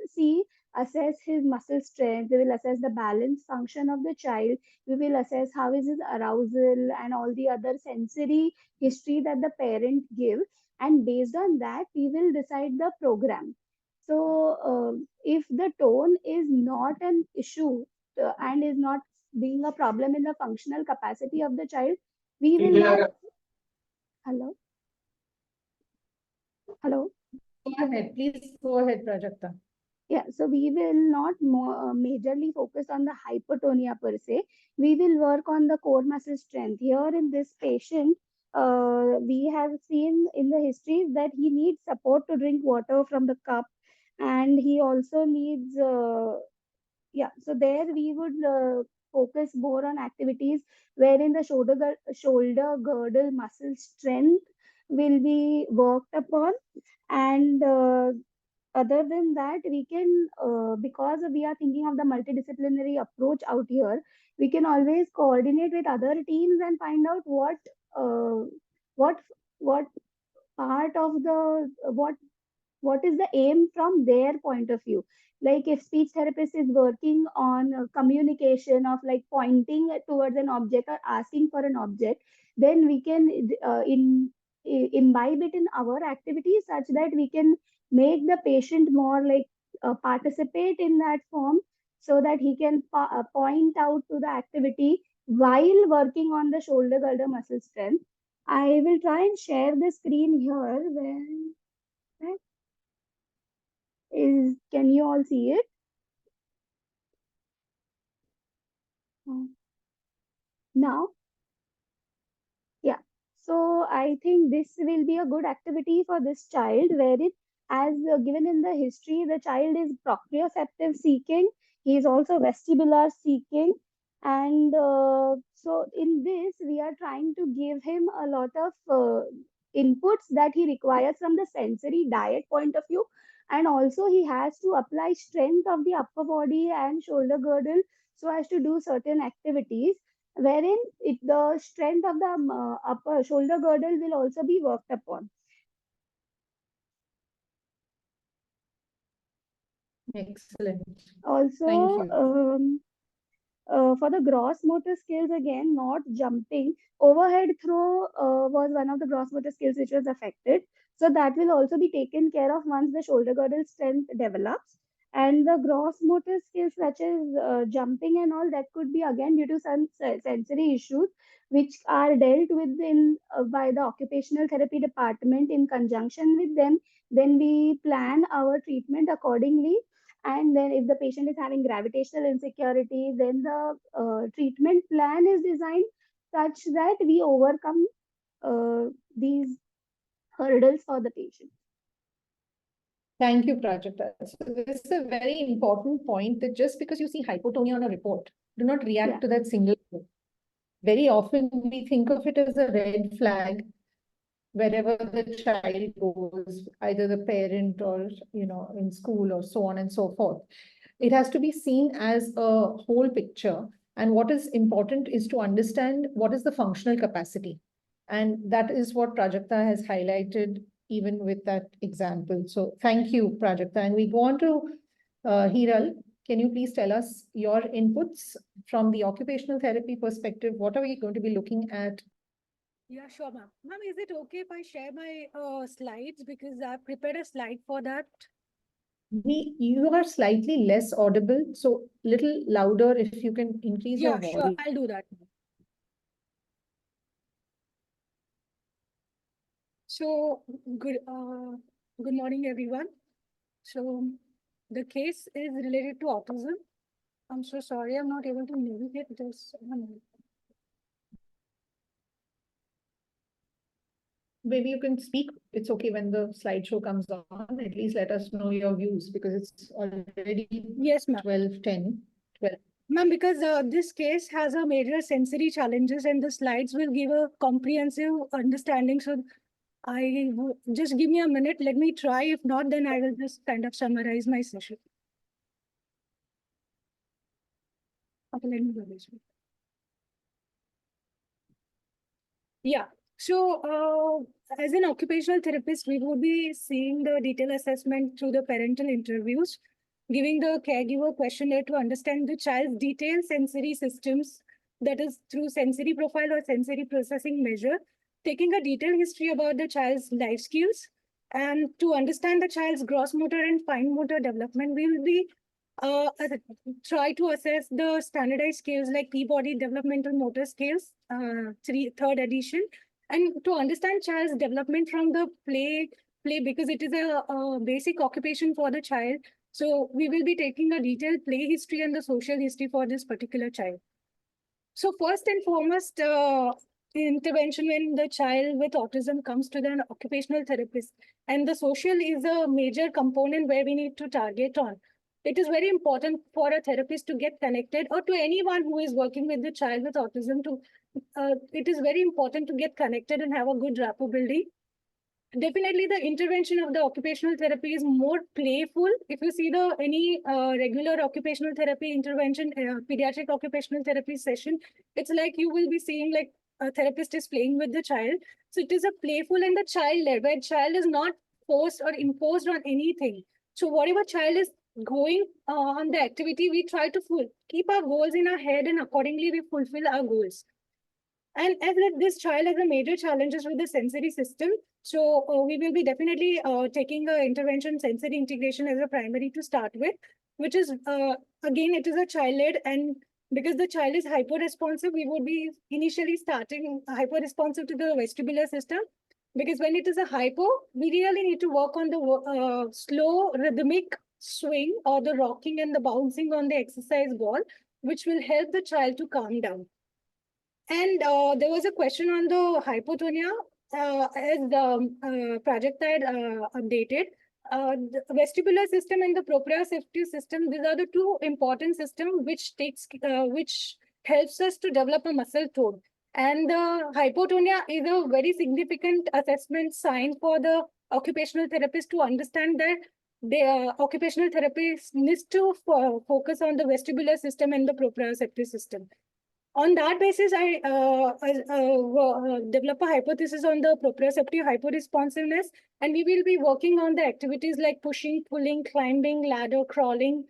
Speaker 10: assess his muscle strength. We will assess the balance function of the child. We will assess how is his arousal and all the other sensory history that the parent give. And based on that, we will decide the program. So if the tone is not an issue and is not being a problem in the functional capacity of the child, we will not. Hello. Hello.
Speaker 9: Go ahead, please go ahead, Prajakta.
Speaker 10: Yeah, so we will not majorly focus on the hypotonia per se. We will work on the core muscle strength. Here in this patient, we have seen in the history that he needs support to drink water from the cup, and he also needs, so there we would focus more on activities wherein the shoulder girdle muscle strength will be worked upon. And other than that, we can, because we are thinking of the multidisciplinary approach out here, we can always coordinate with other teams and find out what part of the what is the aim from their point of view. Like if speech therapist is working on communication of like pointing towards an object or asking for an object, then we can imbibe it in our activities such that we can make the patient more like participate in that form, so that he can point out to the activity while working on the shoulder girdle muscle strength. I will try and share the screen here. Where can you all see it? Now? Yeah. So I think this will be a good activity for this child, wherein, as given in the history, the child is proprioceptive seeking. He is also vestibular seeking. And so in this, we are trying to give him a lot of inputs that he requires from the sensory diet point of view. And also he has to apply strength of the upper body and shoulder girdle so as to do certain activities, wherein the strength of the upper shoulder girdle will also be worked upon.
Speaker 9: Excellent.
Speaker 10: Also,
Speaker 9: thank you.
Speaker 10: For the gross motor skills, again, not jumping, overhead throw was one of the gross motor skills which was affected. So that will also be taken care of once the shoulder girdle strength develops. And the gross motor skills such as jumping and all, that could be again due to some sensory issues which are dealt with by the occupational therapy department in conjunction with them. Then we plan our treatment accordingly. And then if the patient is having gravitational insecurity, then the treatment plan is designed such that we overcome these hurdles for the patient.
Speaker 9: Thank you, Prajakta. So this is a very important point that just because you see hypotonia on a report, do not react to that single thing. Very often we think of it as a red flag wherever the child goes, either the parent or, in school or so on and so forth. It has to be seen as a whole picture. And what is important is to understand what is the functional capacity. And that is what Prajakta has highlighted even with that example. So thank you, Prajakta. And we go on to Hiral. Can you please tell us your inputs from the occupational therapy perspective? What are we going to be looking at?
Speaker 11: Yeah, sure, ma'am. Ma'am, is it okay if I share my slides because I've prepared a slide for that?
Speaker 9: You are slightly less audible, so little louder if you can increase your
Speaker 11: Yeah, sure,
Speaker 9: volume.
Speaker 11: I'll do that. So good morning, everyone. So the case is related to autism. I'm so sorry, I'm not able to navigate this.
Speaker 9: Maybe you can speak. It's okay when the slideshow comes on. At least let us know your views because it's already
Speaker 11: Yes, ma'am.
Speaker 9: 12:10.
Speaker 11: Ma'am, because this case has a major sensory challenges and the slides will give a comprehensive understanding. So just give me a minute. Let me try. If not, then I will just kind of summarize my session. Okay, let me go this way. Yeah. So as an occupational therapist, we would be seeing the detailed assessment through the parental interviews, giving the caregiver questionnaire to understand the child's detailed sensory systems, that is through sensory profile or sensory processing measure, taking a detailed history about the child's life skills. And to understand the child's gross motor and fine motor development, we will be try to assess the standardized scales like Peabody developmental motor scales, third edition, and to understand child's development from the play because it is a basic occupation for the child. So we will be taking a detailed play history and the social history for this particular child. So first and foremost, intervention when the child with autism comes to the occupational therapist, and the social is a major component where we need to target on. It is very important for a therapist to get connected, or to anyone who is working with the child with autism to, it is very important to get connected and have a good rapport building. Definitely, the intervention of the occupational therapy is more playful. If you see the any regular occupational therapy intervention, pediatric occupational therapy session, it's like you will be seeing like a therapist is playing with the child. So it is a playful and the child-led, where child is not forced or imposed on anything. So whatever child is going on the activity, we try to keep our goals in our head, and accordingly we fulfill our goals. And as this child has a major challenges with the sensory system, so we will be definitely taking a intervention sensory integration as a primary to start with, which is again, it is a child-led, and because the child is hyper-responsive, we would be initially starting hyper-responsive to the vestibular system. Because when it is a hypo, we really need to work on the slow rhythmic swing or the rocking and the bouncing on the exercise ball, which will help the child to calm down. And there was a question on the hypotonia, as the project had updated. The vestibular system and the proprioceptive system, these are the two important systems which helps us to develop a muscle tone. And the hypotonia is a very significant assessment sign for the occupational therapist to understand that the occupational therapist needs to focus on the vestibular system and the proprioceptive system. On that basis, I develop a hypothesis on the proprioceptive hyporesponsiveness, and we will be working on the activities like pushing, pulling, climbing, ladder, crawling,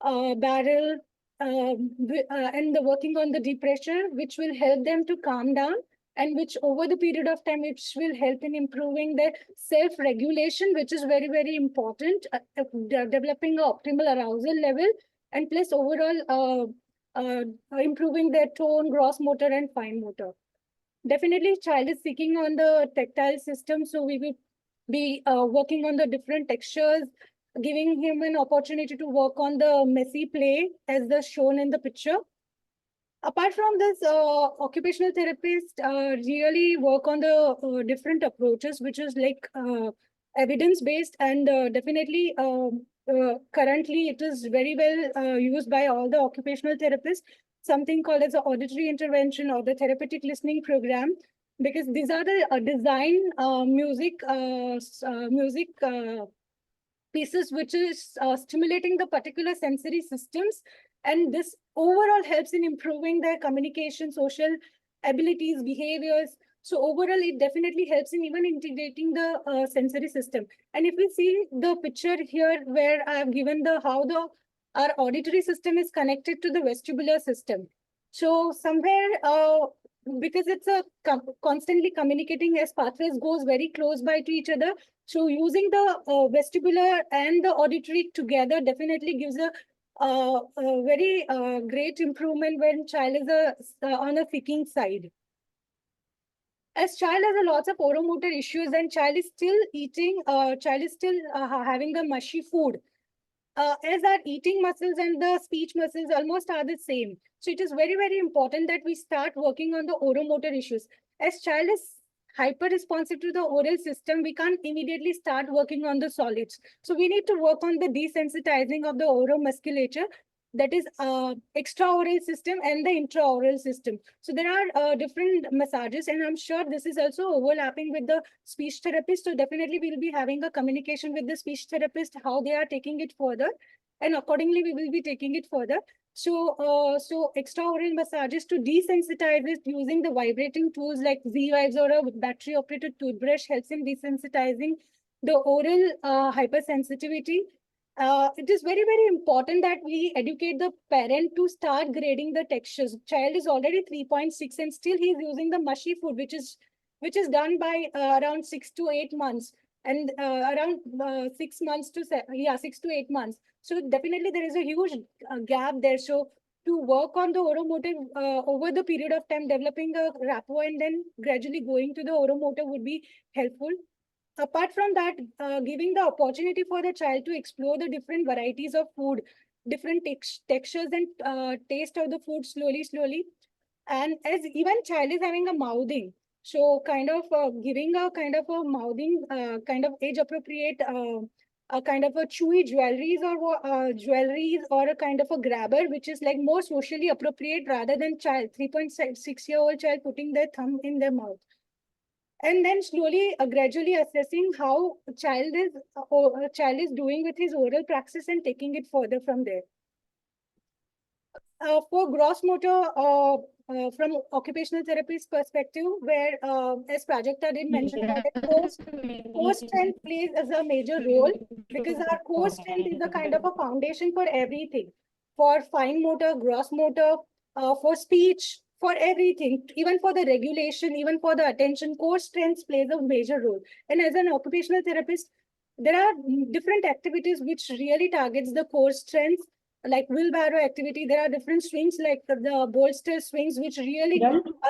Speaker 11: barrel, and the working on the deep pressure, which will help them to calm down and which over the period of time, which will help in improving their self-regulation, which is very, very important, developing an optimal arousal level, and plus overall improving their tone, gross motor, and fine motor. Definitely, child is seeking on the tactile system, so we will be working on the different textures, giving him an opportunity to work on the messy play as the shown in the picture. Apart from this, occupational therapists really work on the different approaches, which is like evidence-based, and definitely currently it is very well used by all the occupational therapists, something called as the auditory intervention or the therapeutic listening program, because these are the design music pieces which is stimulating the particular sensory systems, and this overall helps in improving their communication, social abilities, behaviors. So overall, it definitely helps in even integrating the sensory system. And if we see the picture here where I have given the how the our auditory system is connected to the vestibular system. So somewhere, because it's a constantly communicating as pathways goes very close by to each other, so using the vestibular and the auditory together definitely gives a very great improvement when child is on a seeking side. As child has a lots of oromotor issues and child is still eating, child is still having the mushy food. As our eating muscles and the speech muscles almost are the same. So it is very, very important that we start working on the oromotor issues. As child is hyper responsive to the oral system, we can't immediately start working on the solids. So we need to work on the desensitizing of the oromusculature, that is extraoral system and the intraoral system. So there are different massages, and I'm sure this is also overlapping with the speech therapist. So definitely we'll be having a communication with the speech therapist, how they are taking it further, and accordingly we will be taking it further. So, so extraoral massages to desensitize it using the vibrating tools like Z-Vibes or a battery-operated toothbrush helps in desensitizing the oral hypersensitivity. It is very, very important that we educate the parent to start grading the textures. Child is already 3.6 and still he's using the mushy food, which is done by around 6 to 8 months, and around 6 months to 6 to 8 months. So definitely there is a huge gap there. So to work on the oromotor over the period of time, developing a rapport and then gradually going to the oromotor would be helpful. Apart from that, giving the opportunity for the child to explore the different varieties of food, different textures and taste of the food slowly. And as even child is having a mouthing, so kind of giving a kind of a mouthing, kind of age appropriate, a kind of a chewy jewelries or a kind of a grabber, which is like more socially appropriate rather than child, 3.6-year-old child putting their thumb in their mouth. And then slowly, gradually assessing how child is doing with his oral praxis and taking it further from there. For gross motor, from occupational therapist perspective, where as Prajakta did mention, that core strength plays as a major role, because our core strength is a kind of a foundation for everything, for fine motor, gross motor, for speech, for everything, even for the regulation, even for the attention. Core strength plays a major role. And as an occupational therapist, there are different activities which really targets the core strength, like wheelbarrow activity. There are different swings like the bolster swings, which really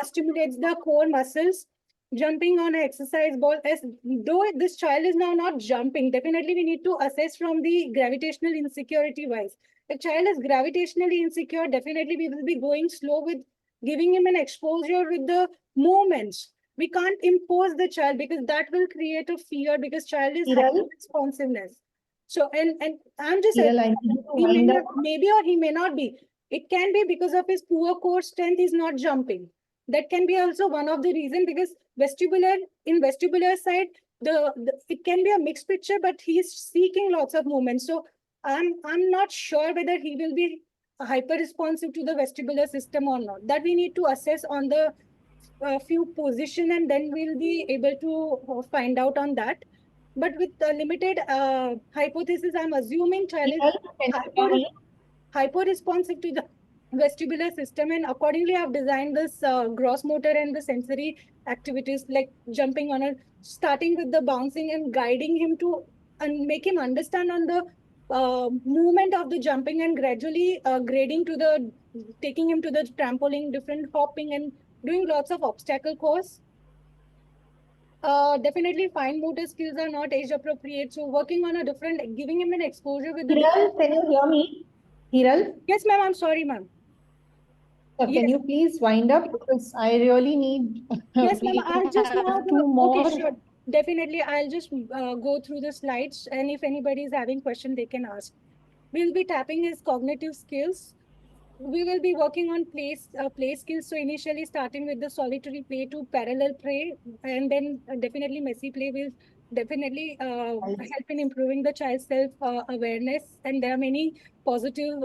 Speaker 11: stimulates the core muscles. Jumping on an exercise ball, as though this child is now not jumping, definitely we need to assess from the gravitational insecurity wise. If child is gravitationally insecure, definitely we will be going slow with giving him an exposure with the movements. We can't impose the child because that will create a fear, because child is responsiveness. So, and I'm just saying, maybe or he may not be. It can be because of his poor core strength, he's not jumping. That can be also one of the reason, because vestibular side, it can be a mixed picture, but he's seeking lots of movement. So I'm not sure whether he will be hyper responsive to the vestibular system or not. That we need to assess on the few position, and then we'll be able to find out on that. But with the limited hypothesis, I'm assuming child is hyper responsive to the vestibular system, and accordingly I've designed this gross motor and the sensory activities like jumping on a, starting with the bouncing and guiding him to and make him understand on the movement of the jumping and gradually grading to the, taking him to the trampoline, different hopping and doing lots of obstacle course. Definitely fine motor skills are not age appropriate. So working on a different, giving him an exposure with the
Speaker 9: Hiral, can you hear me? Hiral?
Speaker 11: Yes, ma'am. I'm sorry, ma'am.
Speaker 9: Can
Speaker 11: Yes.
Speaker 9: you please wind up, because I really need,
Speaker 11: Yes, ma'am.
Speaker 9: we
Speaker 11: I'll just
Speaker 9: have
Speaker 11: now
Speaker 9: two more.
Speaker 11: Okay, sure. Definitely. I'll just go through the slides, and if anybody is having question, they can ask. We'll be tapping his cognitive skills. We will be working on play skills. So initially starting with the solitary play to parallel play, and then definitely messy play will definitely help in improving the child's self awareness. And there are many positive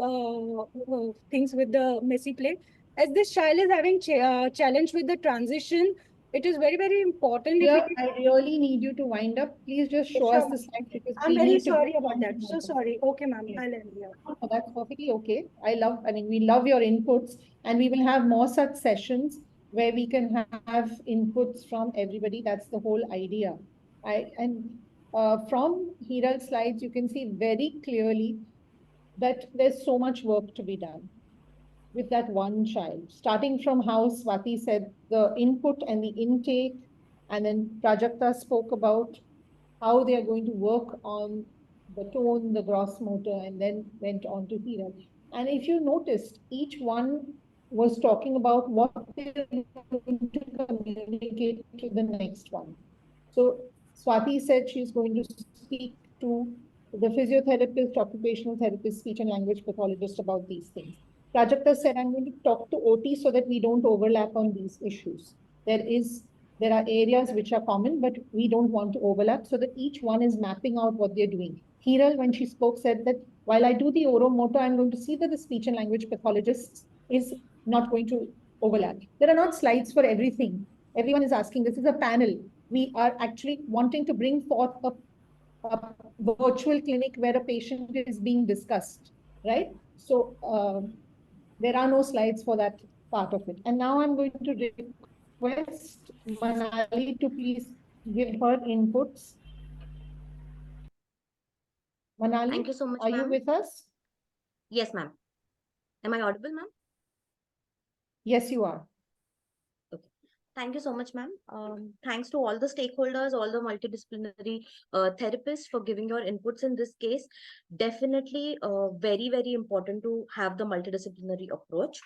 Speaker 11: things with the messy play. As this child is having challenge with the transition, it is very, very important. If we
Speaker 9: Yeah, I really need you to wind up. Please just show
Speaker 11: Sure,
Speaker 9: us the
Speaker 11: ma'am.
Speaker 9: slide, because
Speaker 11: I'm
Speaker 9: we
Speaker 11: very
Speaker 9: need to
Speaker 11: sorry
Speaker 9: go
Speaker 11: about
Speaker 9: on
Speaker 11: that.
Speaker 9: to
Speaker 11: So
Speaker 9: more.
Speaker 11: sorry. Okay, ma'am.
Speaker 9: Yes.
Speaker 11: I'll end here.
Speaker 9: No, that's perfectly okay. We love your inputs, and we will have more such sessions where we can have inputs from everybody. That's the whole idea. From Hiral's slides, you can see very clearly that there's so much work to be done with that one child. Starting from how Swati said, the input and the intake, and then Prajakta spoke about how they are going to work on the tone, the gross motor, and then went on to Hira. And if you noticed, each one was talking about what they're going to communicate to the next one. So Swati said she's going to speak to the physiotherapist, occupational therapist, speech and language pathologist about these things. Prajakta said, I'm going to talk to OT so that we don't overlap on these issues. There are areas which are common, but we don't want to overlap, so that each one is mapping out what they're doing. Hiral, when she spoke, said that while I do the oromotor, I'm going to see that the speech and language pathologist is not going to overlap. There are not slides for everything. Everyone is asking, this is a panel. We are actually wanting to bring forth a virtual clinic where a patient is being discussed, right? So there are no slides for that part of it. And now I'm going to request Manali to please give her inputs. Manali,
Speaker 12: Thank you so much,
Speaker 9: are you
Speaker 12: ma'am.
Speaker 9: with us?
Speaker 12: Yes, ma'am. Am I audible, ma'am?
Speaker 9: Yes, you are.
Speaker 12: Okay. Thank you so much, ma'am. Thanks to all the stakeholders, all the multidisciplinary therapists for giving your inputs in this case. Definitely very, very important to have the multidisciplinary approach.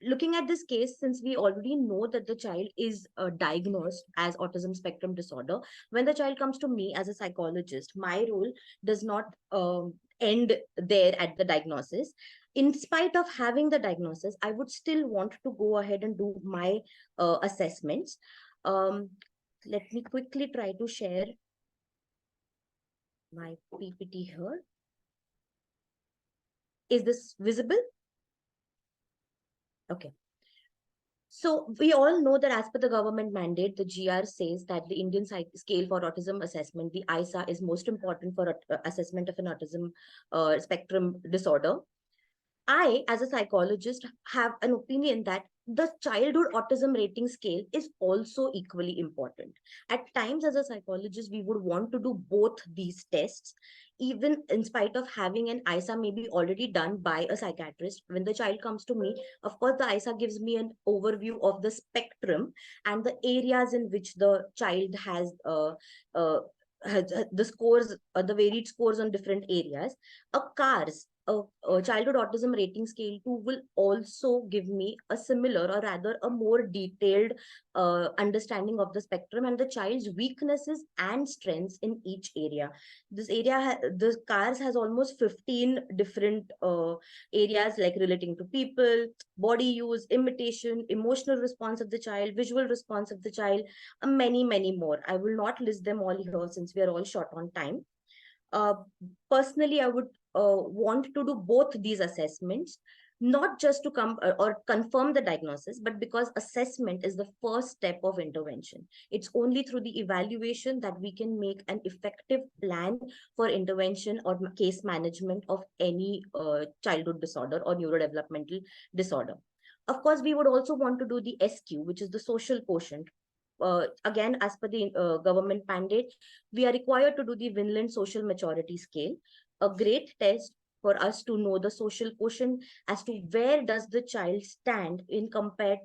Speaker 12: Looking at this case, since we already know that the child is diagnosed as autism spectrum disorder, when the child comes to me as a psychologist, my role does not end there at the diagnosis. In spite of having the diagnosis, I would still want to go ahead and do my assessments. Let me quickly try to share my PPT here. Is this visible? Okay. So we all know that as per the government mandate, the GR says that the Indian Scale for Autism Assessment, the ISA, is most important for assessment of an autism spectrum disorder. I, as a psychologist, have an opinion that the childhood autism rating scale is also equally important. At times, as a psychologist, we would want to do both these tests, even in spite of having an ISA maybe already done by a psychiatrist. When the child comes to me, of course, the ISA gives me an overview of the spectrum and the areas in which the child has the scores, the varied scores on different areas. A childhood autism rating scale too will also give me a similar, or rather a more detailed understanding of the spectrum and the child's weaknesses and strengths in each area. This area, the CARS has almost 15 different areas, like relating to people, body use, imitation, emotional response of the child, visual response of the child, many, many more. I will not list them all here since we are all short on time. Personally, I would want to do both these assessments, not just to come or confirm the diagnosis, but because assessment is the first step of intervention. It's only through the evaluation that we can make an effective plan for intervention or case management of any childhood disorder or neurodevelopmental disorder. Of course, we would also want to do the SQ, which is the social quotient, again, as per the government mandate, we are required to do the Vinland Social Maturity Scale, a great test for us to know the social quotient as to where does the child stand when compared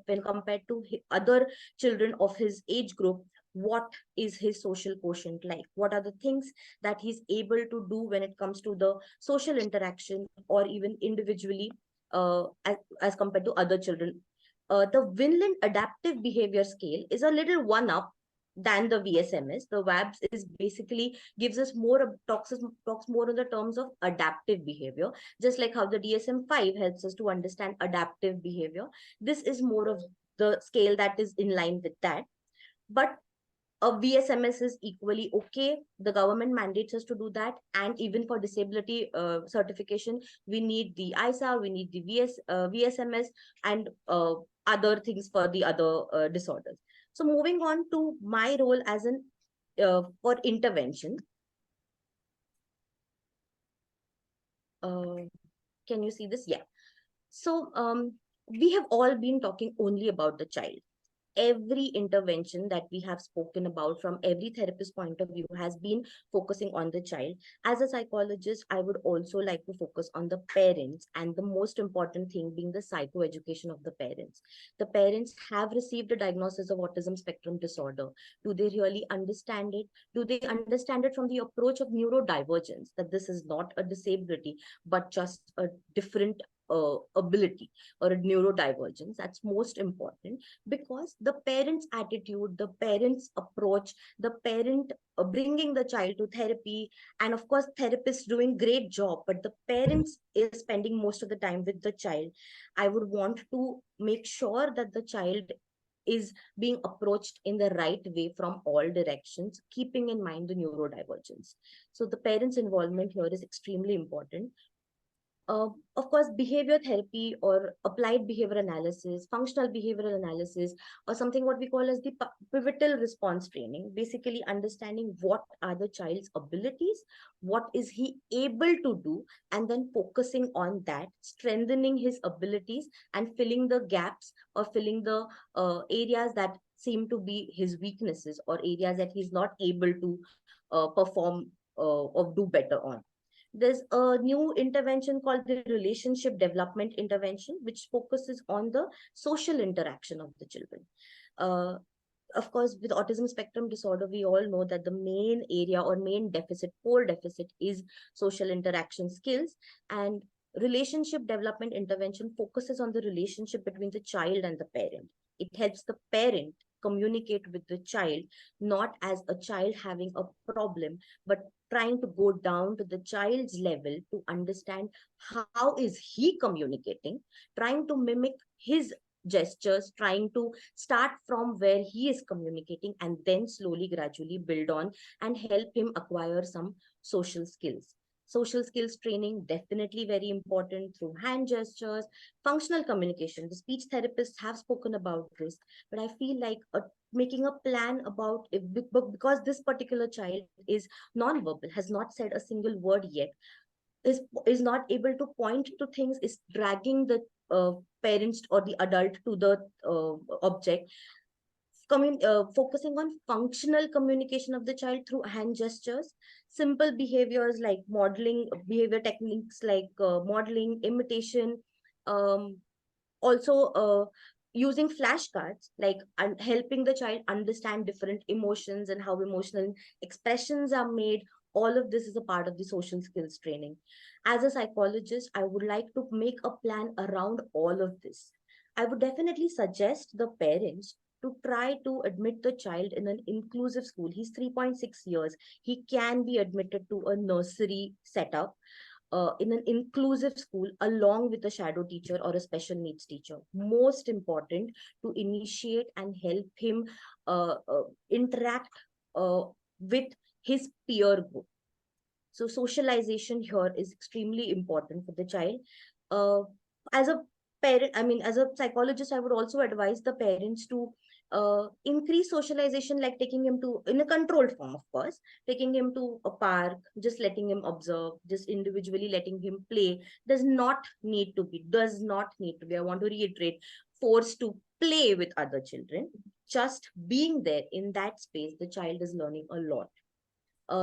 Speaker 12: to other children of his age group. What is his social quotient like? What are the things that he's able to do when it comes to the social interaction or even individually as compared to other children? The Vinland Adaptive Behavior Scale is a little one up than the VSMS. The WABS is basically gives us more, talks more in the terms of adaptive behavior, just like how the DSM-5 helps us to understand adaptive behavior. This is more of the scale that is in line with that. But a VSMS is equally okay. The government mandates us to do that. And even for disability certification, we need the ISA, we need the VSMS, and other things for the other disorders. So moving on to my role as an for intervention. Can you see this? Yeah. So we have all been talking only about the child. Every intervention that we have spoken about from every therapist point of view has been focusing on the child. As a psychologist, I would also like to focus on the parents, and the most important thing being the psychoeducation of the parents. The parents have received a diagnosis of autism spectrum disorder. Do they really understand it? Do they understand it from the approach of neurodivergence, that this is not a disability, but just a different ability or a neurodivergence? That's most important, because the parent's attitude, the parent's approach, the parent bringing the child to therapy, and of course therapists doing great job, but the parents is spending most of the time with the child. I would want to make sure that the child is being approached in the right way from all directions, keeping in mind the neurodivergence. So the parents' involvement here is extremely important. Of course, behavior therapy or applied behavior analysis, functional behavioral analysis, or something what we call as the pivotal response training, basically understanding what are the child's abilities, what is he able to do, and then focusing on that, strengthening his abilities and filling the gaps or filling the areas that seem to be his weaknesses or areas that he's not able to perform or do better on. There's a new intervention called the relationship development intervention, which focuses on the social interaction of the children. Of course, with autism spectrum disorder, we all know that the main area or main deficit, core deficit, is social interaction skills. And relationship development intervention focuses on the relationship between the child and the parent. It helps the parent communicate with the child, not as a child having a problem, but trying to go down to the child's level to understand how is he communicating, trying to mimic his gestures, trying to start from where he is communicating, and then slowly, gradually build on and help him acquire some social skills. Social skills training, definitely very important, through hand gestures, functional communication. The speech therapists have spoken about this, but I feel like making a plan about it, because this particular child is non-verbal, has not said a single word yet, is not able to point to things, is dragging the parents or the adult to the object. Focusing on functional communication of the child through hand gestures, simple behaviors like modeling, behavior techniques like modeling, imitation, also using flashcards, like helping the child understand different emotions and how emotional expressions are made. All of this is a part of the social skills training. As a psychologist, I would like to make a plan around all of this. I would definitely suggest the parents to try to admit the child in an inclusive school. He's 3.6 years. He can be admitted to a nursery setup in an inclusive school along with a shadow teacher or a special needs teacher. Most important, to initiate and help him interact with his peer group. So socialization here is extremely important for the child. As a parent, as a psychologist, I would also advise the parents to increase socialization, like taking him to, in a controlled form, of course, taking him to a park, just letting him observe, just individually letting him play. Does not need to be, I want to reiterate, forced to play with other children. Just being there in that space, the child is learning a lot.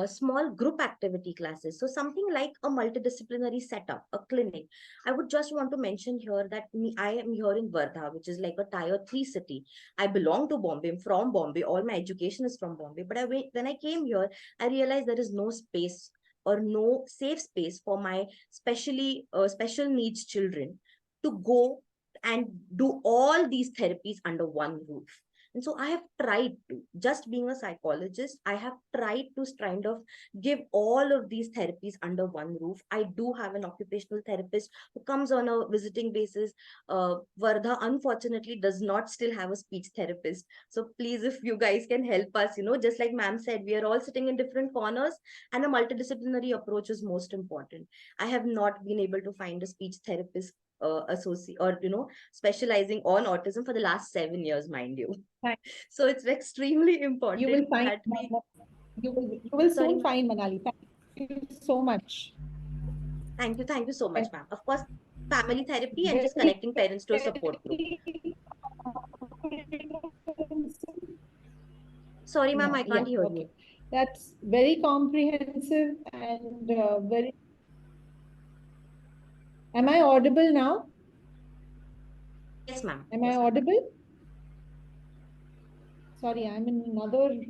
Speaker 12: Small group activity classes. So something like a multidisciplinary setup, a clinic. I would just want to mention here that I am here in Wardha, which is like a tier 3 city. I belong to Bombay. I'm from Bombay. All my education is from Bombay. But when I came here, I realized there is no space or no safe space for my special needs children to go and do all these therapies under one roof. And so I have tried to, just being a psychologist, I have tried to kind of give all of these therapies under one roof. I do have an occupational therapist who comes on a visiting basis. Vardha, unfortunately, does not still have a speech therapist. So please, if you guys can help us, just like ma'am said, we are all sitting in different corners, and a multidisciplinary approach is most important. I have not been able to find a speech therapist associate or specializing on autism for the last 7 years, mind you. So it's extremely important
Speaker 9: You will find
Speaker 12: that we
Speaker 9: you will
Speaker 12: Sorry,
Speaker 9: soon find, Manali. Thank you so much.
Speaker 12: thank you so much, ma'am. Of course, family therapy and just
Speaker 9: Very,
Speaker 12: connecting parents to a support group. Sorry, ma'am, I can't hear you.
Speaker 9: That's very comprehensive and very. Am I audible now?
Speaker 12: Yes, ma'am.
Speaker 9: Am I audible? Sorry, I'm in another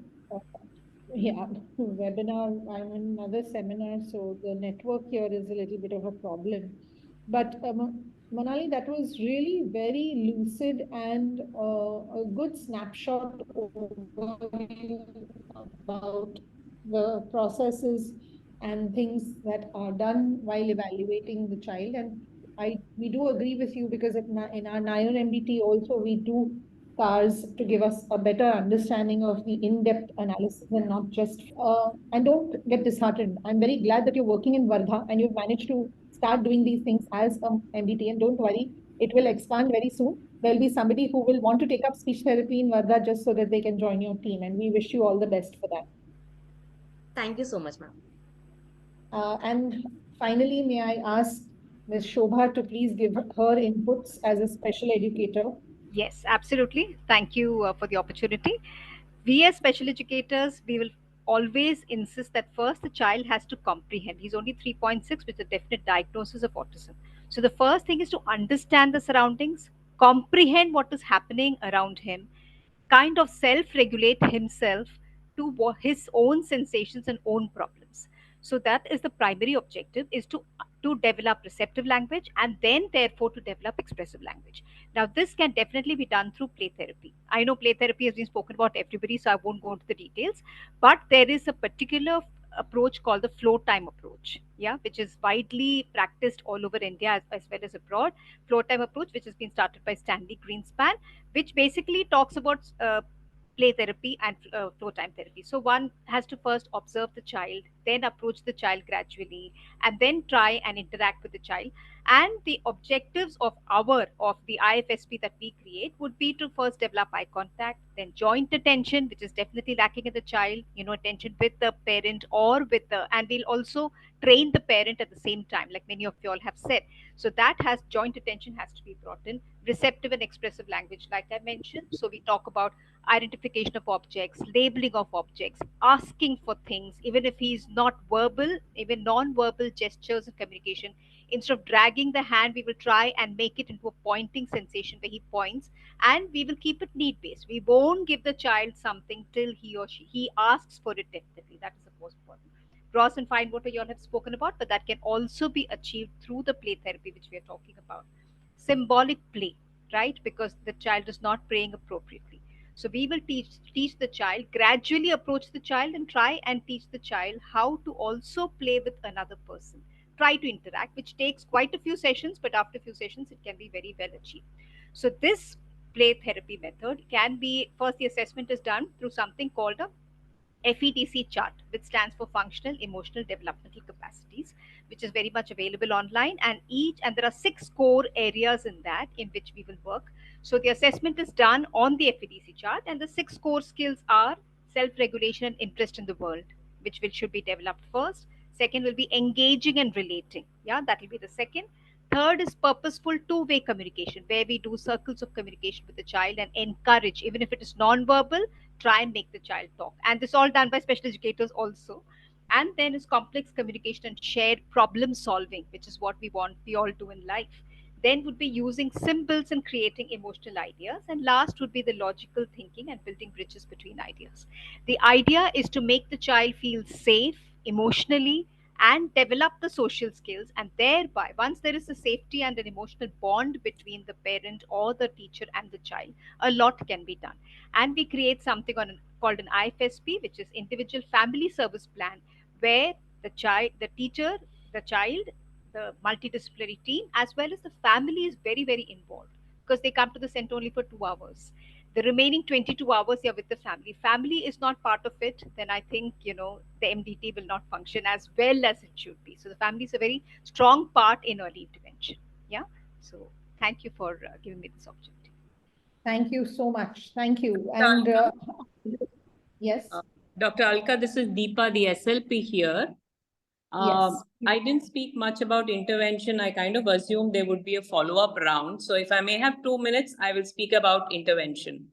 Speaker 9: webinar. I'm in another seminar, so the network here is a little bit of a problem. But Manali, that was really very lucid and a good snapshot overview about the processes and things that are done while evaluating the child. And we do agree with you, because in our Nair MDT also we do CARS to give us a better understanding of the in-depth analysis and not just, and don't get disheartened. I'm very glad that you're working in Wardha and you've managed to start doing these things as a MDT, and don't worry, it will expand very soon. There'll be somebody who will want to take up speech therapy in Wardha just so that they can join your team, and we wish you all the best for that.
Speaker 12: Thank you so much, ma'am.
Speaker 9: And finally, may I ask Ms. Shobha to please give her inputs as a special educator.
Speaker 13: Yes, absolutely. Thank you for the opportunity. We as special educators, we will always insist that first the child has to comprehend. He's only 3.6 with a definite diagnosis of autism. So the first thing is to understand the surroundings, comprehend what is happening around him, kind of self-regulate himself to his own sensations and own problems. So that is the primary objective, is to develop receptive language and then therefore to develop expressive language. Now this can definitely be done through play therapy. I know play therapy has been spoken about everybody, so I won't go into the details, but there is a particular approach called the flow time approach, which is widely practiced all over India as well as abroad. Flow time approach, which has been started by Stanley Greenspan, which basically talks about play therapy and flow time therapy. So one has to first observe the child, then approach the child gradually, and then try and interact with the child. And the objectives of the IFSP that we create would be to first develop eye contact, then joint attention, which is definitely lacking in the child, attention with the parent or and we'll also train the parent at the same time, like many of you all have said. So that joint attention has to be brought in, receptive and expressive language, like I mentioned. So we talk about identification of objects, labeling of objects, asking for things, even if he's not verbal, even non-verbal gestures of communication. Instead of dragging the hand, we will try and make it into a pointing sensation where he points, and we will keep it need-based. We won't give the child something till he asks for it definitely. That is the most important. Gross and fine motor you all have spoken about, but that can also be achieved through the play therapy which we are talking about. Symbolic play, right? Because the child is not praying appropriately. So we will teach the child, gradually approach the child and try and teach the child how to also play with another person. Try to interact, which takes quite a few sessions, but after a few sessions, it can be very well achieved. So this play therapy method can be, first the assessment is done through something called a FETC chart, which stands for Functional Emotional Developmental Capacities, which is very much available online. And there are 6 core areas in that in which we will work. So the assessment is done on the FETC chart, and the 6 core skills are self-regulation and interest in the world, which should be developed first. Second will be engaging and relating. That will be the second. Third is purposeful two-way communication, where we do circles of communication with the child and encourage, even if it is non-verbal, try and make the child talk. And this is all done by special educators also. And then is complex communication and shared problem solving, which is what we all do in life. Then would be using symbols and creating emotional ideas. And last would be the logical thinking and building bridges between ideas. The idea is to make the child feel safe emotionally and develop the social skills, and thereby once there is a safety and an emotional bond between the parent or the teacher and the child, a lot can be done. And we create something called an IFSP, which is individual family service plan, where the child, the teacher, the child, the multidisciplinary team, as well as the family is very, very involved, because they come to the center only for 2 hours. The remaining 22 hours you're with the family. Family is not part of it, then I think, the MDT will not function as well as it should be. So the family is a very strong part in early intervention. Yeah. So thank you for giving me this opportunity.
Speaker 9: Thank you so much. Thank you. And yes.
Speaker 16: Dr. Alka, this is Deepa, the SLP here.
Speaker 9: Yes.
Speaker 16: I didn't speak much about intervention. I kind of assumed there would be a follow-up round. So if I may have 2 minutes, I will speak about intervention.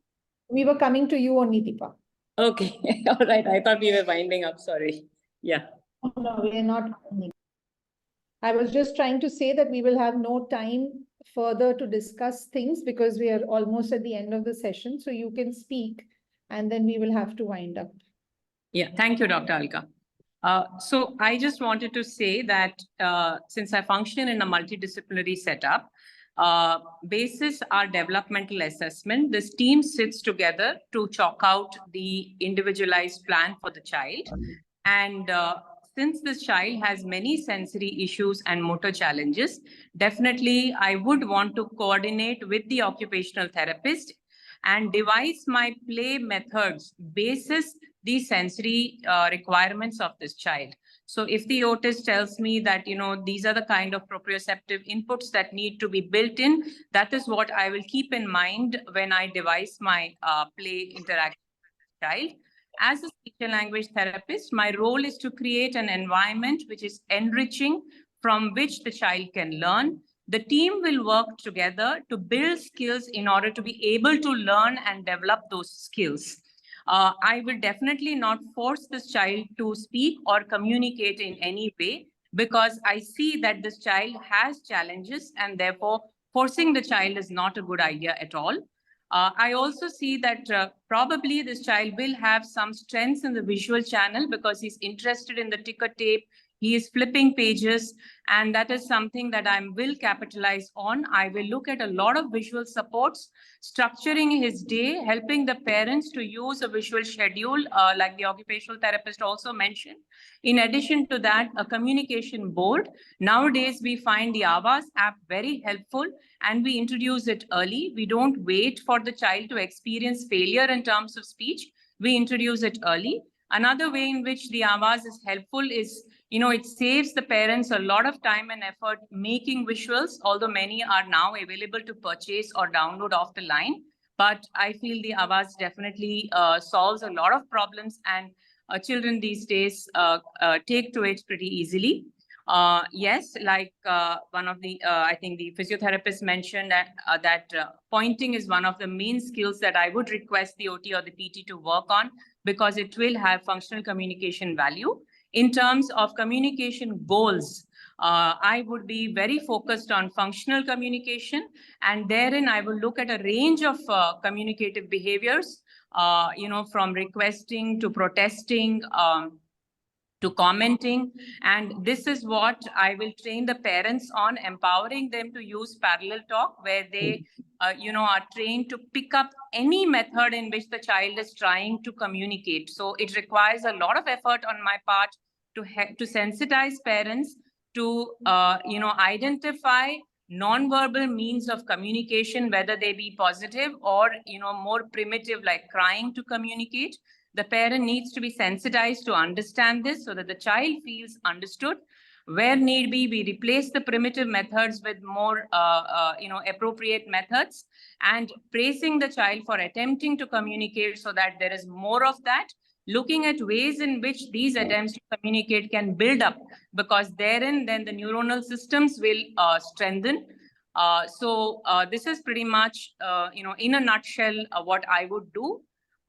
Speaker 9: We were coming to you only, Deepa.
Speaker 16: Okay. All right. I thought we were winding up. Sorry. Yeah.
Speaker 9: No, we are not. I was just trying to say that we will have no time further to discuss things because we are almost at the end of the session. So you can speak and then we will have to wind up.
Speaker 16: Yeah. Thank you, Dr. Alka. So I just wanted to say that since I function in a multidisciplinary setup, basis our developmental assessment, this team sits together to chalk out the individualized plan for the child. And since this child has many sensory issues and motor challenges, definitely I would want to coordinate with the occupational therapist and devise my play methods basis the sensory requirements of this child. So if the OTIS tells me that, these are the kind of proprioceptive inputs that need to be built in, that is what I will keep in mind when I devise my play interaction with the child. As a speech and language therapist, my role is to create an environment which is enriching, from which the child can learn. The team will work together to build skills in order to be able to learn and develop those skills. I will definitely not force this child to speak or communicate in any way, because I see that this child has challenges and therefore forcing the child is not a good idea at all. I also see that probably this child will have some strengths in the visual channel because he's interested in the ticker tape. He is flipping pages, and that is something that I will capitalize on. I will look at a lot of visual supports, structuring his day, helping the parents to use a visual schedule, like the occupational therapist also mentioned. In addition to that, a communication board. Nowadays, we find the Avas app very helpful, and we introduce it early. We don't wait for the child to experience failure in terms of speech. We introduce it early. Another way in which the Avas is helpful is, it saves the parents a lot of time and effort making visuals, although many are now available to purchase or download off the line. But I feel the Avas definitely solves a lot of problems, and children these days take to it pretty easily. Yes, like one of the, I think the physiotherapist mentioned that pointing is one of the main skills that I would request the OT or the PT to work on, because it will have functional communication value. In terms of communication goals, I would be very focused on functional communication, and therein I will look at a range of communicative behaviors, from requesting to protesting, to commenting. And this is what I will train the parents on, empowering them to use parallel talk, where they are trained to pick up any method in which the child is trying to communicate. So it requires a lot of effort on my part to sensitize parents to identify non-verbal means of communication, whether they be positive or more primitive like crying to communicate. The parent needs to be sensitized to understand this so that the child feels understood. Where need be, we replace the primitive methods with more appropriate methods, and praising the child for attempting to communicate so that there is more of that. looking at ways in which these attempts to communicate can build up, because therein then the neuronal systems will strengthen. This is pretty much, in a nutshell, what I would do.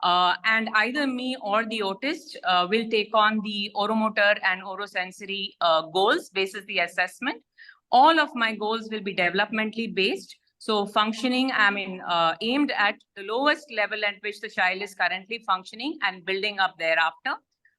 Speaker 16: And either me or the autist will take on the oromotor and orosensory goals basis the assessment. All of my goals will be developmentally based. So functioning, aimed at the lowest level at which the child is currently functioning and building up thereafter.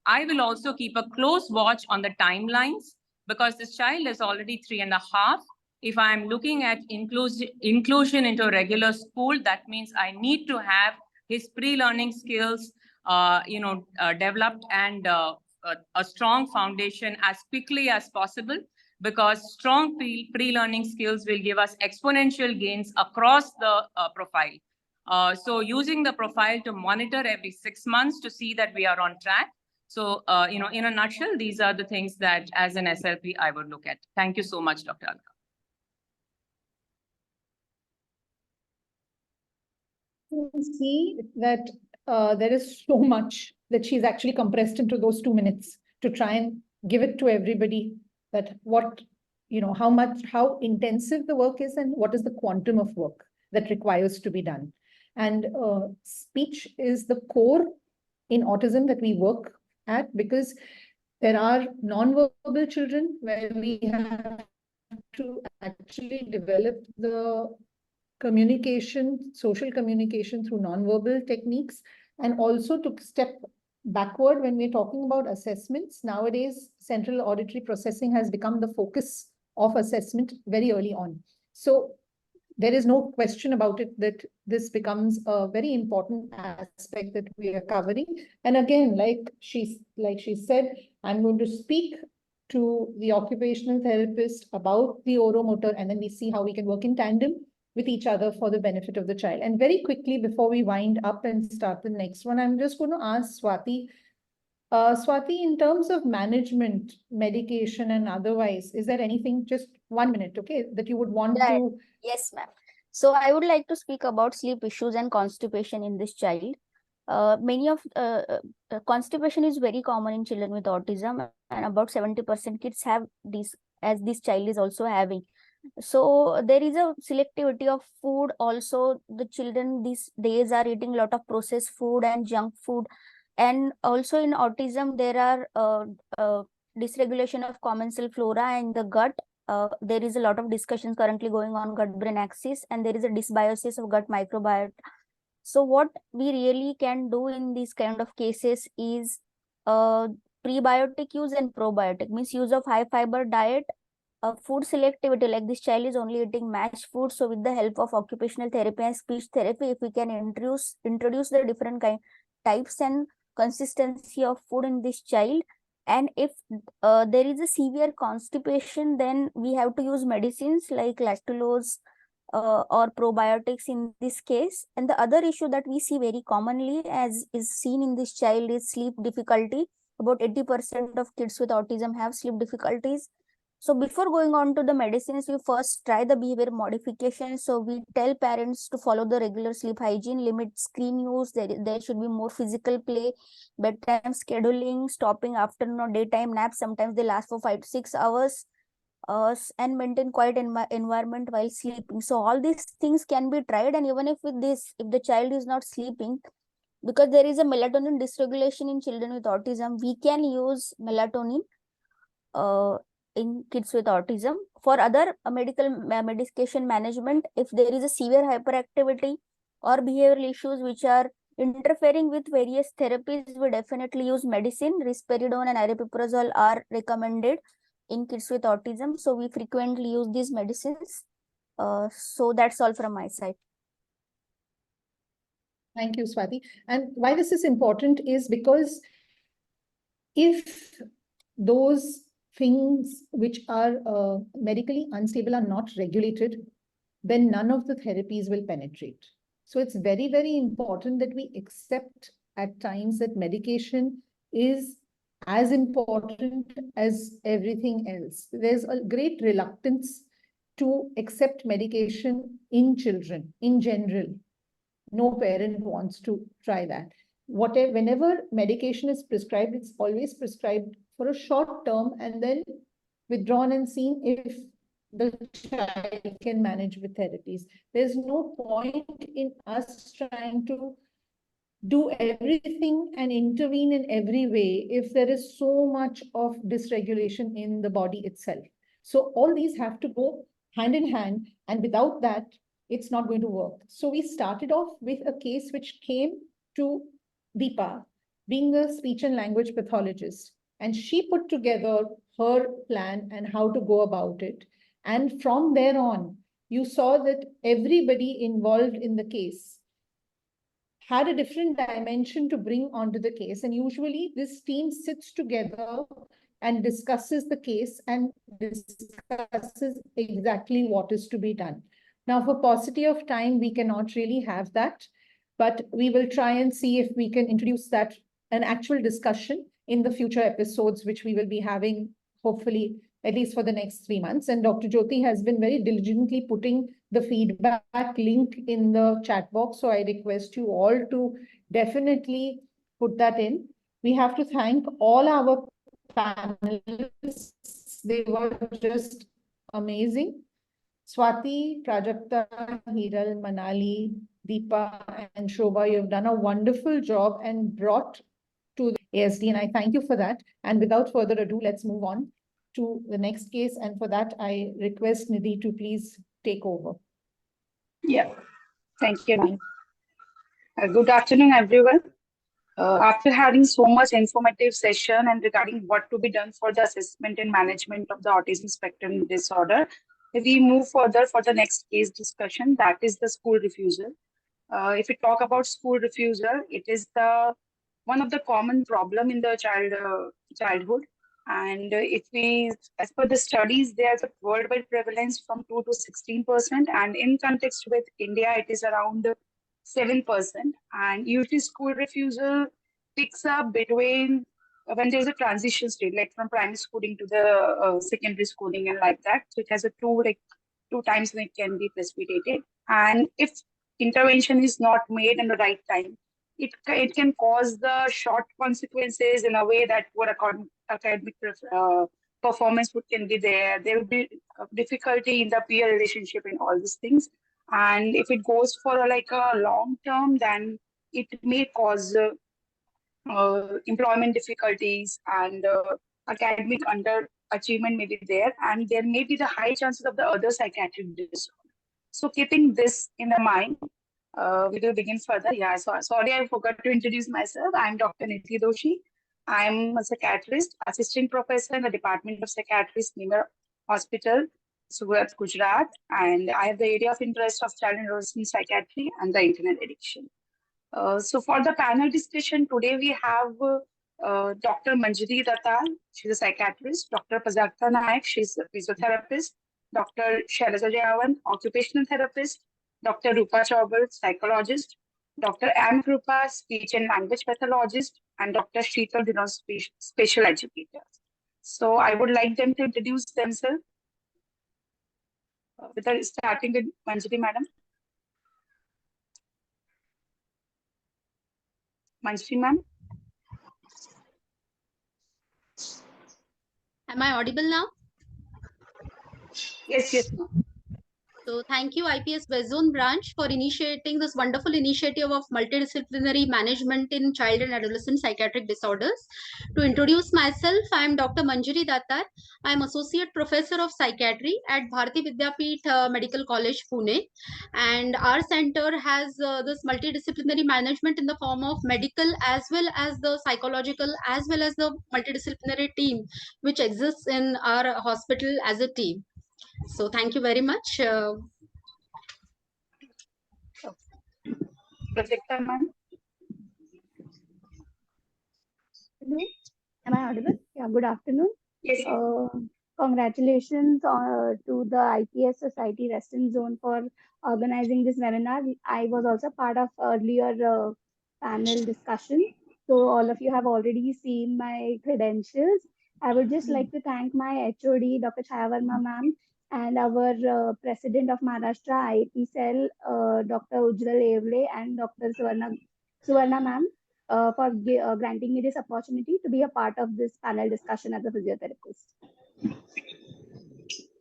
Speaker 16: I will also keep a close watch on the timelines, because this child is already 3.5. If I'm looking at inclusion into regular school, that means I need to have his pre-learning skills, developed and a strong foundation as quickly as possible, because strong pre-learning skills will give us exponential gains across the profile. So using the profile to monitor every 6 months to see that we are on track. So, in a nutshell, these are the things that as an SLP I would look at. Thank you so much, Dr. Alka.
Speaker 9: See that there is so much that she's actually compressed into those 2 minutes to try and give it to everybody, that what, how intensive the work is and what is the quantum of work that requires to be done. And speech is the core in autism that we work at, because there are non-verbal children where we have to actually develop the communication, social communication through nonverbal techniques, and also to step backward when we're talking about assessments. Nowadays, central auditory processing has become the focus of assessment very early on. So there is no question about it that this becomes a very important aspect that we are covering. And again, like she said, I'm going to speak to the occupational therapist about the oromotor, and then we see how we can work in tandem with each other for the benefit of the child. And very quickly, before we wind up and start the next one, I'm just going to ask Swati. Swati, in terms of management, medication, and otherwise, is there anything, just 1 minute, okay, that you would want to?
Speaker 8: Yes, ma'am. So I would like to speak about sleep issues and constipation in this child. Constipation is very common in children with autism, and about 70% kids have this, as this child is also having. So there is a selectivity of food. Also, the children these days are eating a lot of processed food and junk food. And also in autism, there are dysregulation of commensal flora in the gut. There is a lot of discussions currently going on gut-brain axis, and there is a dysbiosis of gut microbiota. So what we really can do in these kind of cases is prebiotic use and probiotic, means use of high fiber diet, food selectivity, like this child is only eating mashed food. So with the help of occupational therapy and speech therapy, if we can introduce the different types and consistency of food in this child, and if there is a severe constipation, then we have to use medicines like lactulose or probiotics in this case. And the other issue that we see very commonly, as is seen in this child, is sleep difficulty. About 80% of kids with autism have sleep difficulties. So before going on to the medicines, we first try the behavior modification. So we tell parents to follow the regular sleep hygiene, limit screen use. There should be more physical play, bedtime scheduling, stopping afternoon or daytime naps. Sometimes they last for 5 to 6 hours, and maintain quiet environment while sleeping. So all these things can be tried. And even if with this, if the child is not sleeping, because there is a melatonin dysregulation in children with autism, we can use melatonin in kids with autism. For other medication management, if there is a severe hyperactivity or behavioral issues which are interfering with various therapies, we definitely use medicine. Risperidone and aripiprazole are recommended in kids with autism. So we frequently use these medicines. So that's all from my side.
Speaker 9: Thank you, Swati. And why this is important is because if those things which are medically unstable are not regulated, then none of the therapies will penetrate. So it's very, very important that we accept at times that medication is as important as everything else. There's a great reluctance to accept medication in children in general. No parent wants to try that. whatever, whenever medication is prescribed, it's always prescribed for a short term and then withdrawn and seen if the child can manage with therapies. There's no point in us trying to do everything and intervene in every way if there is so much of dysregulation in the body itself. So all these have to go hand in hand, and without that, it's not going to work. So we started off with a case which came to Deepa, being a speech and language pathologist, and she put together her plan and how to go about it. And from there on, you saw that everybody involved in the case had a different dimension to bring onto the case. And usually this team sits together and discusses the case and discusses exactly what is to be done. Now, for paucity of time, we cannot really have that, but we will try and see if we can introduce that, an actual discussion in the future episodes, which we will be having, hopefully, at least for the next 3 months. And Dr. Jyoti has been very diligently putting the feedback link in the chat box. So I request you all to definitely put that in. We have to thank all our panelists. They were just amazing. Swati, Prajakta, Hiral, Manali, Deepa, and Shobha, you've done a wonderful job and brought to the ASD, and I thank you for that. And without further ado, let's move on to the next case. And for that, I request Nidhi to please take over.
Speaker 17: Yeah, thank you, ma'am. Good afternoon, everyone. After having so much informative session and regarding what to be done for the assessment and management of the autism spectrum disorder, we move further for the next case discussion, that is the school refusal. If we talk about school refusal, it is the one of the common problem in the childhood. And if we, as per the studies, there's a worldwide prevalence from 2 to 16%, and in context with India, it is around 7%. And usually school refusal picks up between when there's a transition state, like from primary schooling to the secondary schooling and like that. So it has a two times when it can be precipitated. And if intervention is not made in the right time, it can cause the short consequences in a way that poor academic performance can be there. There will be difficulty in the peer relationship and all these things. And if it goes for like a long term, then it may cause employment difficulties and academic underachievement may be there, and there may be the high chances of the other psychiatric disorder. So keeping this in the mind, we will begin further. Yeah, so sorry, I forgot to introduce myself. I'm Dr. Nidhi Doshi. I'm a psychiatrist, assistant professor in the Department of Psychiatry, Sneemer Hospital, Surat, Gujarat, and I have the area of interest of child and adolescent psychiatry and the internet addiction. So for the panel discussion today, we have Dr. Manjari Datta, she's a psychiatrist, Dr. Prajakta Naik, she's a physiotherapist, Dr. Shailaja Jayawan, occupational therapist, Dr. Rupa Chaubal, psychologist, Dr. M. Krupa, speech and language pathologist, and Dr. Sheetal Dinon, special educator. So I would like them to introduce themselves. Starting with Manjari, madam. Manjari, ma'am.
Speaker 18: Am I audible now?
Speaker 17: Yes, yes, ma'am.
Speaker 18: So thank you, IPS West Zone branch, for initiating this wonderful initiative of multidisciplinary management in child and adolescent psychiatric disorders. To introduce myself, I am Dr. Manjari Dattar. I am Associate Professor of Psychiatry at Bharati Vidyapeeth Medical College, Pune. And our center has this multidisciplinary management in the form of medical as well as the psychological as well as the multidisciplinary team, which exists in our hospital as a team. So thank you very much.
Speaker 17: Prajakta, ma'am.
Speaker 10: Am I audible? Yeah, good afternoon.
Speaker 17: Yes.
Speaker 10: Congratulations to the IPS Society Western Zone for organizing this webinar. I was also part of earlier panel discussion. So all of you have already seen my credentials. I would just like to thank my HOD, Dr. Chaya Verma ma'am, and our President of Maharashtra IIT Cell, Dr. Ujjwal Evle, and Dr. Suvarna ma'am, for granting me this opportunity to be a part of this panel discussion as a physiotherapist.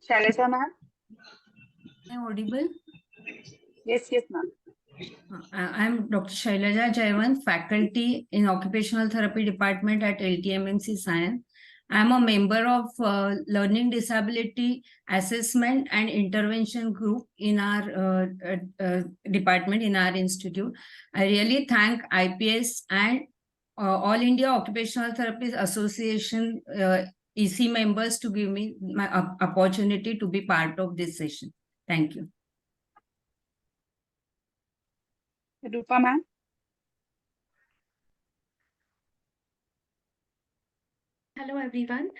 Speaker 17: Shailaja ma'am?
Speaker 19: Am I audible?
Speaker 17: Yes, ma'am.
Speaker 19: I'm Dr. Shailaja Jayawant, faculty in Occupational Therapy Department at LTMNC Science. I'm a member of Learning Disability Assessment and Intervention Group in our department, in our institute. I really thank IPS and All India Occupational Therapists Association EC members to give me my opportunity to be part of this session. Thank you.
Speaker 17: Rupa ma'am?
Speaker 20: Hello, everyone.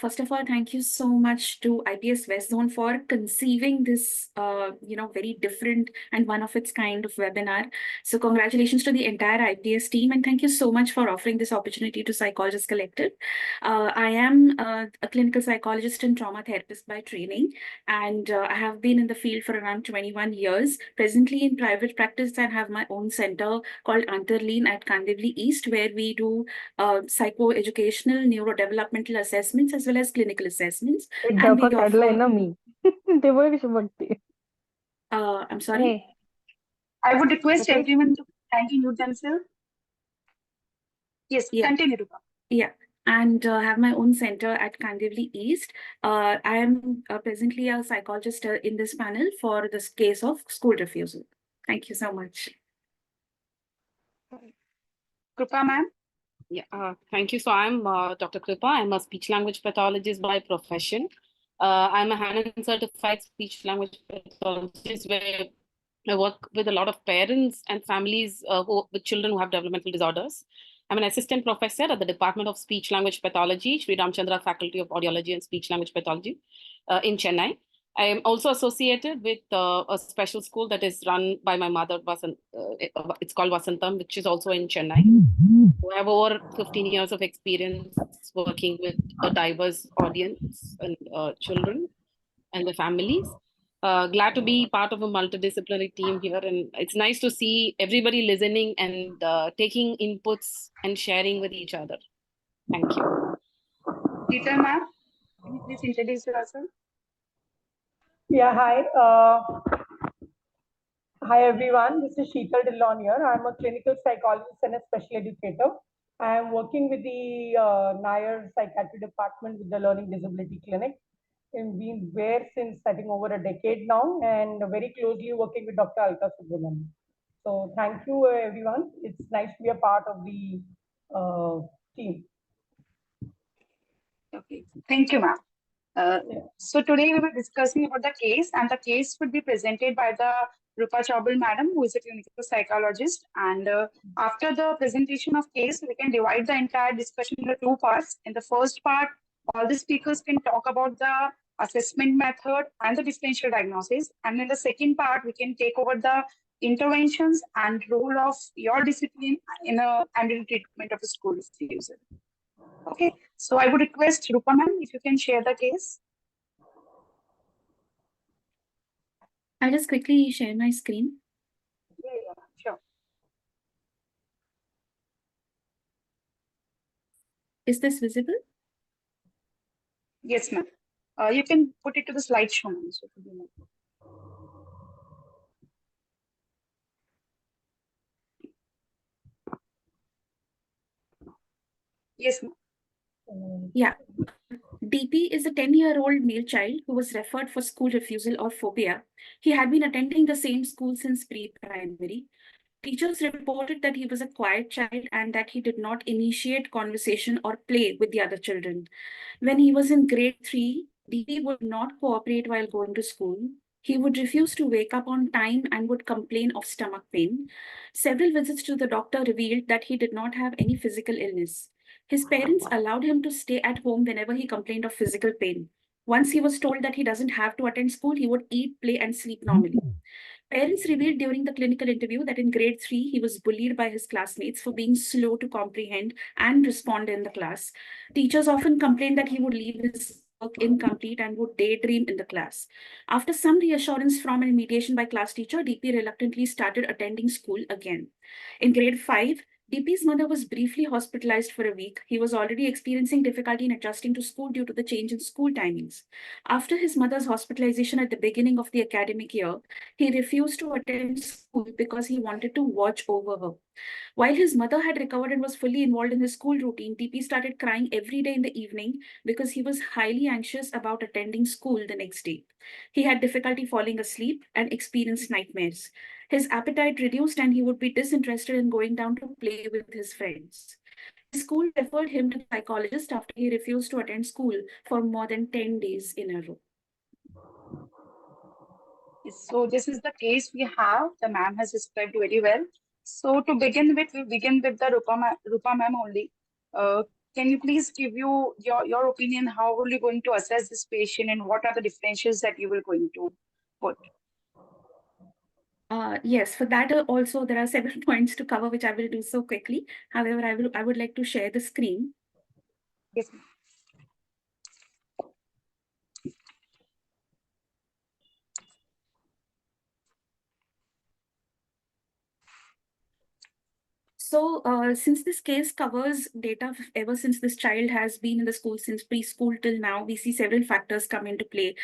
Speaker 20: First of all, thank you so much to IPS West Zone for conceiving this, very different and one of its kind of webinar. So congratulations to the entire IPS team, and thank you so much for offering this opportunity to Psychologists Collective. I am a clinical psychologist and trauma therapist by training, and I have been in the field for around 21 years. Presently in private practice, I have my own center called Antarleen at Kandivli East, where we do psychoeducational, neurodevelopmental assessments as well as clinical assessments. And we offer, I'm sorry.
Speaker 17: Hey, I would request everyone to kindly mute themselves. Yes, continue, Rupa.
Speaker 20: Yeah. And have my own center at Kandivli East. I am presently a psychologist in this panel for this case of school refusal. Thank you so much.
Speaker 17: Krupa ma'am?
Speaker 21: Yeah, thank you. So I'm Dr. Kripa. I'm a speech language pathologist by profession. I'm a Hanan certified speech language pathologist where I work with a lot of parents and families with children who have developmental disorders. I'm an assistant professor at the Department of Speech Language Pathology, Sri Ramchandra Faculty of Audiology and Speech Language Pathology in Chennai. I am also associated with a special school that is run by my mother, it's called Vasantam, which is also in Chennai. I have over 15 years of experience working with a diverse audience and children and their families. Glad to be part of a multidisciplinary team here, and it's nice to see everybody listening and taking inputs and sharing with each other. Thank you.
Speaker 17: Peter ma'am, can you please introduce yourself?
Speaker 22: Yeah, hi. Hi everyone, this is Sheetal Dillon here. I'm a clinical psychologist and a special educator. I am working with the Nair Psychiatry Department with the Learning Disability Clinic. I've been there since I think over a decade now, and very closely working with Dr. Alka Subramanian. So thank you everyone. It's nice to be a part of the team.
Speaker 17: Okay, thank you ma'am. So today we were discussing about the case, and the case would be presented by the Rupa Chaubal madam, who is a clinical psychologist. And after the presentation of case, we can divide the entire discussion into two parts. In the first part, all the speakers can talk about the assessment method and the differential diagnosis. And in the second part, we can take over the interventions and role of your discipline in a handling treatment of a school refusal. Okay, so I would request Rupa ma'am, if you can share the case.
Speaker 20: I'll just quickly share my screen.
Speaker 17: Yeah, sure.
Speaker 20: Is this visible?
Speaker 17: Yes, ma'am. You can put it to the slideshow, ma'am. So yes, ma'am.
Speaker 20: Yeah. DP is a 10-year-old male child who was referred for school refusal or phobia. He had been attending the same school since pre-primary. Teachers reported that he was a quiet child and that he did not initiate conversation or play with the other children. When he was in grade 3, DP would not cooperate while going to school. He would refuse to wake up on time and would complain of stomach pain. Several visits to the doctor revealed that he did not have any physical illness. His parents allowed him to stay at home whenever he complained of physical pain. Once he was told that he doesn't have to attend school, he would eat, play, and sleep normally. Parents revealed during the clinical interview that in grade 3, he was bullied by his classmates for being slow to comprehend and respond in the class. Teachers often complained that he would leave his work incomplete and would daydream in the class. After some reassurance from and mediation by class teacher, DP reluctantly started attending school again. In grade 5, TP's mother was briefly hospitalized for a week. He was already experiencing difficulty in adjusting to school due to the change in school timings. After his mother's hospitalization at the beginning of the academic year, he refused to attend school because he wanted to watch over her. While his mother had recovered and was fully involved in his school routine, TP started crying every day in the evening because he was highly anxious about attending school the next day. He had difficulty falling asleep and experienced nightmares. His appetite reduced and he would be disinterested in going down to play with his friends. His school referred him to the psychologist after he refused to attend school for more than 10 days in a row.
Speaker 17: So this is the case we have. The ma'am has described very well. So to begin with, we begin with the Rupa ma'am only. Can you please give your opinion? How will you going to assess this patient and what are the differentials that you will going to put?
Speaker 20: Yes, for that also there are several points to cover, which I will do so quickly. However, I would like to share the screen.
Speaker 17: Yes.
Speaker 20: So, since this case covers data ever since this child has been in the school since preschool till now, we see several factors come into play.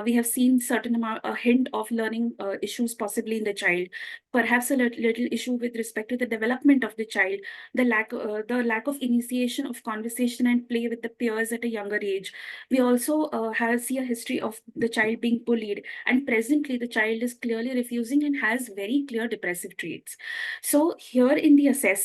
Speaker 20: We have seen a hint of learning issues possibly in the child, perhaps a little issue with respect to the development of the child, the lack of initiation of conversation and play with the peers at a younger age. We also see a history of the child being bullied, and presently the child is clearly refusing and has very clear depressive traits. So here in the assessment,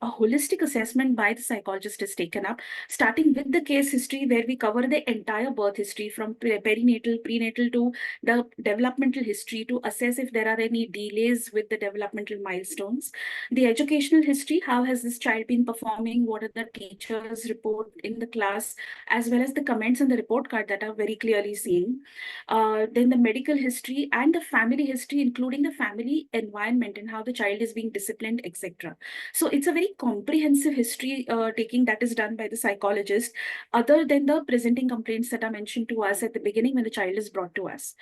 Speaker 20: a holistic assessment by the psychologist is taken up, starting with the case history where we cover the entire birth history from perinatal, prenatal to the developmental history to assess if there are any delays with the developmental milestones. The educational history, how has this child been performing, what are the teachers' report in the class, as well as the comments on the report card that are very clearly seen. Then the medical history and the family history, including the family environment and how the child is being disciplined, etc. So it's a very comprehensive history taking that is done by the psychologist, other than the presenting complaints that are mentioned to us at the beginning when the child is brought to us.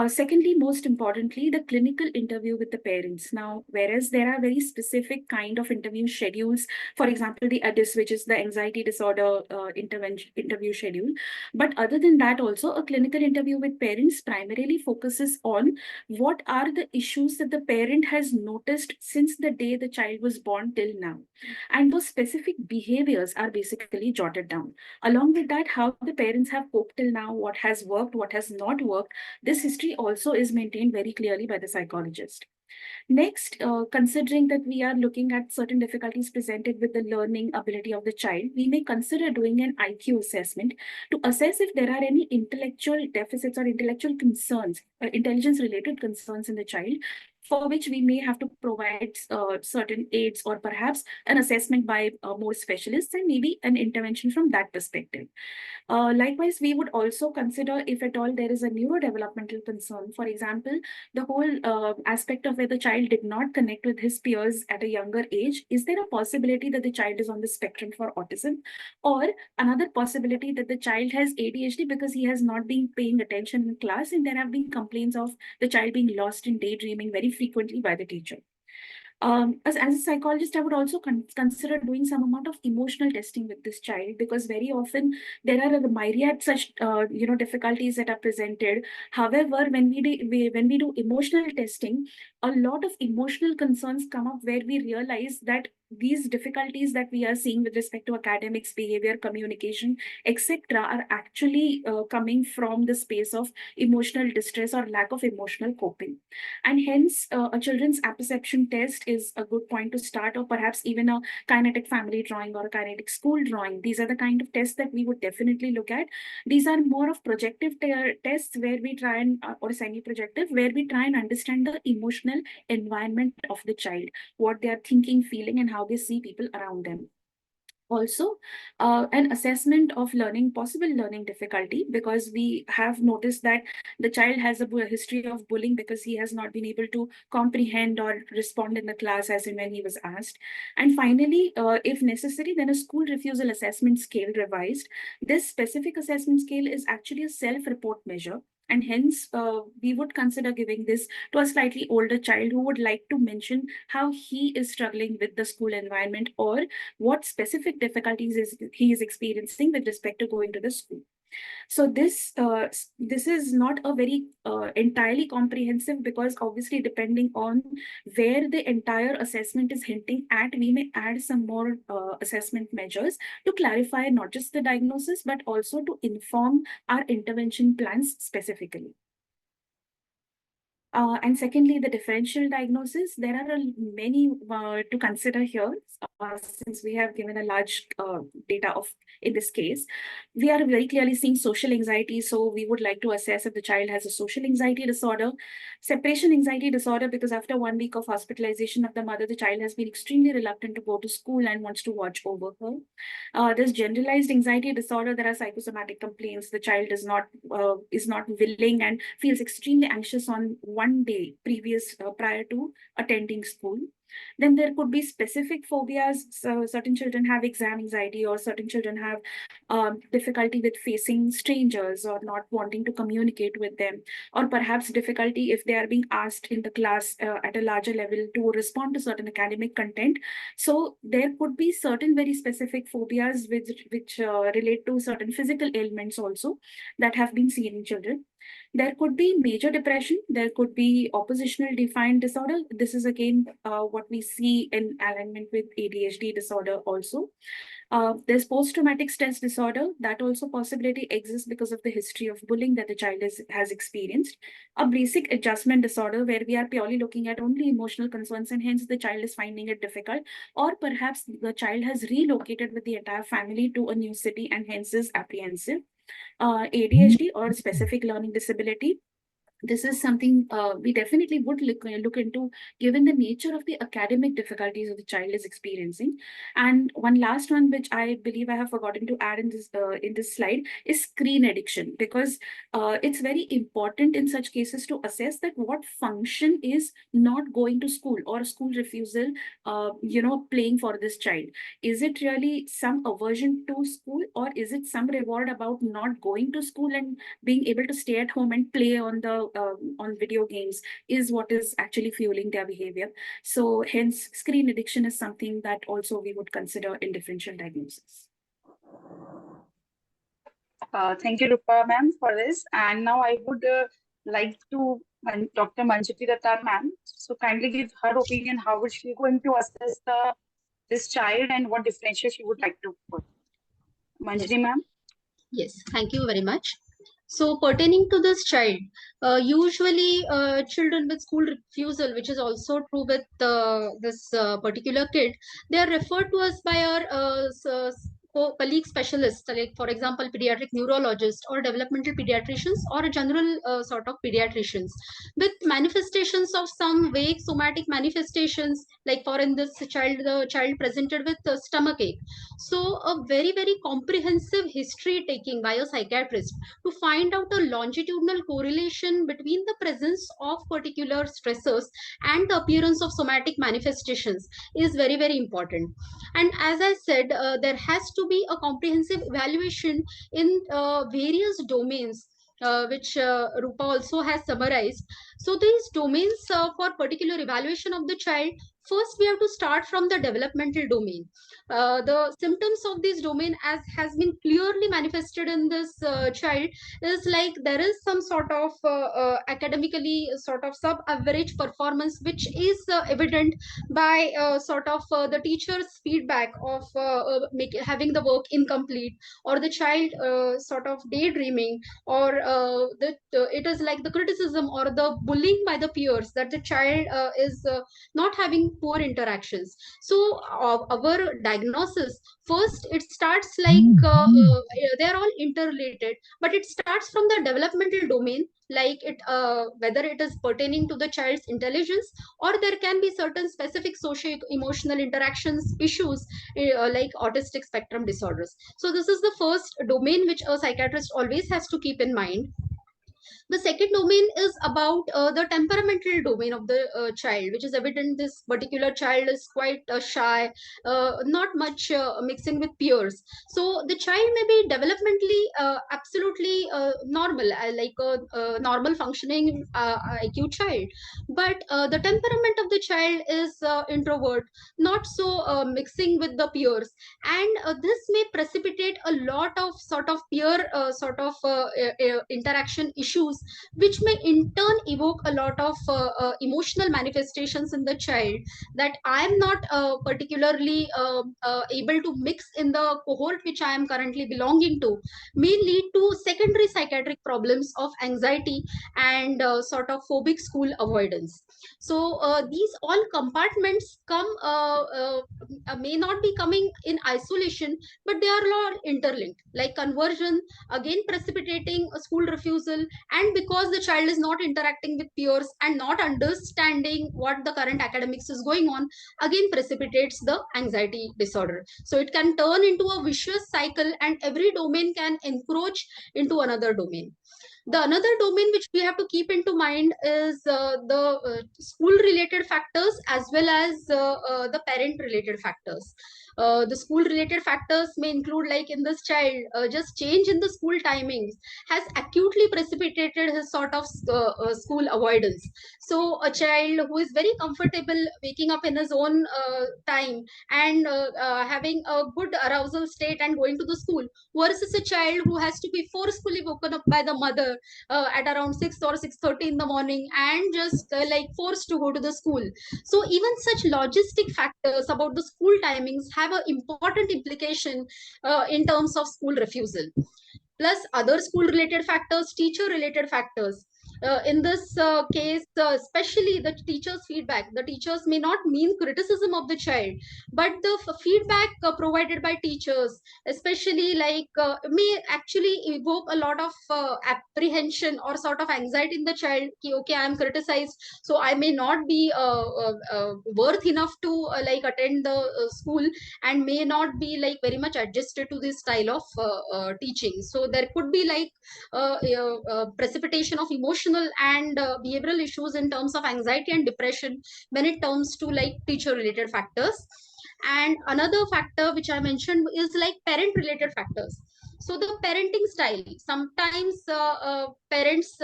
Speaker 20: Secondly, most importantly, the clinical interview with the parents. Now, whereas there are very specific kind of interview schedules, for example, the ADIS, which is the anxiety disorder interview schedule. But other than that, also a clinical interview with parents primarily focuses on what are the issues that the parent has noticed since the day the child was born till now. And those specific behaviors are basically jotted down. Along with that, how the parents have coped till now, what has worked, what has not worked. This history also is maintained very clearly by the psychologist. Next, considering that we are looking at certain difficulties presented with the learning ability of the child, we may consider doing an IQ assessment to assess if there are any intellectual deficits or intellectual concerns, intelligence-related concerns in the child, for which we may have to provide certain aids or perhaps an assessment by more specialists and maybe an intervention from that perspective. Likewise, we would also consider if at all there is a neurodevelopmental concern. For example, the whole aspect of where the child did not connect with his peers at a younger age. Is there a possibility that the child is on the spectrum for autism? Or another possibility that the child has ADHD because he has not been paying attention in class, and there have been complaints of the child being lost in daydreaming very frequently by the teacher. As a psychologist, I would also consider doing some amount of emotional testing with this child, because very often there are a myriad such difficulties that are presented. However, when we do emotional testing, a lot of emotional concerns come up where we realize that these difficulties that we are seeing with respect to academics, behavior, communication, etc., are actually coming from the space of emotional distress or lack of emotional coping. And hence, a children's apperception test is a good point to start, or perhaps even a kinetic family drawing or a kinetic school drawing. These are the kind of tests that we would definitely look at. These are more of projective tests where we try and, or semi-projective, where we try and understand the emotional environment of the child, what they are thinking, feeling, and how they see people around them. Also, an assessment of possible learning difficulty, because we have noticed that the child has a history of bullying because he has not been able to comprehend or respond in the class as in when he was asked. And finally, if necessary, then a school refusal assessment scale revised. This specific assessment scale is actually a self-report measure, And hence, we would consider giving this to a slightly older child who would like to mention how he is struggling with the school environment or what specific difficulties he is experiencing with respect to going to the school. So this is not a very entirely comprehensive, because obviously depending on where the entire assessment is hinting at, we may add some more assessment measures to clarify not just the diagnosis, but also to inform our intervention plans specifically. And secondly, the differential diagnosis. There are many to consider here, since we have given a large data of, in this case, we are very clearly seeing social anxiety. So we would like to assess if the child has a social anxiety disorder, separation anxiety disorder, because after 1 week of hospitalization of the mother, the child has been extremely reluctant to go to school and wants to watch over her. There's generalized anxiety disorder. There are psychosomatic complaints. The child is not willing and feels extremely anxious on one day prior to attending school. Then there could be specific phobias. So certain children have exam anxiety, or certain children have difficulty with facing strangers or not wanting to communicate with them, or perhaps difficulty if they are being asked in the class at a larger level to respond to certain academic content. So there could be certain very specific phobias which relate to certain physical ailments also that have been seen in children. There could be major depression. There could be oppositional defiant disorder. This is again what we see in alignment with ADHD disorder also. There's post-traumatic stress disorder. That also possibility exists because of the history of bullying that the child has experienced. A basic adjustment disorder, where we are purely looking at only emotional concerns and hence the child is finding it difficult, or perhaps the child has relocated with the entire family to a new city and hence is apprehensive. ADHD or specific learning disability. This is something we definitely would look into, given the nature of the academic difficulties that the child is experiencing. And one last one, which I believe I have forgotten to add in this slide, is screen addiction, because it's very important in such cases to assess that what function is not going to school or school refusal, playing for this child. Is it really some aversion to school, or is it some reward about not going to school and being able to stay at home and play on video games is what is actually fueling their behavior? So hence screen addiction is something that also we would consider in differential diagnosis.
Speaker 17: Thank you, Rupa ma'am, for this. And now I would like to Dr. Manjuti Datta ma'am, so kindly give her opinion. How is she going to assess this child and what differential she would like to put? Manjuti ma'am.
Speaker 18: Yes, thank you very much. So pertaining to this child, usually children with school refusal, which is also true with this particular kid, they are referred to us by our colleague specialists, like for example, pediatric neurologists or developmental pediatricians or a general sort of pediatricians with manifestations of some vague somatic manifestations, like for in this child, the child presented with stomach ache. So a very, very comprehensive history taking by a psychiatrist to find out a longitudinal correlation between the presence of particular stressors and the appearance of somatic manifestations is very, very important. And as I said, there has to be a comprehensive evaluation in various domains, which Rupa also has summarized. So these domains for particular evaluation of the child, first we have to start from the developmental domain. The symptoms of this domain, as has been clearly manifested in this child, is like there is some sort of academically sort of sub-average performance, which is evident by sort of the teacher's feedback of having the work incomplete, or the child sort of daydreaming, or it is like the criticism or the bullying by the peers, that the child is not having poor interactions. So our diagnosis, first it starts like they're all interrelated, but it starts from the developmental domain, like it whether it is pertaining to the child's intelligence, or there can be certain specific socio emotional interactions issues, like autistic spectrum disorders. So this is the first domain which a psychiatrist always has to keep in mind. The second domain is about the temperamental domain of the child, which is evident this particular child is quite shy, not much mixing with peers. So the child may be developmentally absolutely normal, like a normal functioning IQ child, but the temperament of the child is introvert, not so mixing with the peers, and this may precipitate a lot of sort of peer interaction issues, which may in turn evoke a lot of emotional manifestations in the child, that I am not particularly able to mix in the cohort which I am currently belonging to, may lead to secondary psychiatric problems of anxiety and sort of phobic school avoidance. So these all compartments come may not be coming in isolation, but they are all interlinked, like conversion again precipitating a school refusal, and because the child is not interacting with peers and not understanding what the current academics is going on, again precipitates the anxiety disorder. So it can turn into a vicious cycle, and every domain can encroach into another domain. The another domain which we have to keep into mind is the school related factors as well as the parent related factors. The school related factors may include, like in this child, just change in the school timings has acutely precipitated his sort of school avoidance. So a child who is very comfortable waking up in his own time and having a good arousal state and going to the school, versus a child who has to be forcefully woken up by the mother at around 6 or 6:30 in the morning and just like forced to go to the school. So even such logistic factors about the school timings have an important implication in terms of school refusal, plus other school related factors, teacher related factors. In this case, especially the teacher's feedback, the teachers may not mean criticism of the child, but the feedback provided by teachers, especially like may actually evoke a lot of apprehension or sort of anxiety in the child. Ki, okay, I am criticized, so I may not be worth enough to like attend the school, and may not be like very much adjusted to this style of teaching. So there could be like precipitation of emotional and behavioral issues in terms of anxiety and depression when it comes to like teacher related factors. And another factor which I mentioned is like parent related factors. So the parenting style, sometimes parents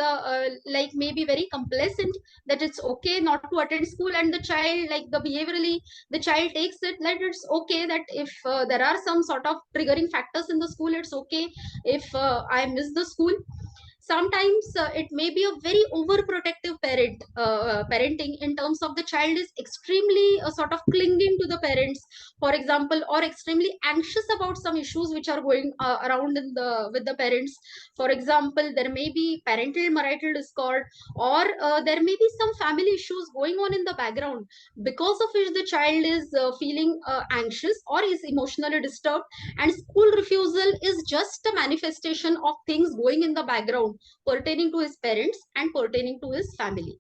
Speaker 18: like may be very complacent, that it's okay not to attend school, and the child, like the behaviorally the child takes it that it's okay, that if there are some sort of triggering factors in the school, it's okay if I miss the school. Sometimes it may be a very overprotective parenting, in terms of the child is extremely sort of clinging to the parents, for example, or extremely anxious about some issues which are going around in the with the parents. For example, there may be parental marital discord, or there may be some family issues going on in the background, because of which the child is feeling anxious or is emotionally disturbed, and school refusal is just a manifestation of things going in the background pertaining to his parents and pertaining to his family.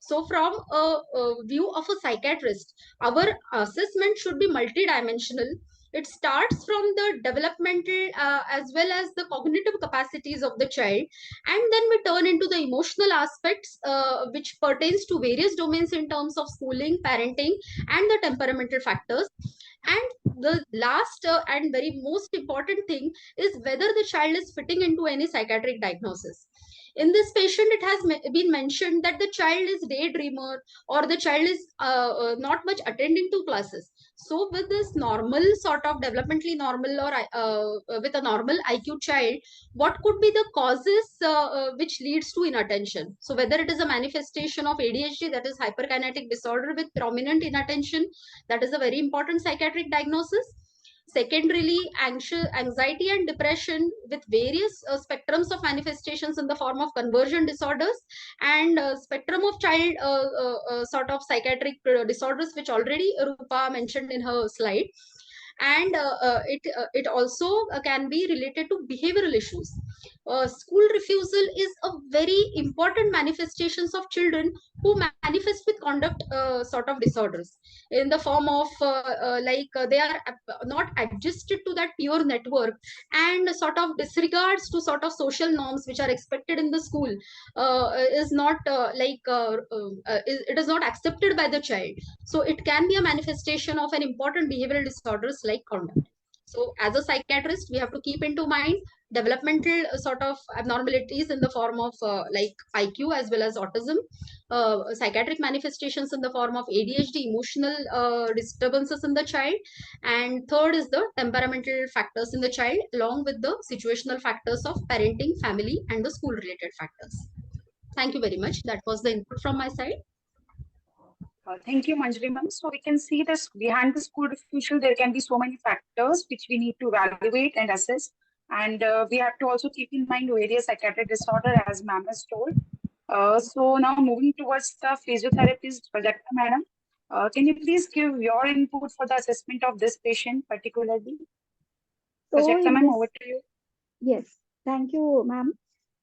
Speaker 18: So from a view of a psychiatrist, our assessment should be multidimensional. It starts from the developmental as well as the cognitive capacities of the child, and then we turn into the emotional aspects which pertains to various domains in terms of schooling, parenting, and the temperamental factors. And the last and very most important thing is whether the child is fitting into any psychiatric diagnosis. In this patient, it has been mentioned that the child is daydreamer, or the child is not much attending to classes. So with this normal sort of developmentally normal, or with a normal IQ child, what could be the causes which leads to inattention? So whether it is a manifestation of ADHD, that is hyperkinetic disorder with prominent inattention, that is a very important psychiatric diagnosis. Secondarily, anxiety and depression with various spectrums of manifestations in the form of conversion disorders, and spectrum of child sort of psychiatric disorders, which already Rupa mentioned in her slide. And it also can be related to behavioral issues. School refusal is a very important manifestations of children who manifest with conduct sort of disorders in the form of they are not adjusted to that peer network and sort of disregards to sort of social norms which are expected in the school is not it is not accepted by the child. So it can be a manifestation of an important behavioral disorders like conduct. So as a psychiatrist, we have to keep into mind developmental sort of abnormalities in the form of like IQ as well as autism, psychiatric manifestations in the form of ADHD, emotional disturbances in the child, and third is the temperamental factors in the child along with the situational factors of parenting, family, and the school related factors. Thank you very much. That was the input from my side.
Speaker 17: Thank you, Manjari ma'am. So we can see this behind the school refusal, there can be so many factors which we need to evaluate and assess. And we have to also keep in mind various psychiatric disorder, as ma'am has told. So now moving towards the physiotherapist, Prajakta madam, can you please give your input for the assessment of this patient particularly? Prajakta ma'am, over to you.
Speaker 10: Yes, thank you, ma'am.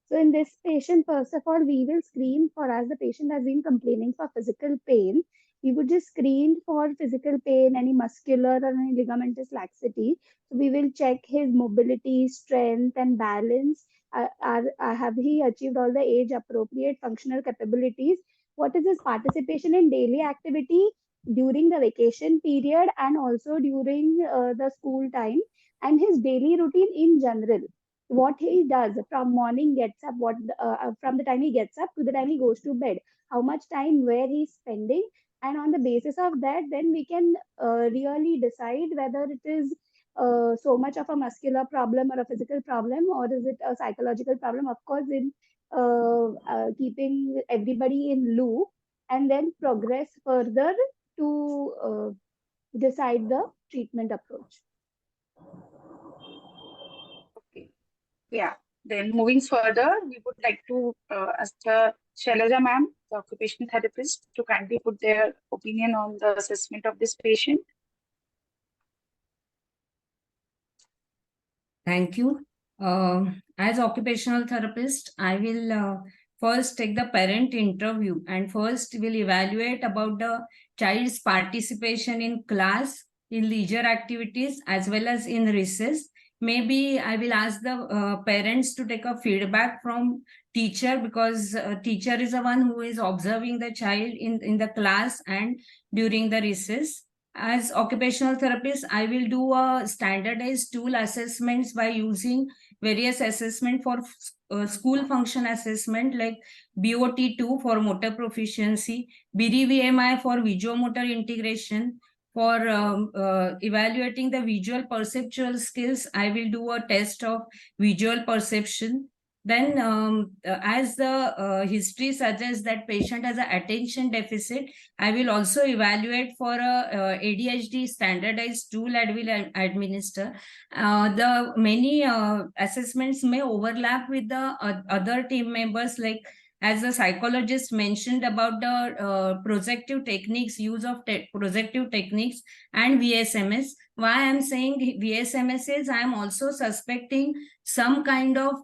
Speaker 10: So in this patient, first of all, we will screen for, as the patient has been complaining for physical pain, we would just screen for physical pain, any muscular or any ligamentous laxity. So we will check his mobility, strength, and balance. Have he achieved all the age appropriate functional capabilities? What is his participation in daily activity during the vacation period and also during the school time, and his daily routine in general? What he does from morning gets up, from the time he gets up to the time he goes to bed, how much time where he's spending, and on the basis of that then we can really decide whether it is so much of a muscular problem or a physical problem, or is it a psychological problem, of course in keeping everybody in loop, and then progress further to decide the treatment approach.
Speaker 17: Yeah, then moving further, we would like to ask Shailaja ma'am, the occupational therapist, to kindly put their opinion on the assessment of this patient.
Speaker 19: Thank you. As occupational therapist, I will first take the parent interview and first will evaluate about the child's participation in class, in leisure activities, as well as in recess. Maybe I will ask the parents to take a feedback from teacher, because teacher is the one who is observing the child in the class and during the recess. As occupational therapist, I will do a standardized tool assessments by using various assessment for school function assessment like BOT2 for motor proficiency, BDVMI for visual-motor integration. For evaluating the visual perceptual skills, I will do a test of visual perception. Then as the history suggests that patient has an attention deficit, I will also evaluate for a ADHD standardized tool that will administer. The many assessments may overlap with the other team members, like as the psychologist mentioned about the projective techniques, use of projective techniques and VSMS. Why I'm saying VSMS is I'm also suspecting some kind of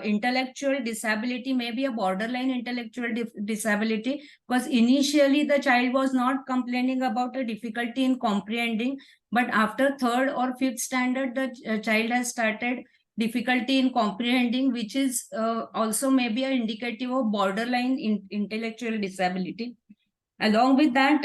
Speaker 19: intellectual disability, maybe a borderline intellectual disability, because initially the child was not complaining about a difficulty in comprehending, but after third or fifth standard, the child has started difficulty in comprehending, which is also maybe an indicative of borderline intellectual disability. Along with that,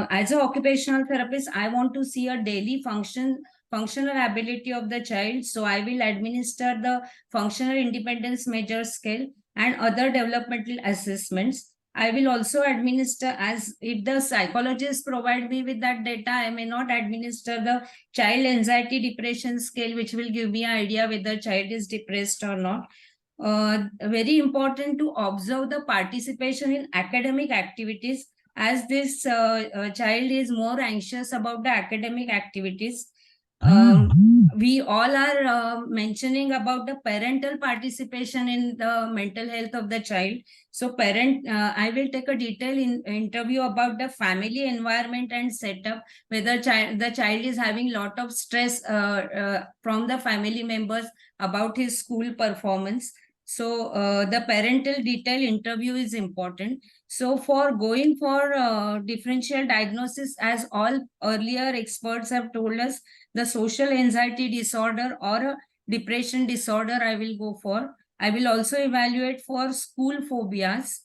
Speaker 19: as an occupational therapist, I want to see a daily functional ability of the child. So I will administer the functional independence measure scale and other developmental assessments. I will also administer, as if the psychologist provide me with that data, I may not administer the child anxiety depression scale, which will give me an idea whether child is depressed or not. Very important to observe the participation in academic activities, as this child is more anxious about the academic activities. We all are mentioning about the parental participation in the mental health of the child. So I will take a detailed interview about the family environment and setup, whether the child is having lot of stress from the family members about his school performance. So the parental detail interview is important. So for going for differential diagnosis, as all earlier experts have told us, the social anxiety disorder or a depression disorder I will go for. I will also evaluate for school phobias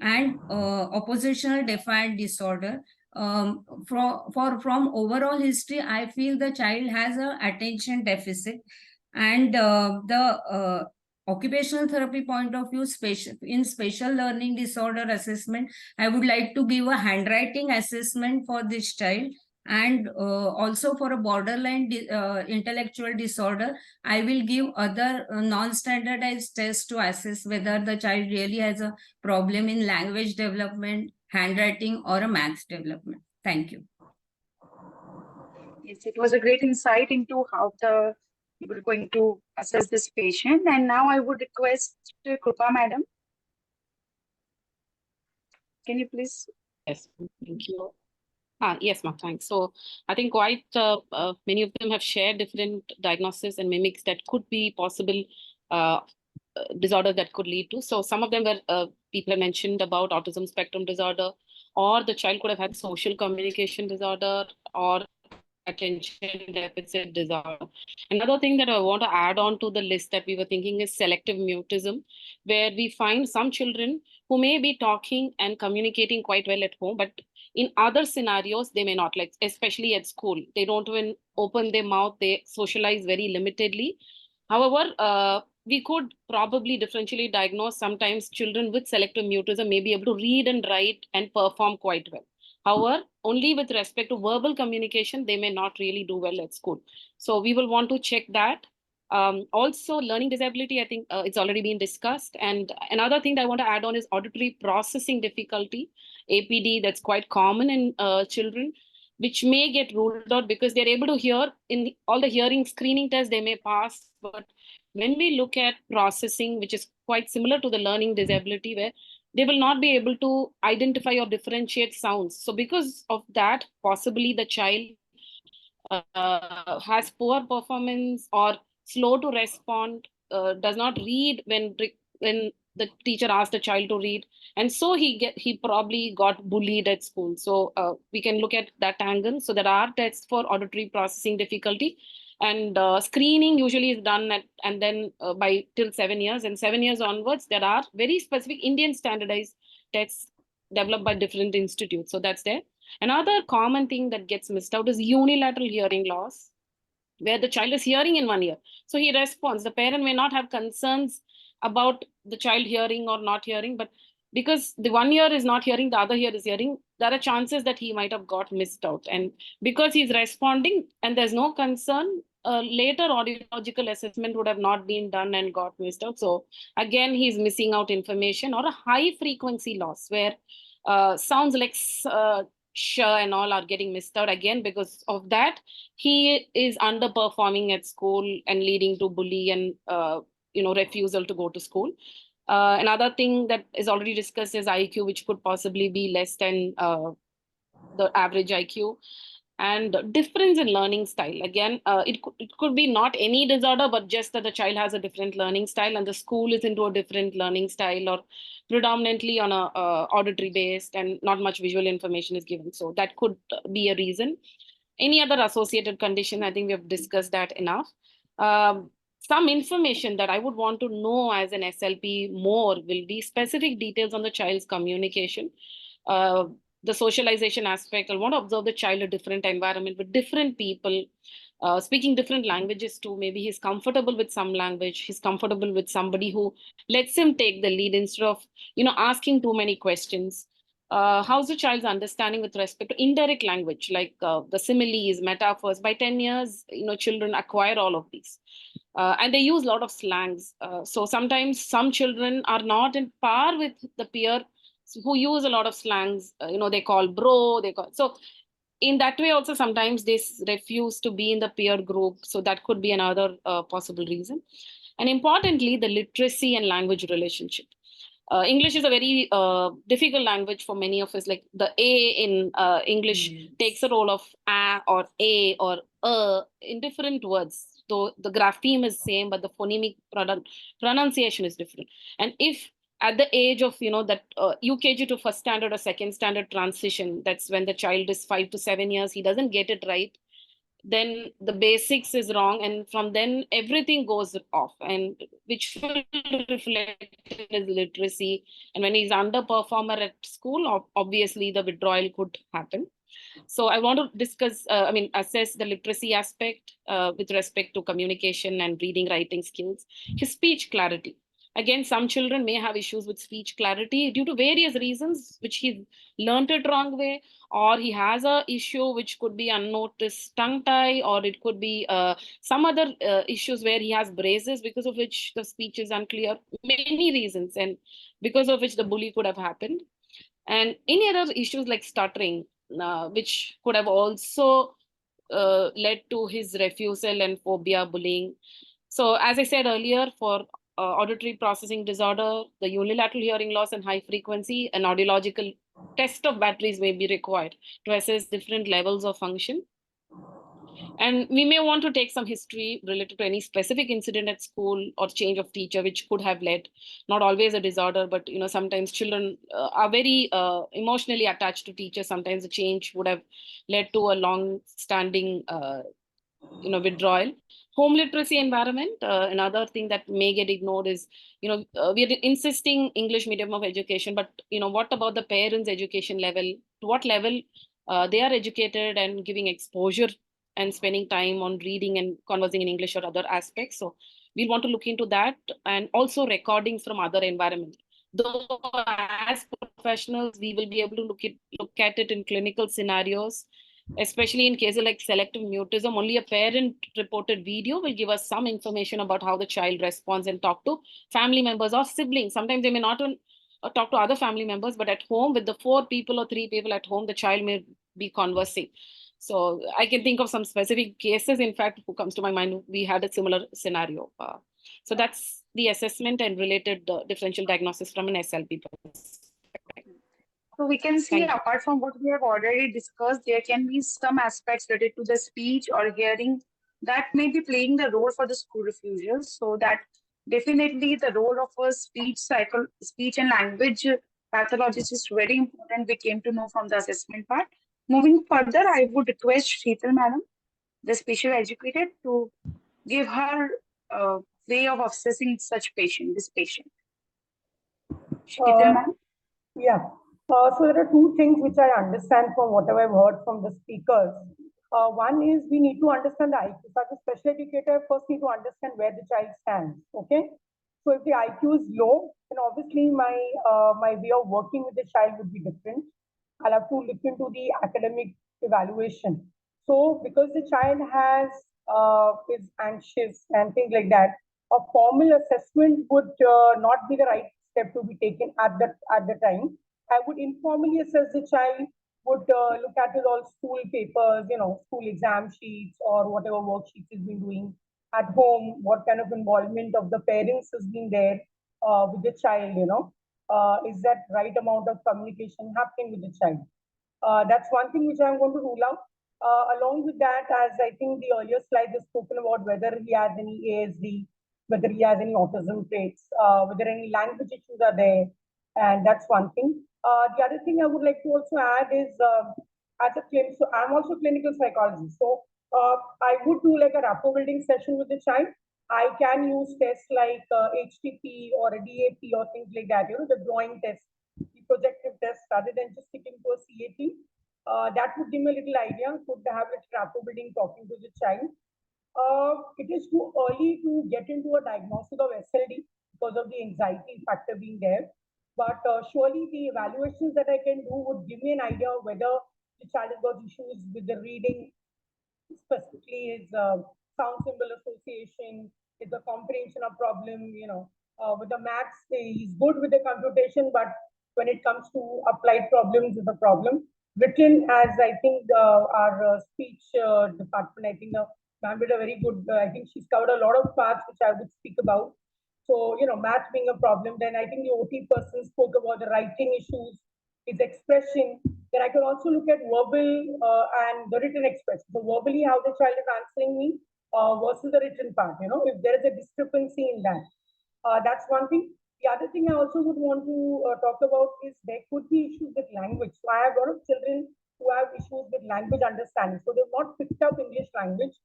Speaker 19: and oppositional defiant disorder. From overall history, I feel the child has a attention deficit, and the occupational therapy point of view, special learning disorder assessment, I would like to give a handwriting assessment for this child. And also for a borderline intellectual disorder, I will give other non-standardized tests to assess whether the child really has a problem in language development, handwriting, or a maths development. Thank you.
Speaker 17: Yes, it was a great insight into how you were going to assess this patient. And now I would request Krupa madam. Can you please?
Speaker 21: Yes, thank you. Yes, ma'am, thanks. So I think quite many of them have shared different diagnoses and mimics that could be possible disorder that could lead to. So some of them were people have mentioned about autism spectrum disorder, or the child could have had social communication disorder or attention deficit disorder. Another thing that I want to add on to the list that we were thinking is selective mutism, where we find some children who may be talking and communicating quite well at home, but in other scenarios, they may not, like especially at school. They don't even open their mouth, they socialize very limitedly. However, we could probably differentially diagnose sometimes children with selective mutism may be able to read and write and perform quite well. However, only with respect to verbal communication, they may not really do well at school. So we will want to check that. Also, learning disability, I think it's already been discussed. And another thing that I want to add on is auditory processing difficulty, APD, that's quite common in children, which may get ruled out because they're able to hear in all the hearing screening tests, they may pass. But when we look at processing, which is quite similar to the learning disability, where they will not be able to identify or differentiate sounds. So because of that, possibly the child has poor performance or slow to respond, does not read when the teacher asked the child to read, and so he probably got bullied at school. So we can look at that angle. So there are tests for auditory processing difficulty, and screening usually is done and then by till 7 years, and 7 years onwards there are very specific Indian standardized tests developed by different institutes. So that's there. Another common thing that gets missed out is unilateral hearing loss, where the child is hearing in one ear. So he responds. The parent may not have concerns about the child hearing or not hearing, but because the one ear is not hearing, the other ear is hearing, there are chances that he might have got missed out. And because he's responding and there's no concern, later audiological assessment would have not been done and got missed out. So again, he's missing out information, or a high frequency loss where sounds like sh and all are getting missed out. Again, because of that, he is underperforming at school and leading to bully and refusal to go to school. Another thing that is already discussed is IQ, which could possibly be less than the average IQ. And difference in learning style. Again, it could be not any disorder, but just that the child has a different learning style and the school is into a different learning style, or predominantly on a auditory based and not much visual information is given. So that could be a reason. Any other associated condition, I think we have discussed that enough. Some information that I would want to know as an SLP more will be specific details on the child's communication. The socialization aspect. I want to observe the child in a different environment with different people, speaking different languages too. Maybe he's comfortable with some language. He's comfortable with somebody who lets him take the lead instead of, asking too many questions. How's the child's understanding with respect to indirect language, like the similes, metaphors? By 10 years, children acquire all of these. And they use a lot of slangs. So sometimes some children are not in par with the peer who use a lot of slangs. They call bro, so in that way also sometimes they refuse to be in the peer group. So that could be another possible reason. And importantly, the literacy and language relationship. English is a very difficult language for many of us. Like the A in English takes a role of a or a or in different words. though the grapheme is same, but the phonemic pronunciation is different. And if at the age of that UKG to first standard or second standard transition, that's when the child is 5 to 7 years, he doesn't get it right, then the basics is wrong, and from then everything goes off, and which will reflect in his literacy. And when he's underperformer at school, obviously the withdrawal could happen. So I want to discuss, assess the literacy aspect with respect to communication and reading, writing skills, his speech clarity. Again, some children may have issues with speech clarity due to various reasons, which he learned it wrong way, or he has a issue which could be unnoticed tongue tie, or it could be some other issues where he has braces, because of which the speech is unclear. Many reasons, and because of which the bully could have happened. And any other issues like stuttering, which could have also led to his refusal and phobia bullying. So as I said earlier, for auditory processing disorder, the unilateral hearing loss and high frequency, an audiological test of batteries may be required to assess different levels of function. And we may want to take some history related to any specific incident at school or change of teacher, which could have led, not always a disorder, but sometimes children are very emotionally attached to teachers. Sometimes the change would have led to a long-standing withdrawal. Home literacy environment, another thing that may get ignored is, we are insisting English medium of education, but what about the parents' education level? To what level they are educated and giving exposure and spending time on reading and conversing in English or other aspects. So we want to look into that, and also recordings from other environments. Though as professionals, we will be able to look at it in clinical scenarios, especially in cases like selective mutism. Only a parent reported video will give us some information about how the child responds and talk to family members or siblings. Sometimes they may not talk to other family members, but at home with the 4 people or 3 people at home, the child may be conversing. So I can think of some specific cases. In fact, who comes to my mind, we had a similar scenario. So that's the assessment and related differential diagnosis from an SLP perspective.
Speaker 17: So we can see, apart from what we have already discussed, there can be some aspects related to the speech or hearing that may be playing the role for the school refusals. So that definitely the role of a speech and language pathologist is very important. We came to know from the assessment part. Moving further, I would request Sheetal madam, the special educator, to give her way of assessing this patient. Sheetal madam.
Speaker 22: Yeah. So there are 2 things which I understand from whatever I've heard from the speakers. One is we need to understand the IQ. So as a special educator, first need to understand where the child stands. Okay. So if the IQ is low, then obviously my way of working with the child would be different. I'll have to look into the academic evaluation. So because the child is anxious and things like that, a formal assessment would not be the right step to be taken at the time. I would informally assess the child, would look at his all school papers, school exam sheets or whatever worksheets he's been doing at home, what kind of involvement of the parents has been there with the child, is that right amount of communication happening with the child? That's one thing which I'm going to rule out. Along with that, as I think the earlier slide has spoken about whether he has any ASD, whether he has any autism traits, whether any language issues are there, and that's one thing. The other thing I would like to also add is, so I'm also a clinical psychologist, so I would do like a rapport building session with the child. I can use tests like HTP or a DAP or things like that, the drawing test, the projective test, rather than just sticking to a CAT. That would give me a little idea, could have a rapport building talking to the child. It is too early to get into a diagnosis of SLD because of the anxiety factor being there. But surely the evaluations that I can do would give me an idea of whether the child has got issues with the reading, specifically is sound symbol association, is the comprehension of problem, with the maths, he's good with the computation, but when it comes to applied problems is a problem. Written, as I think our speech department, I think ma'am did a very good, I think she's covered a lot of parts which I would speak about. So, math being a problem, then I think the OT person spoke about the writing issues, his expression. Then I can also look at verbal and the written expression. So verbally, how the child is answering me, versus the written part. If there is a discrepancy in that, that's one thing. The other thing I also would want to talk about is there could be issues with language. So I have a lot of children who have issues with language understanding. So they've not picked up English language.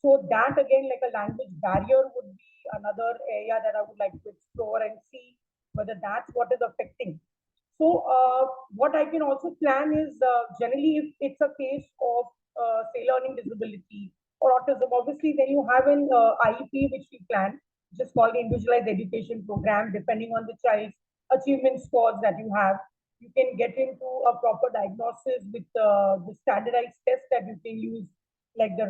Speaker 22: So that again, like a language barrier would be another area that I would like to explore and see whether that's what is affecting. So what I can also plan is generally if it's a case of say learning disability or autism, obviously then you have an IEP which we plan, which is called the Individualized Education Program. Depending on the child's achievement scores that you have, you can get into a proper diagnosis with the standardized tests that you can use, like the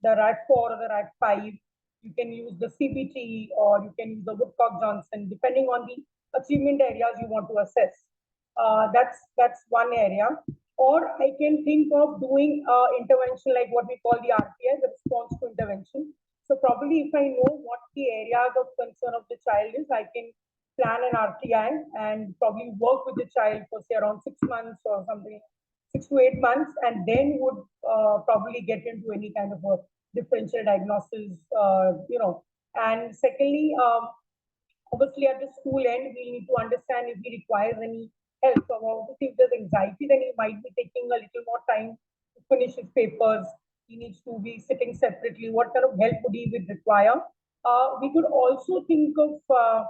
Speaker 22: RAT4 or the RAT5. You can use the CBT or you can use the Woodcock-Johnson, depending on the achievement areas you want to assess. That's one area. Or I can think of doing intervention like what we call the RPI, the response to intervention. So probably if I know what the areas of concern of the child is, I can plan an RTI and probably work with the child for say around 6 months or something, 6 to 8 months, and then would probably get into any kind of a differential diagnosis, And secondly, obviously at the school end, we need to understand if he requires any help. So obviously if there's anxiety, then he might be taking a little more time to finish his papers. He needs to be sitting separately. What kind of help would he would require? We could also think of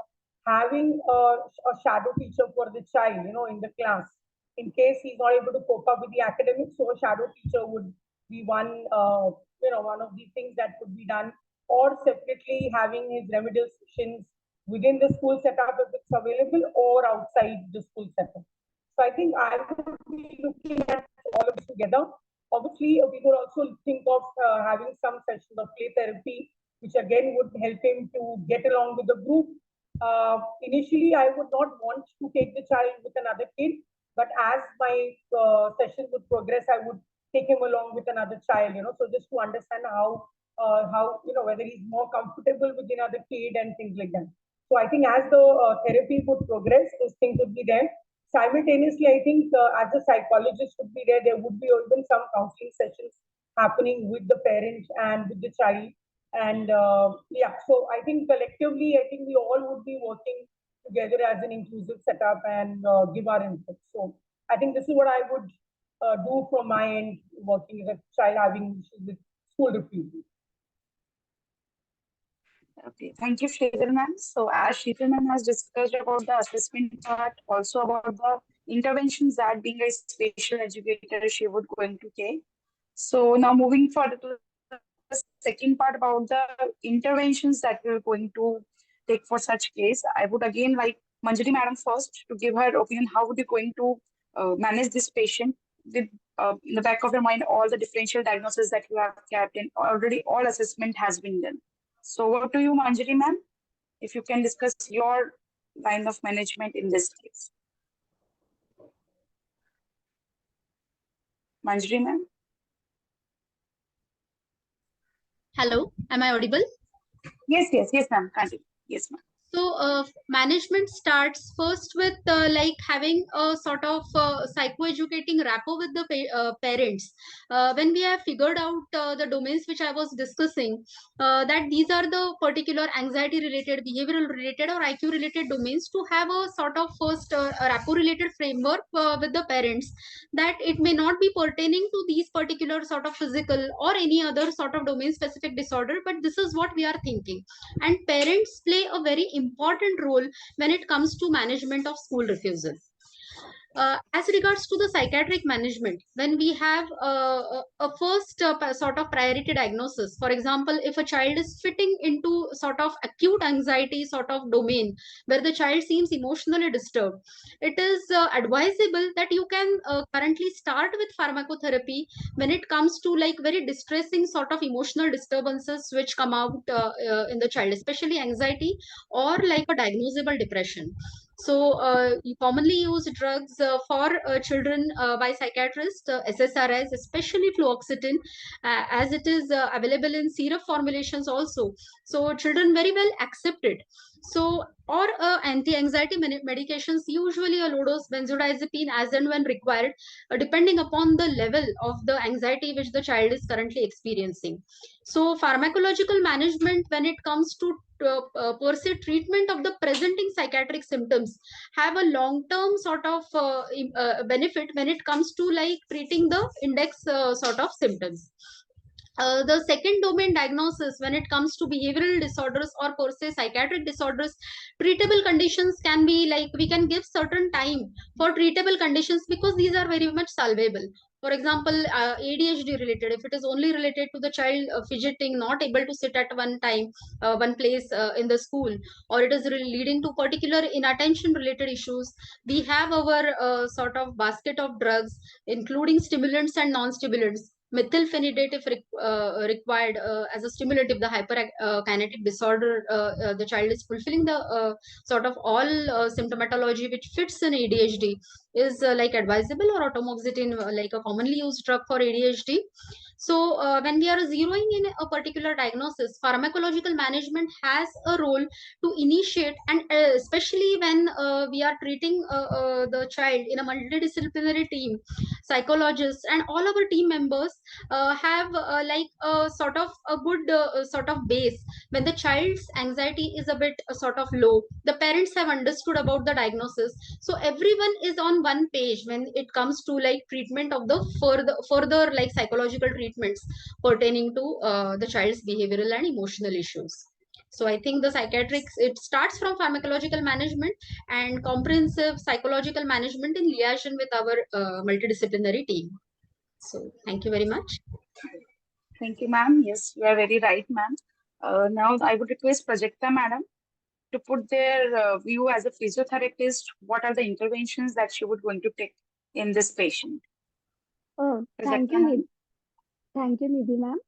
Speaker 22: having a shadow teacher for the child, in the class. In case he's not able to cope up with the academics, so a shadow teacher would be one of the things that could be done, or separately having his remedial sessions within the school setup if it's available, or outside the school setup. So I think I would be looking at all of this together. Obviously, we could also think of having some sessions of play therapy, which again would help him to get along with the group. Initially, I would not want to take the child with another kid, but as my session would progress, I would take him along with another child, so just to understand how whether he's more comfortable with another kid and things like that. So I think as the therapy would progress, those things would be there. Simultaneously, I think as a psychologist would be there, there would be even some counseling sessions happening with the parent and with the child. And so I think collectively, I think we all would be working together as an inclusive setup and give our input. So I think this is what I would do from my end, working with a child having issues with school refusal.
Speaker 17: Okay, thank you, Sridhar ma'am. So as Sridhar ma'am has discussed about the assessment part, also about the interventions that being a special educator she would going to take. So now moving further to the second part about the interventions that we're going to take for such case, I would again like Manjari madam first to give her opinion. How would you going to manage this patient with in the back of your mind all the differential diagnosis that you have kept and already all assessment has been done. So over to you, Manjari ma'am, if you can discuss your line of management in this case. Manjari ma'am.
Speaker 18: Hello, am I audible?
Speaker 17: Yes, ma'am. Continue. Yes, ma'am.
Speaker 18: So management starts first with having a sort of psychoeducating rapport with the parents. When we have figured out the domains which I was discussing, that these are the particular anxiety related, behavioral related or IQ related domains, to have a sort of first rapport related framework with the parents, that it may not be pertaining to these particular sort of physical or any other sort of domain specific disorder, but this is what we are thinking. And parents play a very important role when it comes to management of school refusal. As regards to the psychiatric management, when we have a first sort of priority diagnosis, for example, if a child is fitting into sort of acute anxiety sort of domain where the child seems emotionally disturbed, it is advisable that you can currently start with pharmacotherapy when it comes to like very distressing sort of emotional disturbances which come out in the child, especially anxiety or like a diagnosable depression. So you commonly use drugs for children by psychiatrists, SSRIs, especially fluoxetine, as it is available in syrup formulations also. So children very well accept it. So, or anti-anxiety medications, usually a low dose benzodiazepine as and when required, depending upon the level of the anxiety which the child is currently experiencing. So, pharmacological management, when it comes to per se treatment of the presenting psychiatric symptoms, have a long-term sort of benefit when it comes to like treating the index sort of symptoms. The second domain diagnosis, when it comes to behavioral disorders or per se psychiatric disorders, treatable conditions can be like we can give certain time for treatable conditions because these are very much solvable. For example, ADHD related, if it is only related to the child fidgeting, not able to sit at one time, one place in the school, or it is leading to particular inattention related issues, we have our sort of basket of drugs, including stimulants and non-stimulants. Methylphenidate if required as a stimulant if the hyperkinetic disorder, the child is fulfilling the sort of all symptomatology which fits in ADHD, is like advisable, or atomoxetine, like a commonly used drug for ADHD. So when we are zeroing in a particular diagnosis, pharmacological management has a role to initiate, and especially when we are treating the child in a multidisciplinary team, psychologists and all our team members have like a sort of a good sort of base. When the child's anxiety is a bit sort of low, the parents have understood about the diagnosis, so everyone is on one page when it comes to like treatment of the further like psychological treatments pertaining to the child's behavioral and emotional issues. So I think the psychiatrics, it starts from pharmacological management and comprehensive psychological management in liaison with our multidisciplinary team. So thank you very much.
Speaker 17: Thank you, ma'am. Yes, you are very right, ma'am. Now I would request Prajakta, madam, to put their view as a physiotherapist. What are the interventions that she would going to take in this patient?
Speaker 10: Oh, thank
Speaker 17: Prajakta,
Speaker 10: you,
Speaker 17: ma'am.
Speaker 10: Thank you, Nidhi ma'am.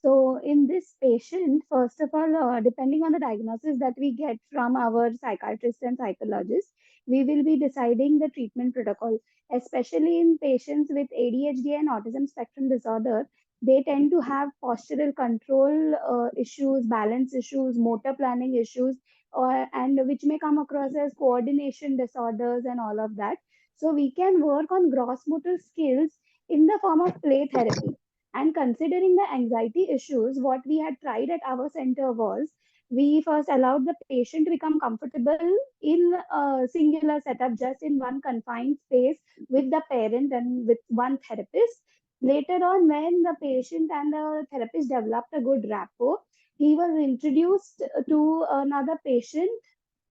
Speaker 10: So in this patient, first of all, depending on the diagnosis that we get from our psychiatrist and psychologist, we will be deciding the treatment protocol. Especially in patients with ADHD and autism spectrum disorder, they tend to have postural control issues, balance issues, motor planning issues, and which may come across as coordination disorders and all of that. So we can work on gross motor skills in the form of play therapy. And considering the anxiety issues, what we had tried at our center was we first allowed the patient to become comfortable in a singular setup, just in one confined space with the parent and with one therapist. Later on, when the patient and the therapist developed a good rapport, he was introduced to another patient,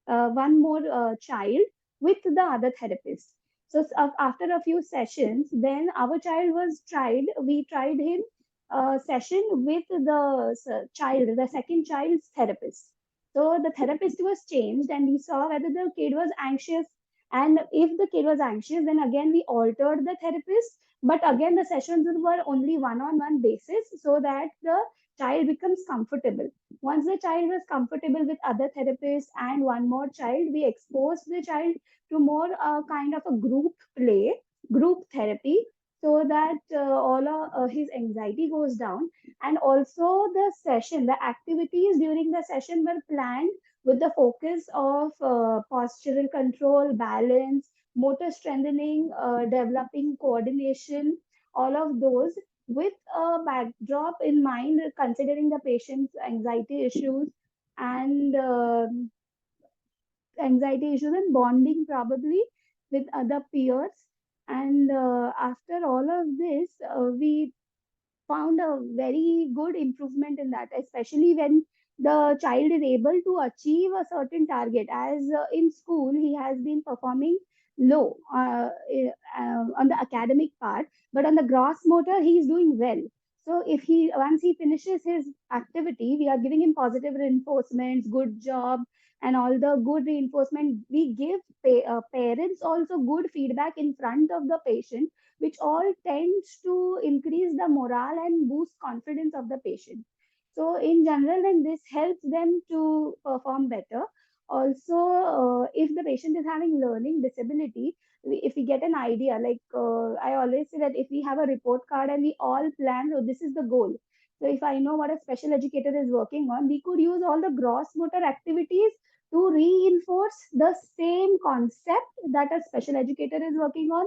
Speaker 10: one more child with the other therapist. So after a few sessions, then our child was tried. We tried him session with the child, the second child's therapist. So the therapist was changed, and we saw whether the kid was anxious. And if the kid was anxious, then again we altered the therapist. But again, the sessions were only one-on-one basis, so that the child becomes comfortable. Once the child was comfortable with other therapists and one more child, we exposed the child to more kind of a group play, group therapy, so that all his anxiety goes down. And also the session, the activities during the session were planned with the focus of postural control, balance, motor strengthening, developing coordination, all of those with a backdrop in mind, considering the patient's and anxiety issues and bonding probably with other peers. And after all of this, we found a very good improvement in that, especially when the child is able to achieve a certain target. As in school, he has been performing low on the academic part, but on the gross motor, he is doing well. So if he once he finishes his activity, we are giving him positive reinforcements, good job, and all the good reinforcement. We give parents also good feedback in front of the patient, which all tends to increase the morale and boost confidence of the patient. So in general, then this helps them to perform better. Also, if the patient is having learning disability, if we get an idea, like I always say that if we have a report card and we all plan, so this is the goal. So if I know what a special educator is working on, we could use all the gross motor activities to reinforce the same concept that a special educator is working on,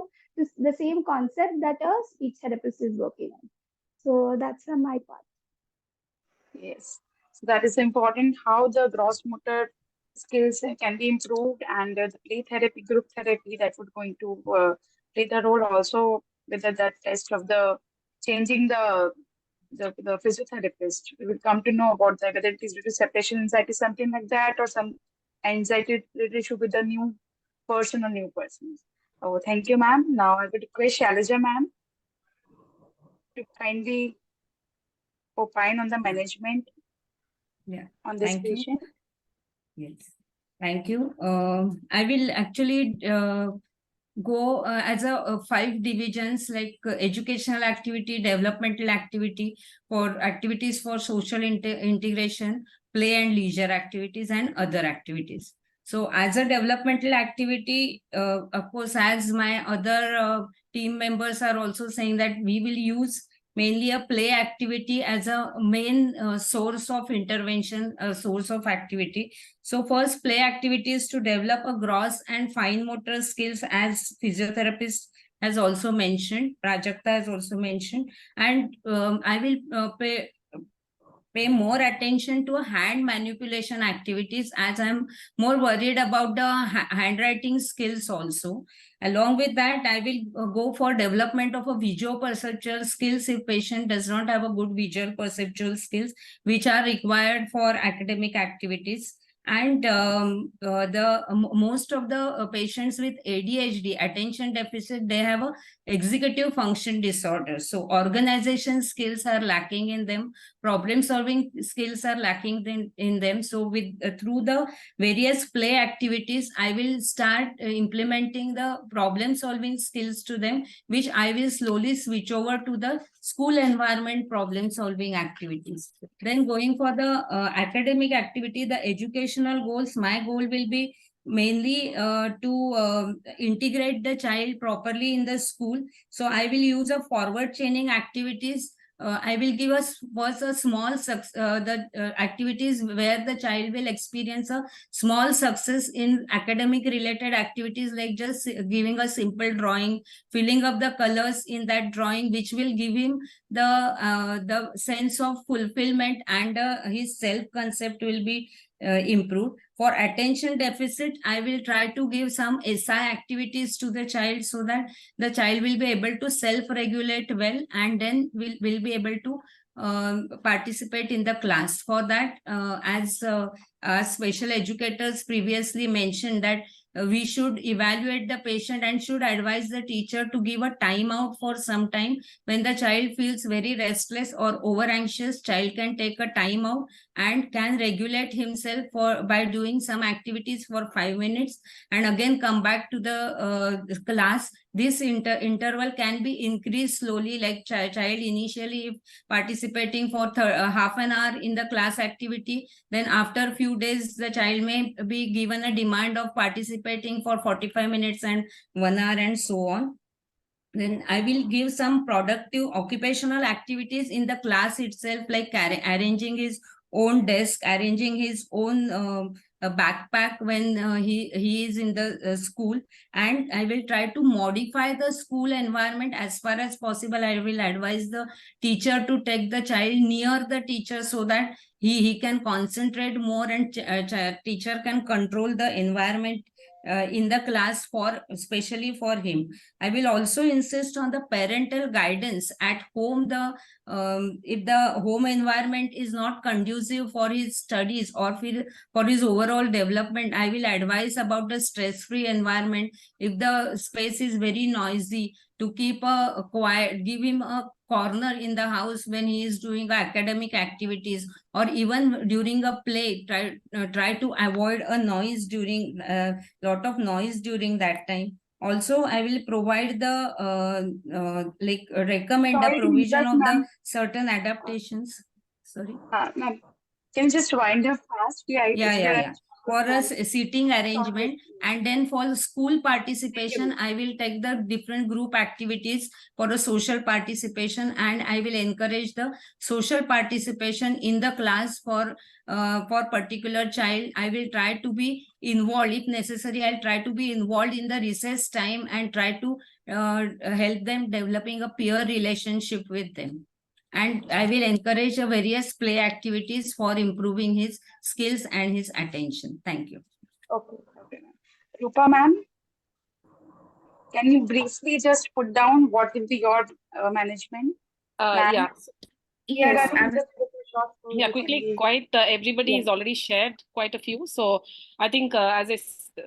Speaker 10: the same concept that a speech therapist is working on. So that's from my part.
Speaker 17: Yes, so that is important how the gross motor skills can be improved, and the play therapy, group therapy, that would going to play the role also with that test of the changing the physiotherapist. We will come to know about that, whether it is due to separation anxiety, something like that, or some anxiety related issue with the new person or new persons. Oh, thank you, ma'am. Now I would request Shailaja ma'am to kindly opine on the management
Speaker 19: Yeah,
Speaker 17: on this
Speaker 19: thank you.
Speaker 17: patient.
Speaker 19: Yes, thank you. I will actually go as a 5 divisions like educational activity, developmental activity, for activities for social integration, play and leisure activities, and other activities. So as a developmental activity, of course, as my other team members are also saying, that we will use mainly a play activity as a main source of intervention, source of activity. So first, play activities to develop a gross and fine motor skills, as physiotherapist has also mentioned, Prajakta has also mentioned, and I will pay more attention to hand manipulation activities, as I'm more worried about the handwriting skills also. Along with that, I will go for development of a visual perceptual skills if patient does not have a good visual perceptual skills, which are required for academic activities. And most of the patients with ADHD, attention deficit, they have a executive function disorder. So organization skills are lacking in them, problem solving skills are lacking in them. So with through the various play activities, I will start implementing the problem solving skills to them, which I will slowly switch over to the school environment problem solving activities. Then going for the academic activity, the educational goals, my goal will be mainly to integrate the child properly in the school. So I will use a forward chaining activities. I will give us first a small activities where the child will experience a small success in academic related activities, like just giving a simple drawing, filling up the colors in that drawing, which will give him the sense of fulfillment, and his self concept will be improved. For attention deficit, I will try to give some SI activities to the child, so that the child will be able to self-regulate well, and then will be able to participate in the class. For that, as special educators previously mentioned, that we should evaluate the patient and should advise the teacher to give a timeout for some time. When the child feels very restless or over anxious, child can take a timeout and can regulate himself by doing some activities for 5 minutes, and again come back to the class. This interval can be increased slowly, like child initially if participating for half an hour in the class activity, then after a few days the child may be given a demand of participating for 45 minutes and 1 hour, and so on. Then I will give some productive occupational activities in the class itself, like arranging his own desk, arranging his own a backpack when he is in the school. And I will try to modify the school environment as far as possible. I will advise the teacher to take the child near the teacher, so that he can concentrate more, and teacher can control the environment in the class, for especially for him. I will also insist on the parental guidance at home. If the home environment is not conducive for his studies or for his overall development, I will advise about the stress-free environment. If the space is very noisy, to keep a quiet, give him a corner in the house when he is doing academic activities, or even during a play, try to avoid a noise during lot of noise during that time. Also, I will provide the recommend the
Speaker 17: Sorry to
Speaker 19: provision
Speaker 17: interrupt,
Speaker 19: of the
Speaker 17: ma'am.
Speaker 19: certain adaptations. Sorry.
Speaker 17: Ma'am, can you just wind up fast? Yeah,
Speaker 19: Yeah. for a seating arrangement, and then for school participation, I will take the different group activities for a social participation, and I will encourage the social participation in the class for particular child. I will try to be involved if necessary. I'll try to be involved in the recess time and try to help them developing a peer relationship with them. And I will encourage various play activities for improving his skills and his attention. Thank you.
Speaker 17: Okay. Okay. Rupa ma'am, can you briefly just put down what will be your management?
Speaker 21: Yeah.
Speaker 17: Yes,
Speaker 21: Yeah, quickly, quite everybody has already shared quite a few. So I think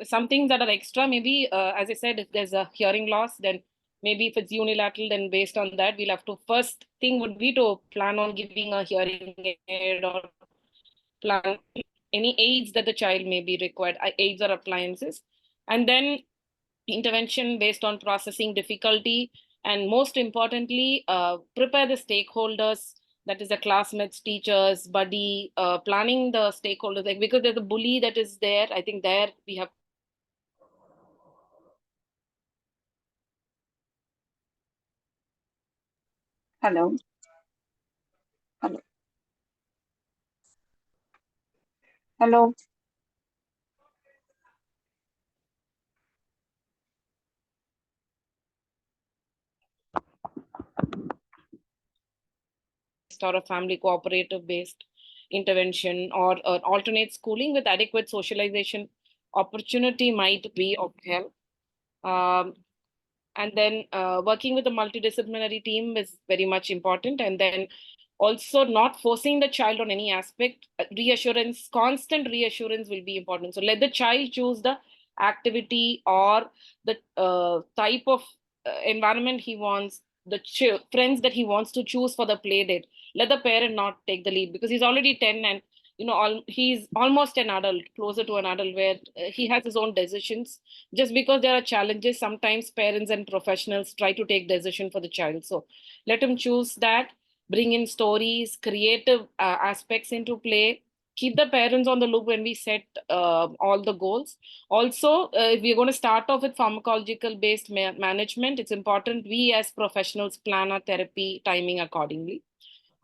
Speaker 21: some things that are extra, maybe as I said, if there's a hearing loss, then maybe if it's unilateral, then based on that, we'll have to, first thing would be to plan on giving a hearing aid or plan any aids that the child may be required, aids or appliances. And then intervention based on processing difficulty, and most importantly, prepare the stakeholders, that is the classmates, teachers, buddy, planning the stakeholders, like, because there's a bully that is there. I think there we have
Speaker 17: Hello. Hello. Hello.
Speaker 21: or a family cooperative based intervention, or alternate schooling with adequate socialization opportunity might be of help. And then working with a multidisciplinary team is very much important. And then also not forcing the child on any aspect. Reassurance, constant reassurance will be important. So let the child choose the activity or the type of environment he wants, the friends that he wants to choose for the play date. Let the parent not take the lead, because he's already 10, and he's almost an adult, closer to an adult, where he has his own decisions. Just because there are challenges, sometimes parents and professionals try to take decision for the child. So let him choose that. Bring in stories, creative aspects into play. Keep the parents on the loop when we set all the goals. Also, if we're going to start off with pharmacological based management, it's important we as professionals plan our therapy timing accordingly.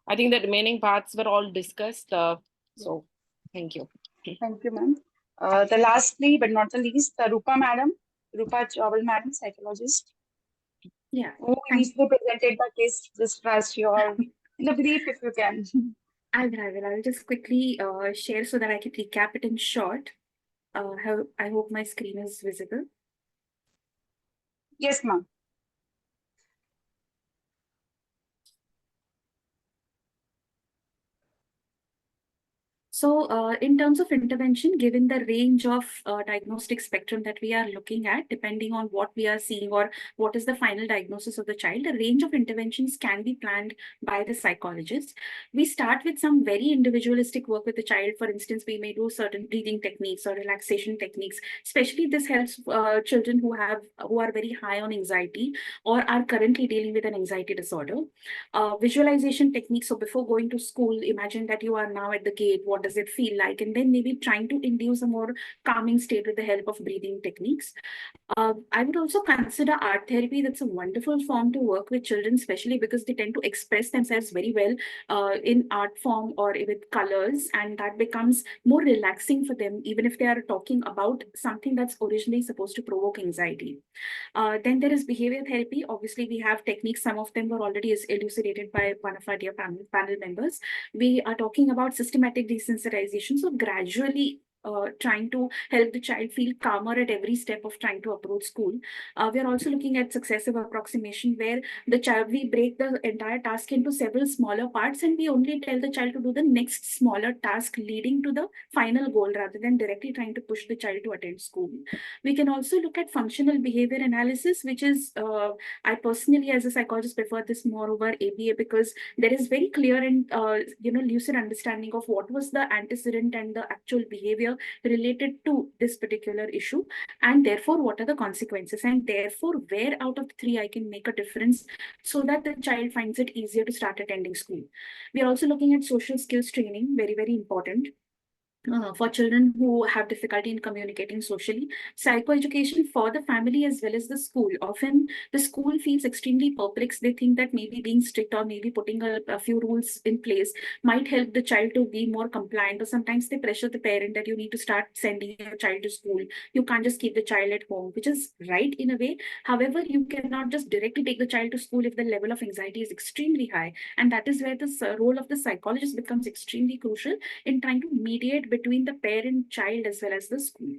Speaker 21: I think the remaining parts were all discussed. So thank you.
Speaker 17: Thank you, ma'am. The lastly, but not the least, Rupa madam, Rupa Chawal madam, psychologist.
Speaker 20: Yeah.
Speaker 17: Who recently presented the case, just as your, in a brief, if you can.
Speaker 20: I will. I'll just quickly share so that I can recap it in short. I hope my screen is visible.
Speaker 17: Yes, ma'am.
Speaker 20: So in terms of intervention, given the range of diagnostic spectrum that we are looking at, depending on what we are seeing or what is the final diagnosis of the child, the range of interventions can be planned by the psychologist. We start with some very individualistic work with the child. For instance, we may do certain breathing techniques or relaxation techniques. Especially this helps children who are very high on anxiety or are currently dealing with an anxiety disorder. Visualization techniques. So before going to school, imagine that you are now at the gate. What does it feel like? And then maybe trying to induce a more calming state with the help of breathing techniques. I would also consider art therapy. That's a wonderful form to work with children, especially because they tend to express themselves very well in art form or with colors, and that becomes more relaxing for them, even if they are talking about something that's originally supposed to provoke anxiety. Then there is behavior therapy. Obviously, we have techniques. Some of them were already elucidated by one of our dear panel members. We are talking about systematic desensitization. So gradually trying to help the child feel calmer at every step of trying to approach school. We are also looking at successive approximation, where we break the entire task into several smaller parts, and we only tell the child to do the next smaller task leading to the final goal, rather than directly trying to push the child to attend school. We can also look at functional behavior analysis, which is, I personally as a psychologist prefer this more over ABA, because there is very clear and lucid understanding of what was the antecedent and the actual behavior related to this particular issue, and therefore what are the consequences, and therefore where out of the three I can make a difference so that the child finds it easier to start attending school. We are also looking at social skills training, very, very important. for children who have difficulty in communicating socially, psychoeducation for the family as well as the school. Often the school feels extremely perplexed. They think that maybe being strict or maybe putting a few rules in place might help the child to be more compliant, or sometimes they pressure the parent that you need to start sending your child to school. You can't just keep the child at home, which is right in a way. However, you cannot just directly take the child to school if the level of anxiety is extremely high. And that is where the role of the psychologist becomes extremely crucial in trying to mediate between the parent, child, as well as the school.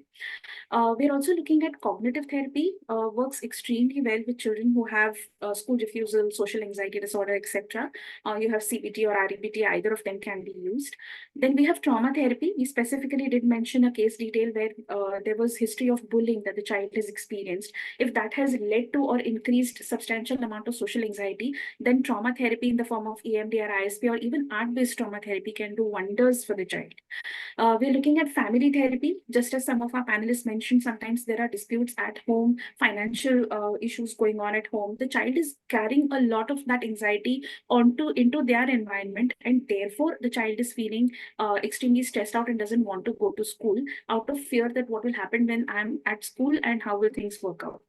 Speaker 20: We're also looking at cognitive therapy, works extremely well with children who have school refusal, social anxiety disorder, etc. You have CBT or REBT, either of them can be used. Then we have trauma therapy. We specifically did mention a case detail where there was history of bullying that the child has experienced. If that has led to or increased substantial amount of social anxiety, then trauma therapy in the form of EMDR, ISP, or even art-based trauma therapy can do wonders for the child. We're looking at family therapy. Just as some of our panelists mentioned, sometimes there are disputes at home, financial issues going on at home. The child is carrying a lot of that anxiety into their environment, and therefore the child is feeling extremely stressed out and doesn't want to go to school out of fear that what will happen when I'm at school and how will things work out.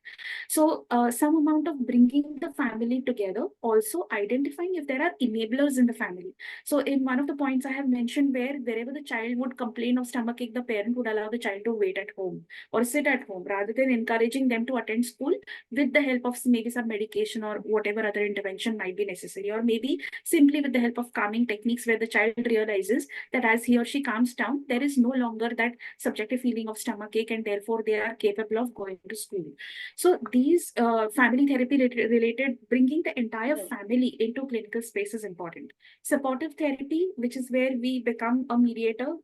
Speaker 20: So some amount of bringing the family together, also identifying if there are enablers in the family. So in one of the points I have mentioned, wherever the child would complain of stomachache, the parent would allow the child to wait at home or sit at home rather than encouraging them to attend school with the help of maybe some medication or whatever other intervention might be necessary, or maybe simply with the help of calming techniques where the child realizes that as he or she calms down, there is no longer that subjective feeling of stomachache and therefore they are capable of going to school. So these family therapy related, bringing the entire family into clinical space is important. Supportive therapy, which is where we become a mediator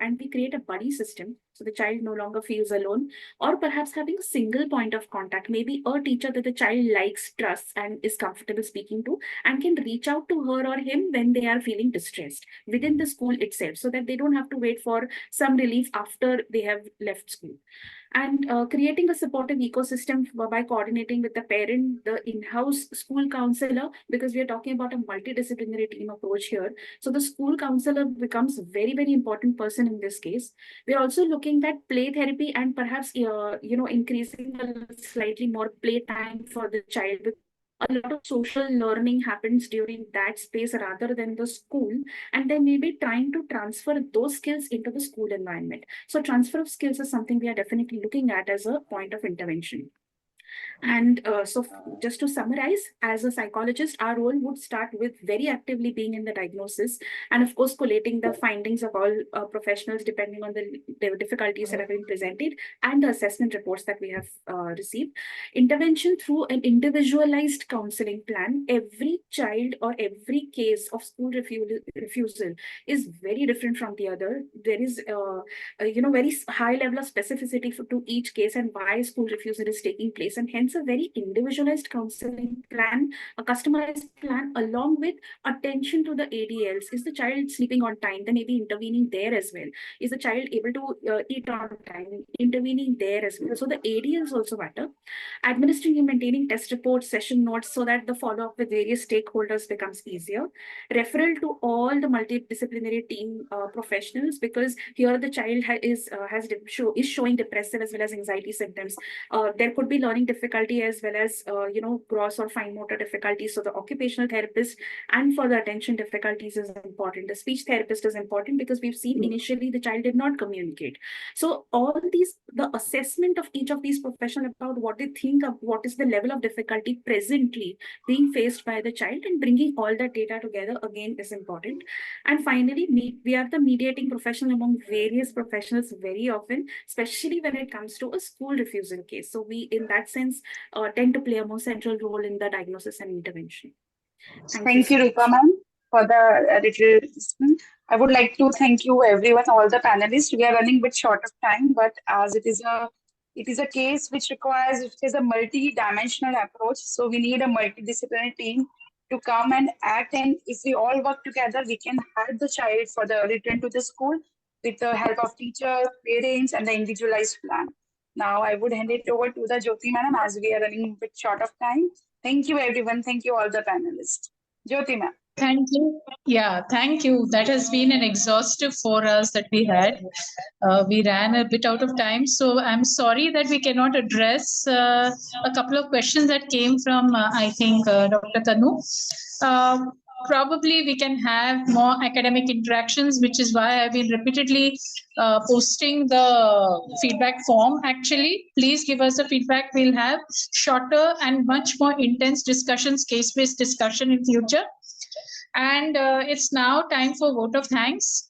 Speaker 20: and we create a buddy system. So the child no longer feels alone, or perhaps having a single point of contact, maybe a teacher that the child likes, trusts, and is comfortable speaking to, and can reach out to her or him when they are feeling distressed within the school itself, so that they don't have to wait for some relief after they have left school. And creating a supportive ecosystem by coordinating with the parent, the in-house school counselor, because we are talking about a multidisciplinary team approach here. So the school counselor becomes a very, very important person in this case. We're also looking at play therapy and perhaps, increasing a slightly more play time for the child. A lot of social learning happens during that space rather than the school, and then maybe trying to transfer those skills into the school environment. So transfer of skills is something we are definitely looking at as a point of intervention. And so just to summarize, as a psychologist, our role would start with very actively being in the diagnosis and of course collating the findings of all professionals depending on the difficulties that have been presented and the assessment reports that we have received. Intervention through an individualized counseling plan. Every child or every case of school refusal is very different from the other. There is very high level of specificity to each case and why school refusal is taking place, and hence a very individualized counseling plan, a customized plan, along with attention to the ADLs. Is the child sleeping on time? Then maybe intervening there as well. Is the child able to eat on time? Intervening there as well. So the ADLs also matter. Administering and maintaining test reports, session notes, so that the follow-up with various stakeholders becomes easier. Referral to all the multidisciplinary team professionals, because here the child is showing depressive as well as anxiety symptoms. There could be learning difficulty as well as gross or fine motor difficulties. So the occupational therapist, and for the attention difficulties, is important. The speech therapist is important because we've seen initially the child did not communicate. So all these, the assessment of each of these professionals about what they think of what is the level of difficulty presently being faced by the child, and bringing all that data together again is important. And finally, we are the mediating professional among various professionals very often, especially when it comes to a school refusal case. So we, in that sense, tend to play a more central role in the diagnosis and intervention.
Speaker 17: Thank you, Rupa ma'am, for the detailed assessment. I would like to thank you everyone, all the panelists. We are running a bit short of time, but as it is a case which requires, it is a multi-dimensional approach. So we need a multidisciplinary team to come and act. And if we all work together, we can help the child for the return to the school with the help of teachers, parents, and the individualized plan. Now I would hand it over to the Jyoti madam as we are running a bit short of time. Thank you, everyone. Thank you, all the panelists. Jyoti ma'am.
Speaker 1: Thank you. Yeah, thank you. That has been an exhaustive for us that we had. We ran a bit out of time, so I'm sorry that we cannot address a couple of questions that came from, I think, Dr. Tanu. Uh, Probably we can have more academic interactions, which is why I've been repeatedly posting the feedback form. Actually, please give us the feedback. We'll have shorter and much more intense discussions, case-based discussion in future. And it's now time for vote of thanks.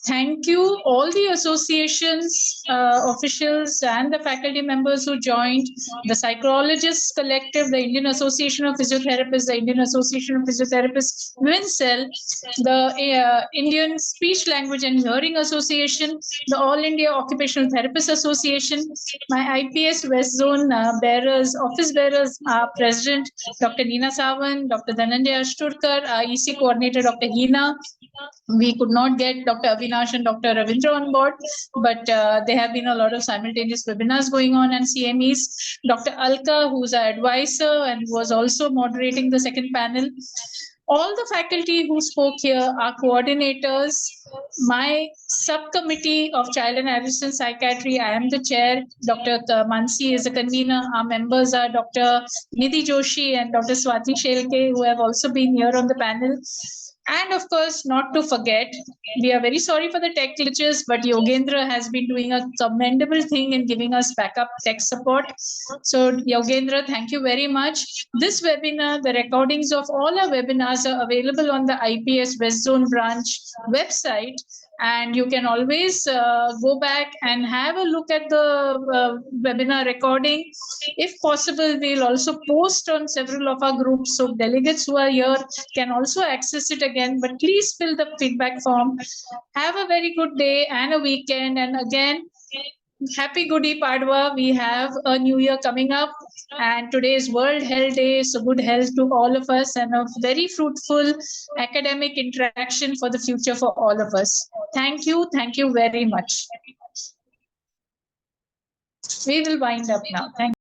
Speaker 1: Thank you, all the associations, officials, and the faculty members who joined, the Psychologists Collective, the Indian Association of Physiotherapists, the Indian Association of Physiotherapists, WINCEL, the Indian Speech, Language and Hearing Association, the All India Occupational Therapists Association, my IPS West Zone bearers, office bearers, President Dr. Neena Sawan, Dr. Dhananjay Ashturkar, EC Coordinator Dr. Hina. We could not get Dr. Avinash and Dr. Ravindra on board, but there have been a lot of simultaneous webinars going on and CMEs. Dr. Alka, who's our advisor and was also moderating the second panel. All the faculty who spoke here are coordinators. My subcommittee of child and adolescent psychiatry, I am the chair. Dr. Mansi is the convener. Our members are Dr. Nidhi Joshi and Dr. Swati Shelke, who have also been here on the panel. And of course, not to forget, we are very sorry for the tech glitches, but Yogendra has been doing a commendable thing in giving us backup tech support. So Yogendra, thank you very much. This webinar, the recordings of all our webinars are available on the IPS West Zone branch website. And you can always go back and have a look at the webinar recording. If possible, we'll also post on several of our groups, so delegates who are here can also access it again. But please fill the feedback form. Have a very good day and a weekend. And again, happy Gudi Padwa. We have a new year coming up, and today is World Health Day. So good health to all of us and a very fruitful academic interaction for the future for all of us. Thank you. Thank you very much. We will wind up now. Thank you.